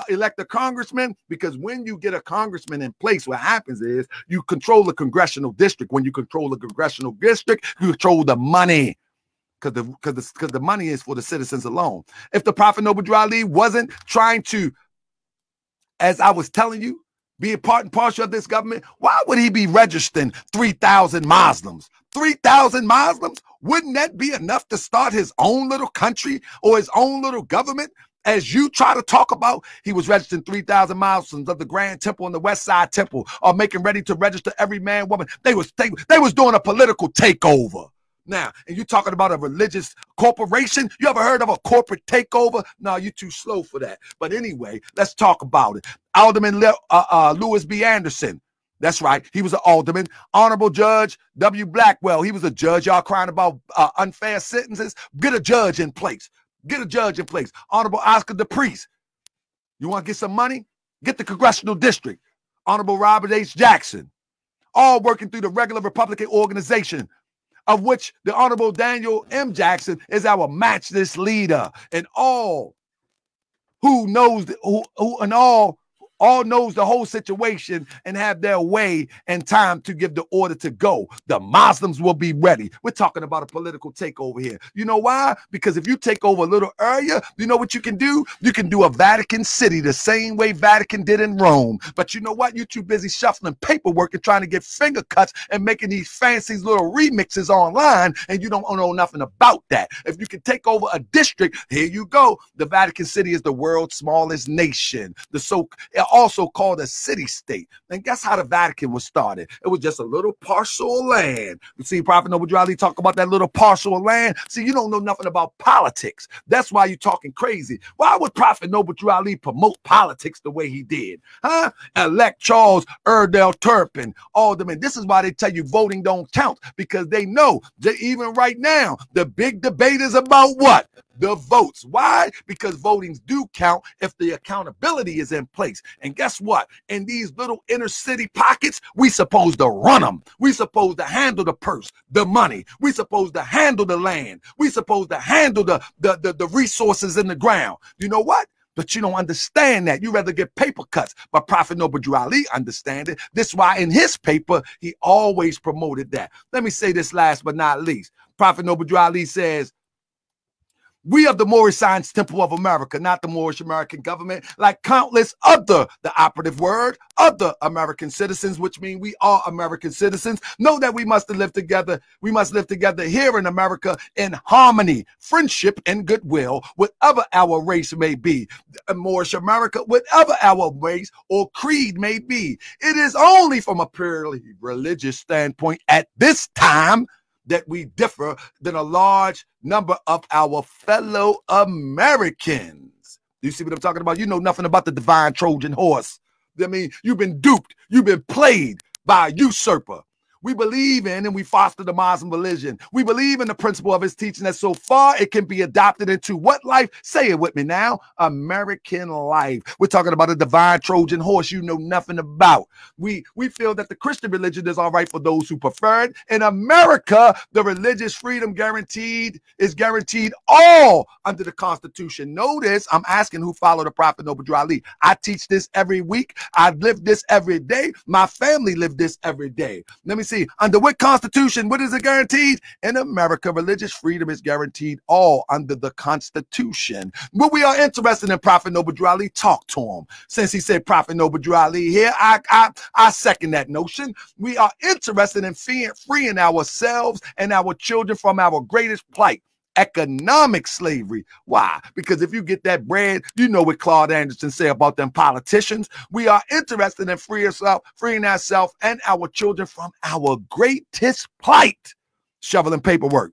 Speaker 2: elect a congressman? Because when you get a congressman in place, what happens is you control the congressional district. When you control the congressional district, you control the money. Because the money is for the citizens alone. If the prophet Noble Drew Ali wasn't trying to, as I was telling you, be a part and parcel of this government, why would he be registering 3,000 Muslims? 3,000 Muslims? Wouldn't that be enough to start his own little country or his own little government? As you try to talk about, he was registering 3,000 Muslims of the Grand Temple and the West Side Temple, or making ready to register every man, woman. They was doing a political takeover. Now, and you talking about a religious corporation? You ever heard of a corporate takeover? No, you're too slow for that. But anyway, let's talk about it. Alderman Lewis B. Anderson. That's right. He was an alderman. Honorable Judge W. Blackwell. He was a judge. Y'all crying about unfair sentences? Get a judge in place. Get a judge in place. Honorable Oscar DePriest. You want to get some money? Get the congressional district. Honorable Robert H. Jackson. All working through the regular Republican organization, of which the Honorable Daniel M. Jackson is our matchless leader, and all who knows, and all all knows the whole situation and have their way and time to give the order to go. The Muslims will be ready. We're talking about a political takeover here. You know why? Because if you take over a little area, you know what you can do? You can do a Vatican City the same way Vatican did in Rome. But you know what? You're too busy shuffling paperwork and trying to get finger cuts and making these fancy little remixes online, and you don't know nothing about that. If you can take over a district, here you go. The Vatican City is the world's smallest nation, also called a city-state. And guess how the Vatican was started? It was just a little parcel of land. You see Prophet Noble Ali talk about that little parcel of land? See, you don't know nothing about politics. That's why you're talking crazy. Why would Prophet Noble Ali promote politics the way he did? Huh? Elect Charles Erdell Turpin, Alderman. This is why they tell you voting don't count, because they know that even right now, the big debate is about what? The votes. Why? Because votings do count if the accountability is in place. And guess what? In these little inner city pockets, we supposed to run them. We supposed to handle the purse, the money. We supposed to handle the land. We supposed to handle the resources in the ground. You know what? But you don't understand that. You rather get paper cuts. But Prophet Noble Ali understand it. This is why in his paper, he always promoted that. Let me say this last but not least. Prophet Noble Ali says, we of the Moorish Science Temple of America, not the Moorish American Government, like countless other, the operative word, other American citizens, which mean we are American citizens, know that we must live together. We must live together here in America in harmony, friendship, and goodwill, whatever our race may be. Moorish America, whatever our race or creed may be. It is only from a purely religious standpoint at this time that we differ than a large number of our fellow Americans. You see what I'm talking about? You know nothing about the divine Trojan horse. I mean, you've been duped. You've been played by a usurper. We believe in and we foster the Muslim religion. We believe in the principle of his teaching that so far it can be adopted into what life? Say it with me now. American life. We're talking about a divine Trojan horse you know nothing about. We feel that the Christian religion is all right for those who prefer it. In America, the religious freedom is guaranteed all under the Constitution. Notice I'm asking who follow the Prophet Noble Ali. I teach this every week. I live this every day. My family live this every day. Let me see. Under what Constitution? What is it guaranteed? In America, religious freedom is guaranteed all under the Constitution. But we are interested in Prophet Noble Ali. Talk to him. Since he said Prophet Noble Ali here, I second that notion. We are interested in freeing ourselves and our children from our greatest plight. Economic slavery. Why? Because if you get that bread, you know what Claude Anderson say about them politicians. We are interested in freeing ourselves and our children from our greatest plight. Shoveling paperwork.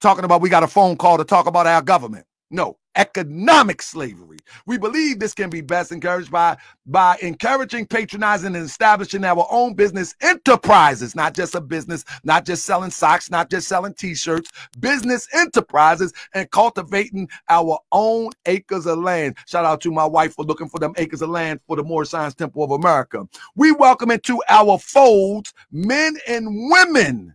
Speaker 2: Talking about we got a phone call to talk about our government. No. Economic slavery. We believe this can be best encouraged by encouraging, patronizing, and establishing our own business enterprises, not just a business, not just selling socks, not just selling t-shirts, business enterprises, and cultivating our own acres of land. Shout out to my wife for looking for them acres of land for the Moorish Science Temple of America. We welcome into our folds men and women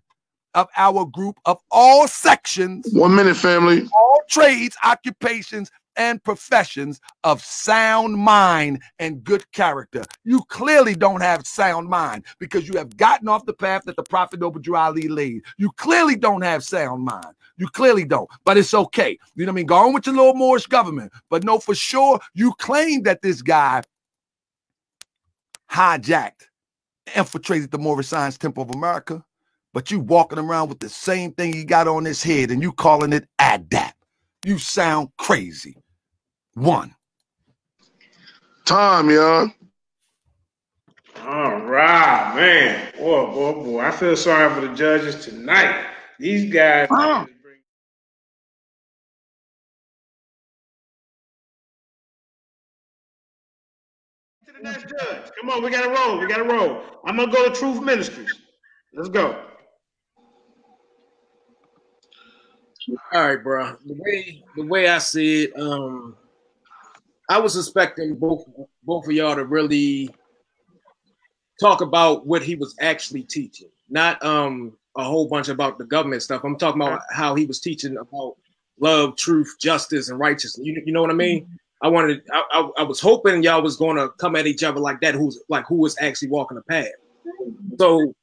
Speaker 2: of our group of all sections.
Speaker 6: 1 minute, family.
Speaker 2: All trades, occupations, and professions of sound mind and good character. You clearly don't have sound mind because you have gotten off the path that the Prophet Noble Ali laid. You clearly don't have sound mind. You clearly don't, but it's okay. You know what I mean? Go on with your little Moorish government, but know for sure you claim that this guy hijacked, infiltrated the Moorish Science Temple of America. But you walking around with the same thing you got on his head and you calling it Adept. You sound crazy. One.
Speaker 6: Time, y'all.
Speaker 3: All right, man. Boy. I feel sorry for the judges tonight. These guys. To the next judge. Come on, we got to roll. I'm going to go to Truth Ministries. Let's go.
Speaker 9: All right, bro. The way I see it, I was expecting both of y'all to really talk about what he was actually teaching, not a whole bunch about the government stuff. I'm talking about how he was teaching about love, truth, justice, and righteousness. You know what I mean? I was hoping y'all was gonna come at each other like that. Who was actually walking the path. So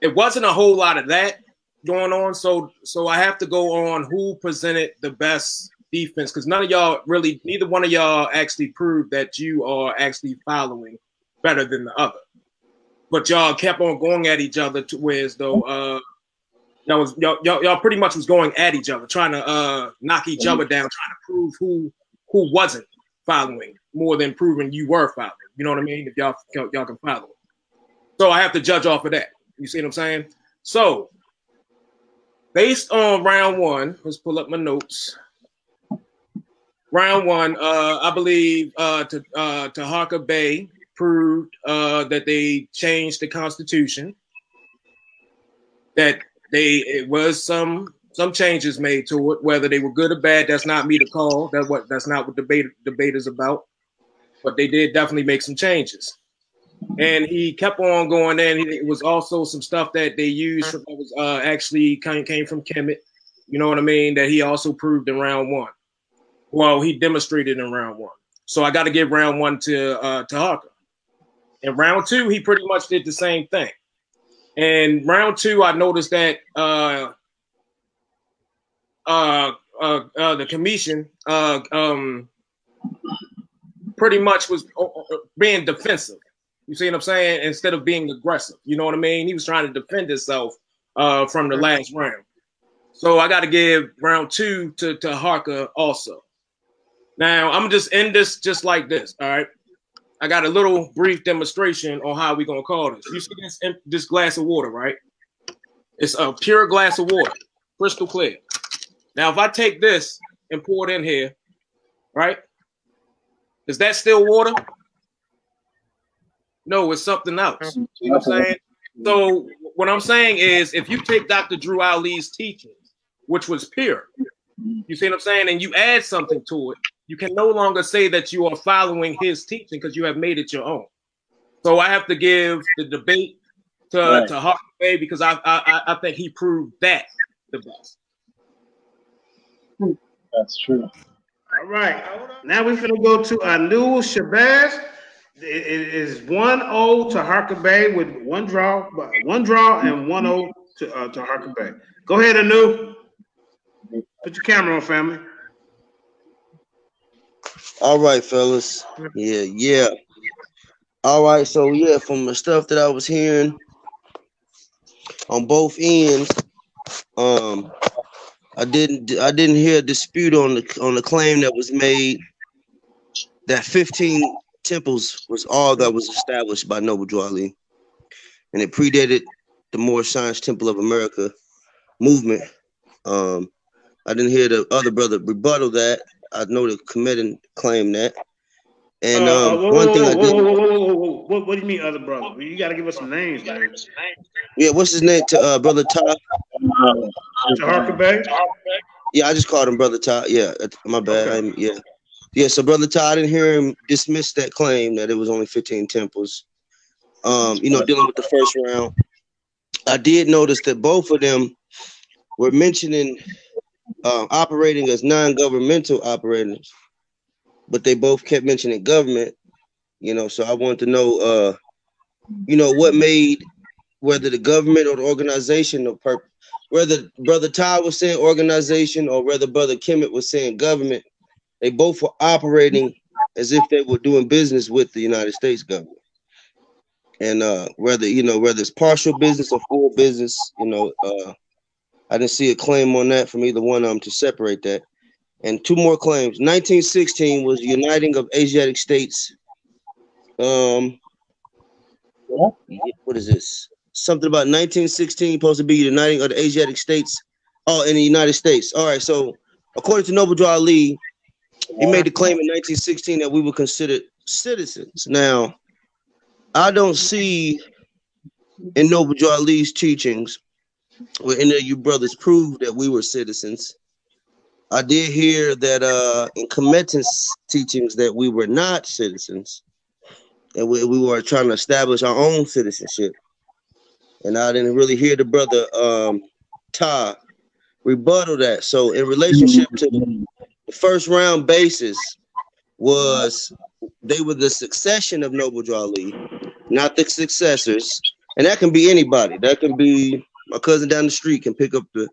Speaker 9: it wasn't a whole lot of that going on. So I have to go on who presented the best defense, because neither one of y'all actually proved that you are actually following better than the other. But y'all kept on going at each other to where as though y'all pretty much was going at each other, trying to knock each other down, trying to prove who wasn't following more than proving you were following. You know what I mean? If y'all can follow. So I have to judge off of that. You see what I'm saying? So based on round one, let's pull up my notes. Round one, I believe Taharka Bey proved that they changed the Constitution, that it was some changes made to it, whether they were good or bad. That's not me to call. That's not what debate is about. But they did definitely make some changes. And he kept on going in. It was also some stuff that they used that was actually came from Kemet. You know what I mean? That he also proved in round one. Well, he demonstrated in round one. So I got to give round one to Taharka. In round two, he pretty much did the same thing. And round two, I noticed that the commission pretty much was being defensive. You see what I'm saying? Instead of being aggressive. You know what I mean? He was trying to defend himself from the last round. So I got to give round two to Taharka also. Now, I'm just end this just like this, all right? I got a little brief demonstration on how we're going to call this. You see this glass of water, right? It's a pure glass of water, crystal clear. Now, if I take this and pour it in here, right? Is that still water? No, it's something else. You see what I'm saying? So what I'm saying is, if you take Dr. Drew Ali's teachings, which was pure, you see what I'm saying, and you add something to it, you can no longer say that you are following his teaching because you have made it your own. So I have to give the debate to Taharka Bey because I think he proved that the best.
Speaker 11: That's true.
Speaker 3: All right. Now we're going to go to Elihu Shabazz. It is 1-0 to Taharka Bey with one draw and 1-0 to Taharka Bey. Go ahead, Anu. Put your camera on, family.
Speaker 12: All right, fellas. Yeah. All right, so yeah, from the stuff that I was hearing on both ends, I didn't hear a dispute on the claim that was made that 15 temples was all that was established by Noble Drew Ali, and it predated the Moorish Temple of America movement. I didn't hear the other brother rebuttal that. I know the Kemetian claimed that. And one thing I did.
Speaker 3: What do you mean, other brother? You got to give us some names, man.
Speaker 12: Yeah, what's his name? Brother Todd.
Speaker 3: Taharka Bey.
Speaker 12: Yeah, I just called him Brother Todd. Yeah, my bad.
Speaker 3: Okay.
Speaker 12: Yeah. So Brother Todd, I didn't hear him dismiss that claim that it was only 15 temples. Dealing with the first round, I did notice that both of them were mentioning operating as non-governmental operators, but they both kept mentioning government. So I wanted to know, what made, whether the government or the organization or whether Brother Todd was saying organization or whether Brother Kemet was saying government, they both were operating as if they were doing business with the United States government. And whether it's partial business or full business, I didn't see a claim on that from either one of them to separate that. And two more claims. 1916 was the uniting of Asiatic states. What is this? Something about 1916 supposed to be uniting of the Asiatic states. Oh, in the United States. All right. So according to Noble Drew Ali, he made the claim in 1916 that we were considered citizens. Now, I don't see in Noble Drew Ali's teachings where any of you brothers proved that we were citizens. I did hear that in Kemetian's teachings that we were not citizens, and we were trying to establish our own citizenship. And I didn't really hear the brother Todd rebuttal that. So in relationship to the first round basis, was they were the succession of Noble Drew Ali, not the successors. And that can be anybody. That can be my cousin down the street can pick up the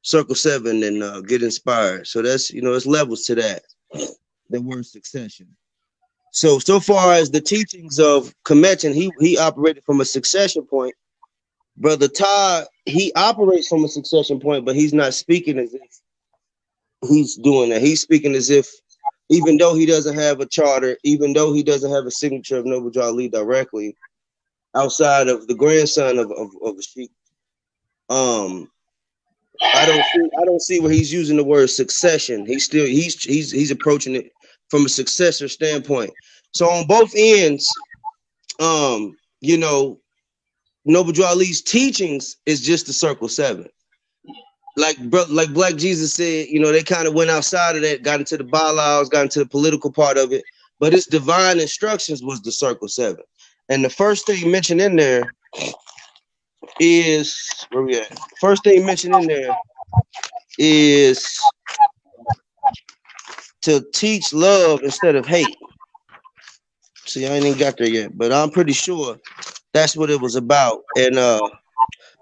Speaker 12: Circle 7 and get inspired. So that's, you know, there's levels to that. The word succession. So far as the teachings of Kemetian, he operated from a succession point. Brother Todd, he operates from a succession point, but he's not speaking as if he's doing that. He's speaking as if, even though he doesn't have a charter, even though he doesn't have a signature of Noble Drew Ali directly, outside of the grandson of a sheik, I don't see where he's using the word succession. He's approaching it from a successor standpoint. So on both ends, you know, Noble Drew Ali's teachings is just the Circle 7. Like Black Jesus said, you know, they kind of went outside of that, got into the bylaws, got into the political part of it, but his divine instructions was the Circle 7. And the first thing mentioned in there is, where we at? First thing mentioned in there is to teach love instead of hate. See, I ain't even got there yet, but I'm pretty sure that's what it was about. And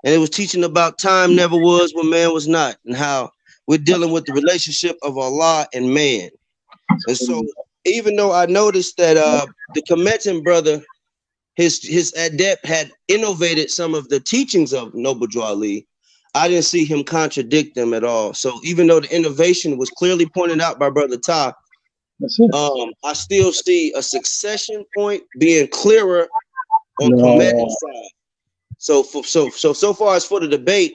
Speaker 12: it was teaching about time never was when man was not, and how we're dealing with the relationship of Allah and man. And so even though I noticed that the Kemetian brother, his adept had innovated some of the teachings of Noble Drew Ali, I didn't see him contradict them at all. So even though the innovation was clearly pointed out by Brother Ta, I still see a succession point being clearer on Kemetian's side. So far as for the debate,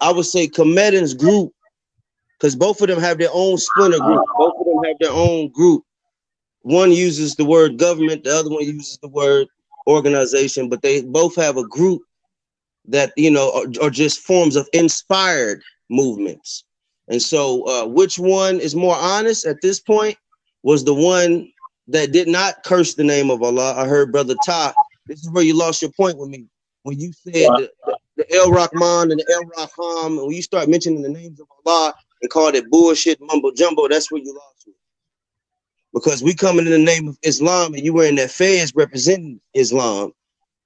Speaker 12: I would say Kemetian's group, because both of them have their own splinter group. Both of them have their own group. One uses the word government, the other one uses the word organization, but they both have a group that, you know, are just forms of inspired movements. And so which one is more honest at this point was the one that did not curse the name of Allah. I heard Brother Ta, this is where you lost your point with me. When you said the El Rahman and the El Raham, and when you start mentioning the names of Allah and called it bullshit, mumbo jumbo, that's where you lost me. Because we coming in the name of Islam and you were in that fez representing Islam,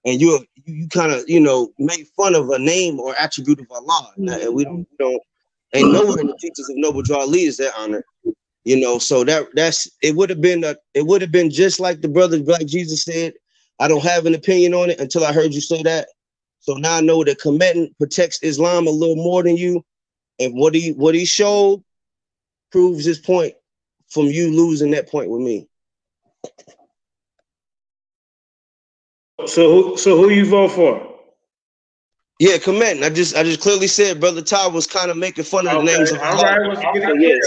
Speaker 12: and you kind of, you know, made fun of a name or attribute of Allah. And we don't ain't nowhere in the teachings of Noble Drew Ali is that honor. You know, so it would have been just like the brother Black Jesus said, I don't have an opinion on it until I heard you say that. So now I know that Kemetian protects Islam a little more than you. And what he showed proves his point from you losing that point with me.
Speaker 3: So who you vote for?
Speaker 12: Yeah, Kemetian. I just clearly said Brother Ty was kind of making fun of the names of
Speaker 3: all right. Let's get it.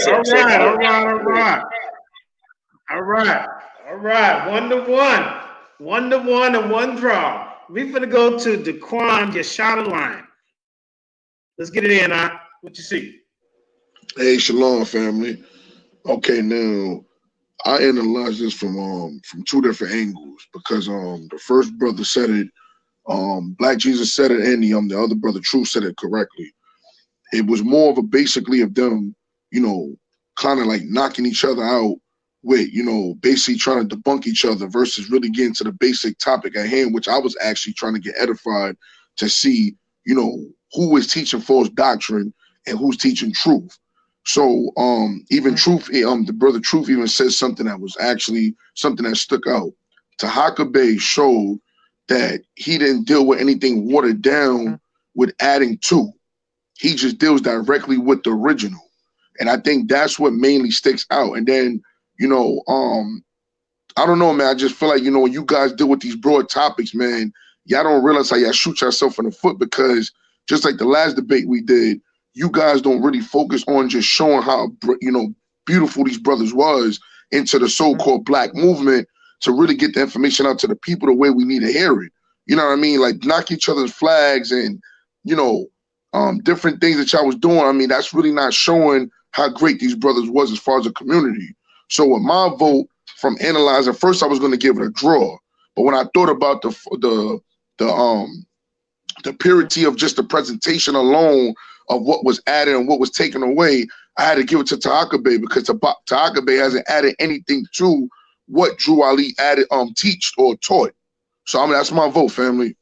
Speaker 3: All right. 1-1. 1-1 and 1 draw. We finna go to Daquan Yashada line. Let's get it in, what you see?
Speaker 6: Hey, shalom, family. Okay, now I analyze this from two different angles because the first brother said it, Black Jesus said it, and the other brother True said it correctly. It was more of a basically of them, you know, kind of like knocking each other out with, you know, basically trying to debunk each other versus really getting to the basic topic at hand, which I was actually trying to get edified to see, you know, who is teaching false doctrine and who's teaching truth. So even Truth, the brother Truth even says something that was actually something that stuck out. Taharka Bey showed that he didn't deal with anything watered down with adding to. He just deals directly with the original. And I think that's what mainly sticks out. And then, you know, I don't know, man. I just feel like, you know, when you guys deal with these broad topics, man, y'all don't realize how y'all shoot yourself in the foot, because just like the last debate we did, you guys don't really focus on just showing how, you know, beautiful these brothers was into the so-called black movement to really get the information out to the people the way we need to hear it. You know what I mean? Like knock each other's flags and, you know, different things that y'all was doing. I mean, that's really not showing how great these brothers was as far as a community. So with my vote from analyzing, first I was going to give it a draw, but when I thought about the purity of just the presentation alone of what was added and what was taken away, I had to give it to Taharka Bey, because Taharka Bey hasn't added anything to what Drew Ali added, teached or taught. So I mean, that's my vote, family.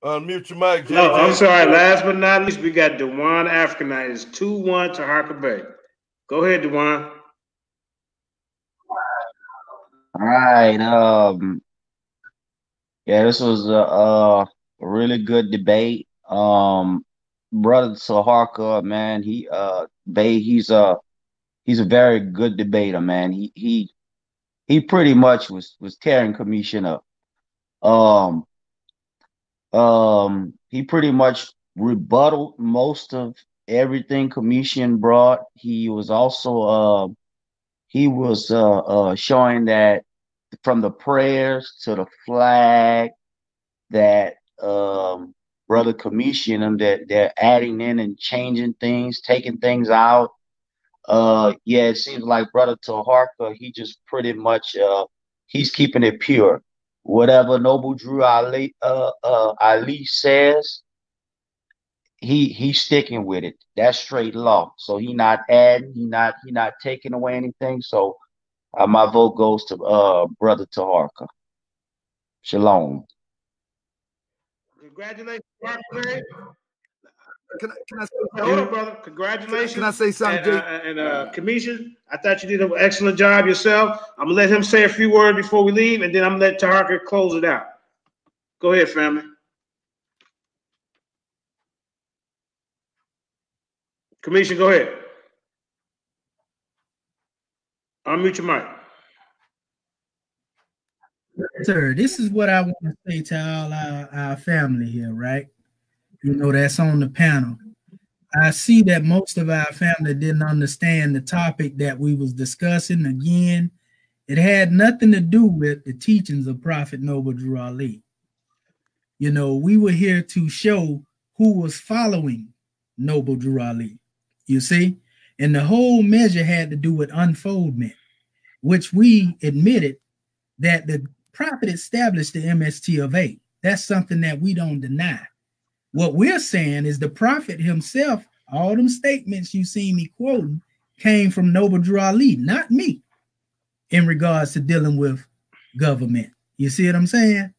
Speaker 4: Unmute your mic, JJ.
Speaker 3: No, I'm sorry. Last but not least, we got Dewan Africanite. It's 2-1 to Taharka Bey. Go ahead, Dewan.
Speaker 11: All right. Yeah, this was a really good debate. Brother Taharka, man, Bey, he's a very good debater, man. He pretty much was tearing Kemetian up. He pretty much rebutted most of everything Kemetian brought. He was also showing that from the prayers to the flag that Brother Kemetian and that they're adding in and changing things, taking things out. Yeah, it seems like Brother Taharka, he just pretty much he's keeping it pure. Whatever Noble Drew Ali says, he's sticking with it. That's straight law. So he not adding, he not taking away anything. So my vote goes to Brother Taharka. Shalom.
Speaker 3: Congratulations, Taharka Bey.
Speaker 4: Can I say
Speaker 3: hold on, brother. Congratulations.
Speaker 4: Can I say something,
Speaker 3: and Kemetian, I thought you did an excellent job yourself. I'm gonna let him say a few words before we leave, and then I'm gonna let Taharka close it out. Go ahead, family. Kemetian, go ahead. Unmute your mic.
Speaker 5: Sir, this is what I want to say to all our family here, right? You know, that's on the panel. I see that most of our family didn't understand the topic that we was discussing. Again, it had nothing to do with the teachings of Prophet Noble Drew Ali. You know, we were here to show who was following Noble Drew Ali, you see? And the whole measure had to do with unfoldment, which we admitted that the Prophet established the MST of A. That's something that we don't deny. What we're saying is the Prophet himself, all them statements you see me quoting, came from Noble Drew Ali, not me, in regards to dealing with government. You see what I'm saying?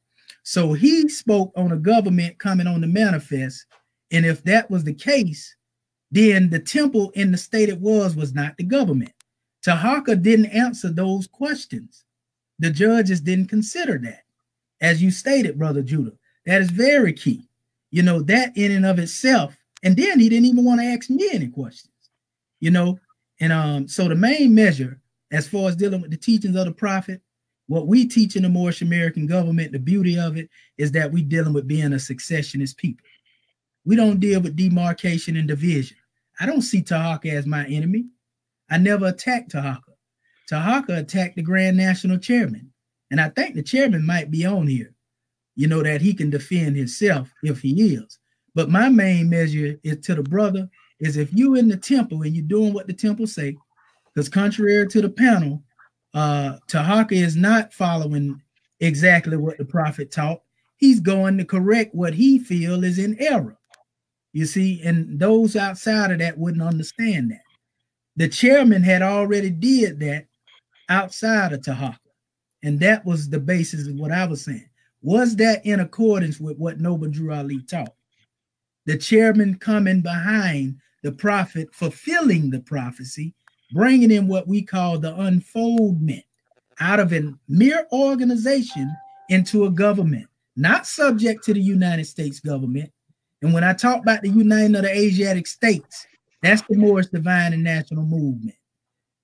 Speaker 5: So he spoke on a government coming on the manifest, and if that was the case, then the temple in the state it was not the government. Taharka didn't answer those questions. The judges didn't consider that. As you stated, Brother Judah, that is very key. You know, that in and of itself, and then he didn't even want to ask me any questions, you know. And so the main measure, as far as dealing with the teachings of the Prophet, what we teach in the Moorish American Government, the beauty of it is that we dealing with being a successionist people. We don't deal with demarcation and division. I don't see Taharka as my enemy. I never attacked Taharka. Taharka attacked the Grand National Chairman. And I think the chairman might be on here, you know, that he can defend himself if he is. But my main measure is to the brother is if you in the temple and you're doing what the temple say, because contrary to the panel, Taharka is not following exactly what the Prophet taught. He's going to correct what he feel is in error. You see, and those outside of that wouldn't understand that. The chairman had already did that outside of Taharka. And that was the basis of what I was saying. Was that in accordance with what Noble Drew Ali taught? The chairman coming behind the Prophet, fulfilling the prophecy, bringing in what we call the unfoldment out of a mere organization into a government, not subject to the United States government. And when I talk about the Uniting of the Asiatic States, that's the Moorish Divine and National Movement.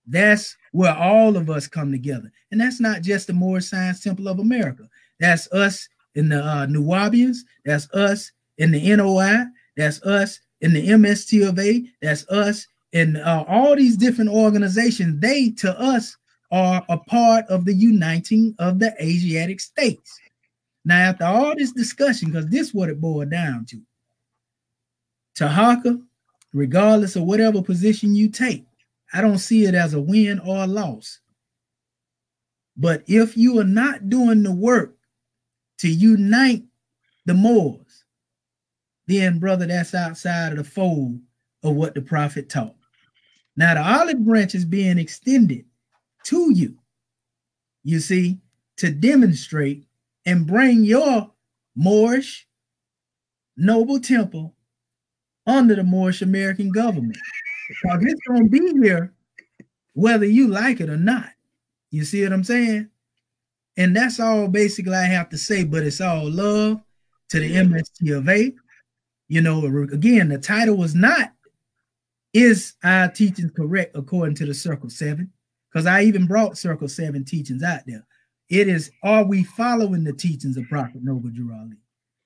Speaker 5: That's where all of us come together. And that's not just the Moorish Science Temple of America. That's us in the Nuwabians. That's us in the NOI. That's us in the MST of A. That's us in all these different organizations. They, to us, are a part of the uniting of the Asiatic states. Now, after all this discussion, because this is what it boiled down to, Taharka, regardless of whatever position you take, I don't see it as a win or a loss. But if you are not doing the work to unite the Moors, then, brother, that's outside of the fold of what the prophet taught. Now, the olive branch is being extended to you, you see, to demonstrate and bring your Moorish noble temple under the Moorish American government. Because it's going to be here whether you like it or not. You see what I'm saying? And that's all basically I have to say, but it's all love to the MST of A. You know, again, the title was not, is our teachings correct according to the Circle 7? Because I even brought Circle 7 teachings out there. It is, are we following the teachings of Prophet Noble Drew Ali?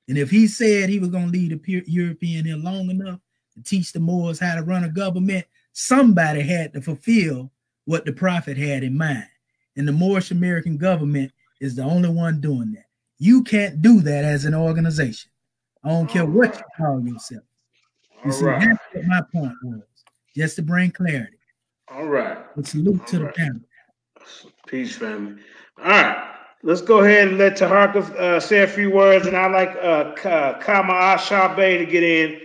Speaker 5: And if he said he was going to leave the European here long enough to teach the Moors how to run a government, somebody had to fulfill what the prophet had in mind. And the Moorish American government is the only one doing that. You can't do that as an organization. I don't care what you call yourself. You see, that's what my point was, just to bring clarity.
Speaker 3: All right.
Speaker 5: But salute to the panel.
Speaker 3: Peace, family. All right. Let's go ahead and let Taharka say a few words, and I'd like Kemetian Bey to get in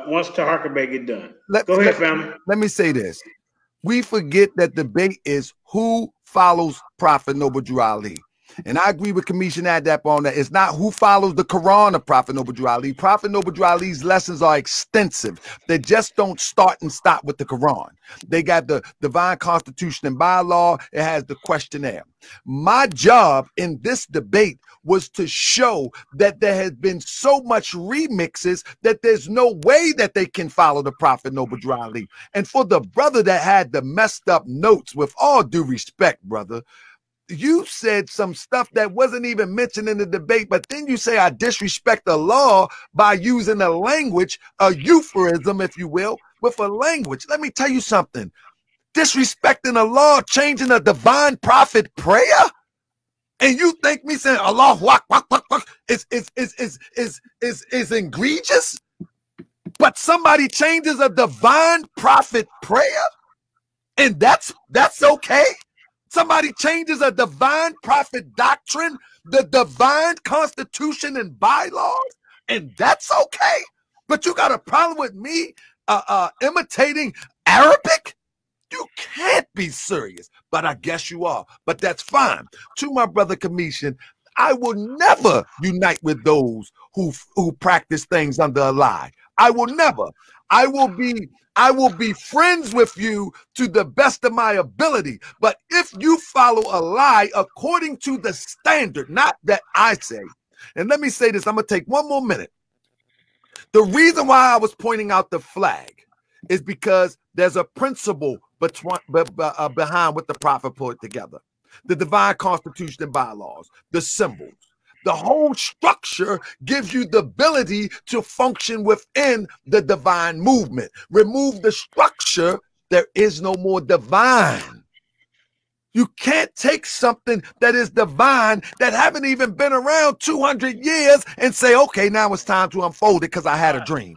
Speaker 3: once Taharka Bey get done. Go ahead, family.
Speaker 2: Let me say this. We forget that the debate is who follows Prophet Noble Drew Ali. And I agree with Kemetian Adept on that. It's not who follows the Quran of Prophet Noble Drew Ali. Prophet Noble Drew Ali's lessons are extensive. They just don't start and stop with the Quran. They got the divine constitution and bylaw. It has the questionnaire. My job in this debate was to show that there has been so much remixes that there's no way that they can follow the Prophet Noble Drew Ali. And for the brother that had the messed up notes, with all due respect, brother, you said some stuff that wasn't even mentioned in the debate, but then you say I disrespect the law by using a language, a euphemism, if you will, with a language. Let me tell you something. Disrespecting the law, changing a divine prophet prayer, and you think me saying Allah is egregious? But somebody changes a divine prophet prayer, and that's okay? Somebody changes a divine prophet doctrine, the divine constitution and bylaws, and that's okay? But you got a problem with me imitating Arabic? You can't be serious, but I guess you are. But that's fine. To my brother Kemetian, I will never unite with those who practice things under a lie. I will never. I will be friends with you to the best of my ability. But if you follow a lie according to the standard, not that I say, and let me say this, I'm going to take one more minute. The reason why I was pointing out the flag is because there's a principle behind what the prophet put together. The divine constitution and bylaws, the symbols. The whole structure gives you the ability to function within the divine movement. Remove the structure, there is no more divine. You can't take something that is divine that haven't even been around 200 years and say, okay, now it's time to unfold it because I had a dream.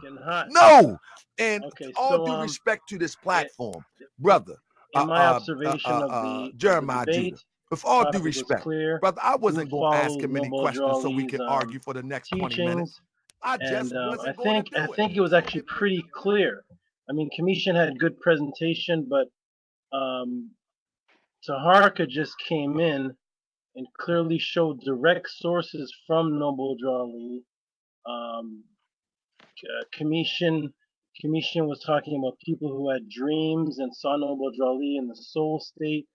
Speaker 2: No. And all due respect to this platform, brother,
Speaker 13: in my observation of the
Speaker 2: Jeremiah
Speaker 13: debate,
Speaker 2: Judah, with all due respect, brother, I wasn't going to ask him any questions so we can argue for the next 20 minutes. I
Speaker 13: think it was actually pretty clear. I mean, Kemetian had a good presentation, but Taharka just came in and clearly showed direct sources from Noble Drew Ali. Kemetian was talking about people who had dreams and saw Noble Drew Ali in the soul state.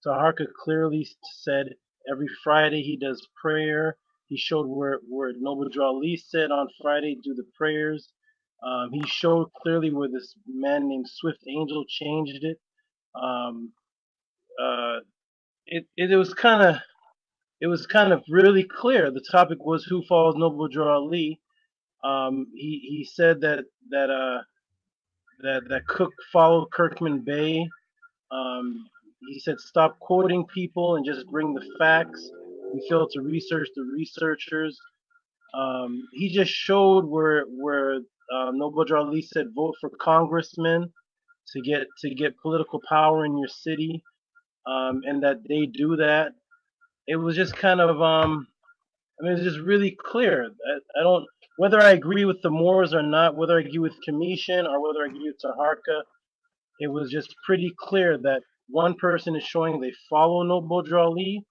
Speaker 13: Taharka clearly said every Friday he does prayer. He showed where Noble Drew Ali said on Friday do the prayers. He showed clearly where this man named Swift Angel changed it. It was kind of really clear. The topic was who follows Noble Drew Ali. He said that Cook followed Kirkman Bey. He said stop quoting people and just bring the facts. We failed to research the researchers. He just showed where Noble Drew Ali said vote for congressmen to get political power in your city, and that they do that. It was just kind of I mean, it's just really clear. I don't, whether I agree with the Moors or not, whether I agree with Kemetian or whether I agree with Taharka, it was just pretty clear that one person is showing they follow Noble Ali,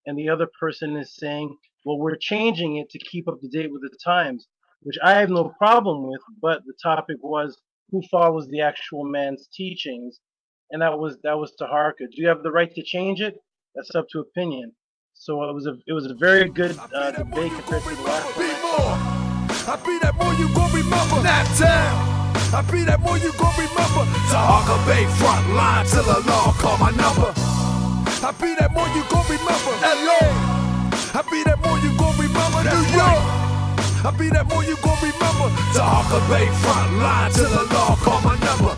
Speaker 13: and the other person is saying, well, we're changing it to keep up to date with the times, which I have no problem with, but the topic was who follows the actual man's teachings, and that was Taharka. Do you have the right to change it? That's up to opinion. So it was a very good debate compared to the last one.
Speaker 4: I be that more you gon' remember. Nap town. I be that more you gon' remember. Taharka Bey front line till the law call my number. I be that more you gon' remember. LA. I be that more you gon' remember. New York. I be that more you gon' remember. Taharka Bey front line till the law call my number.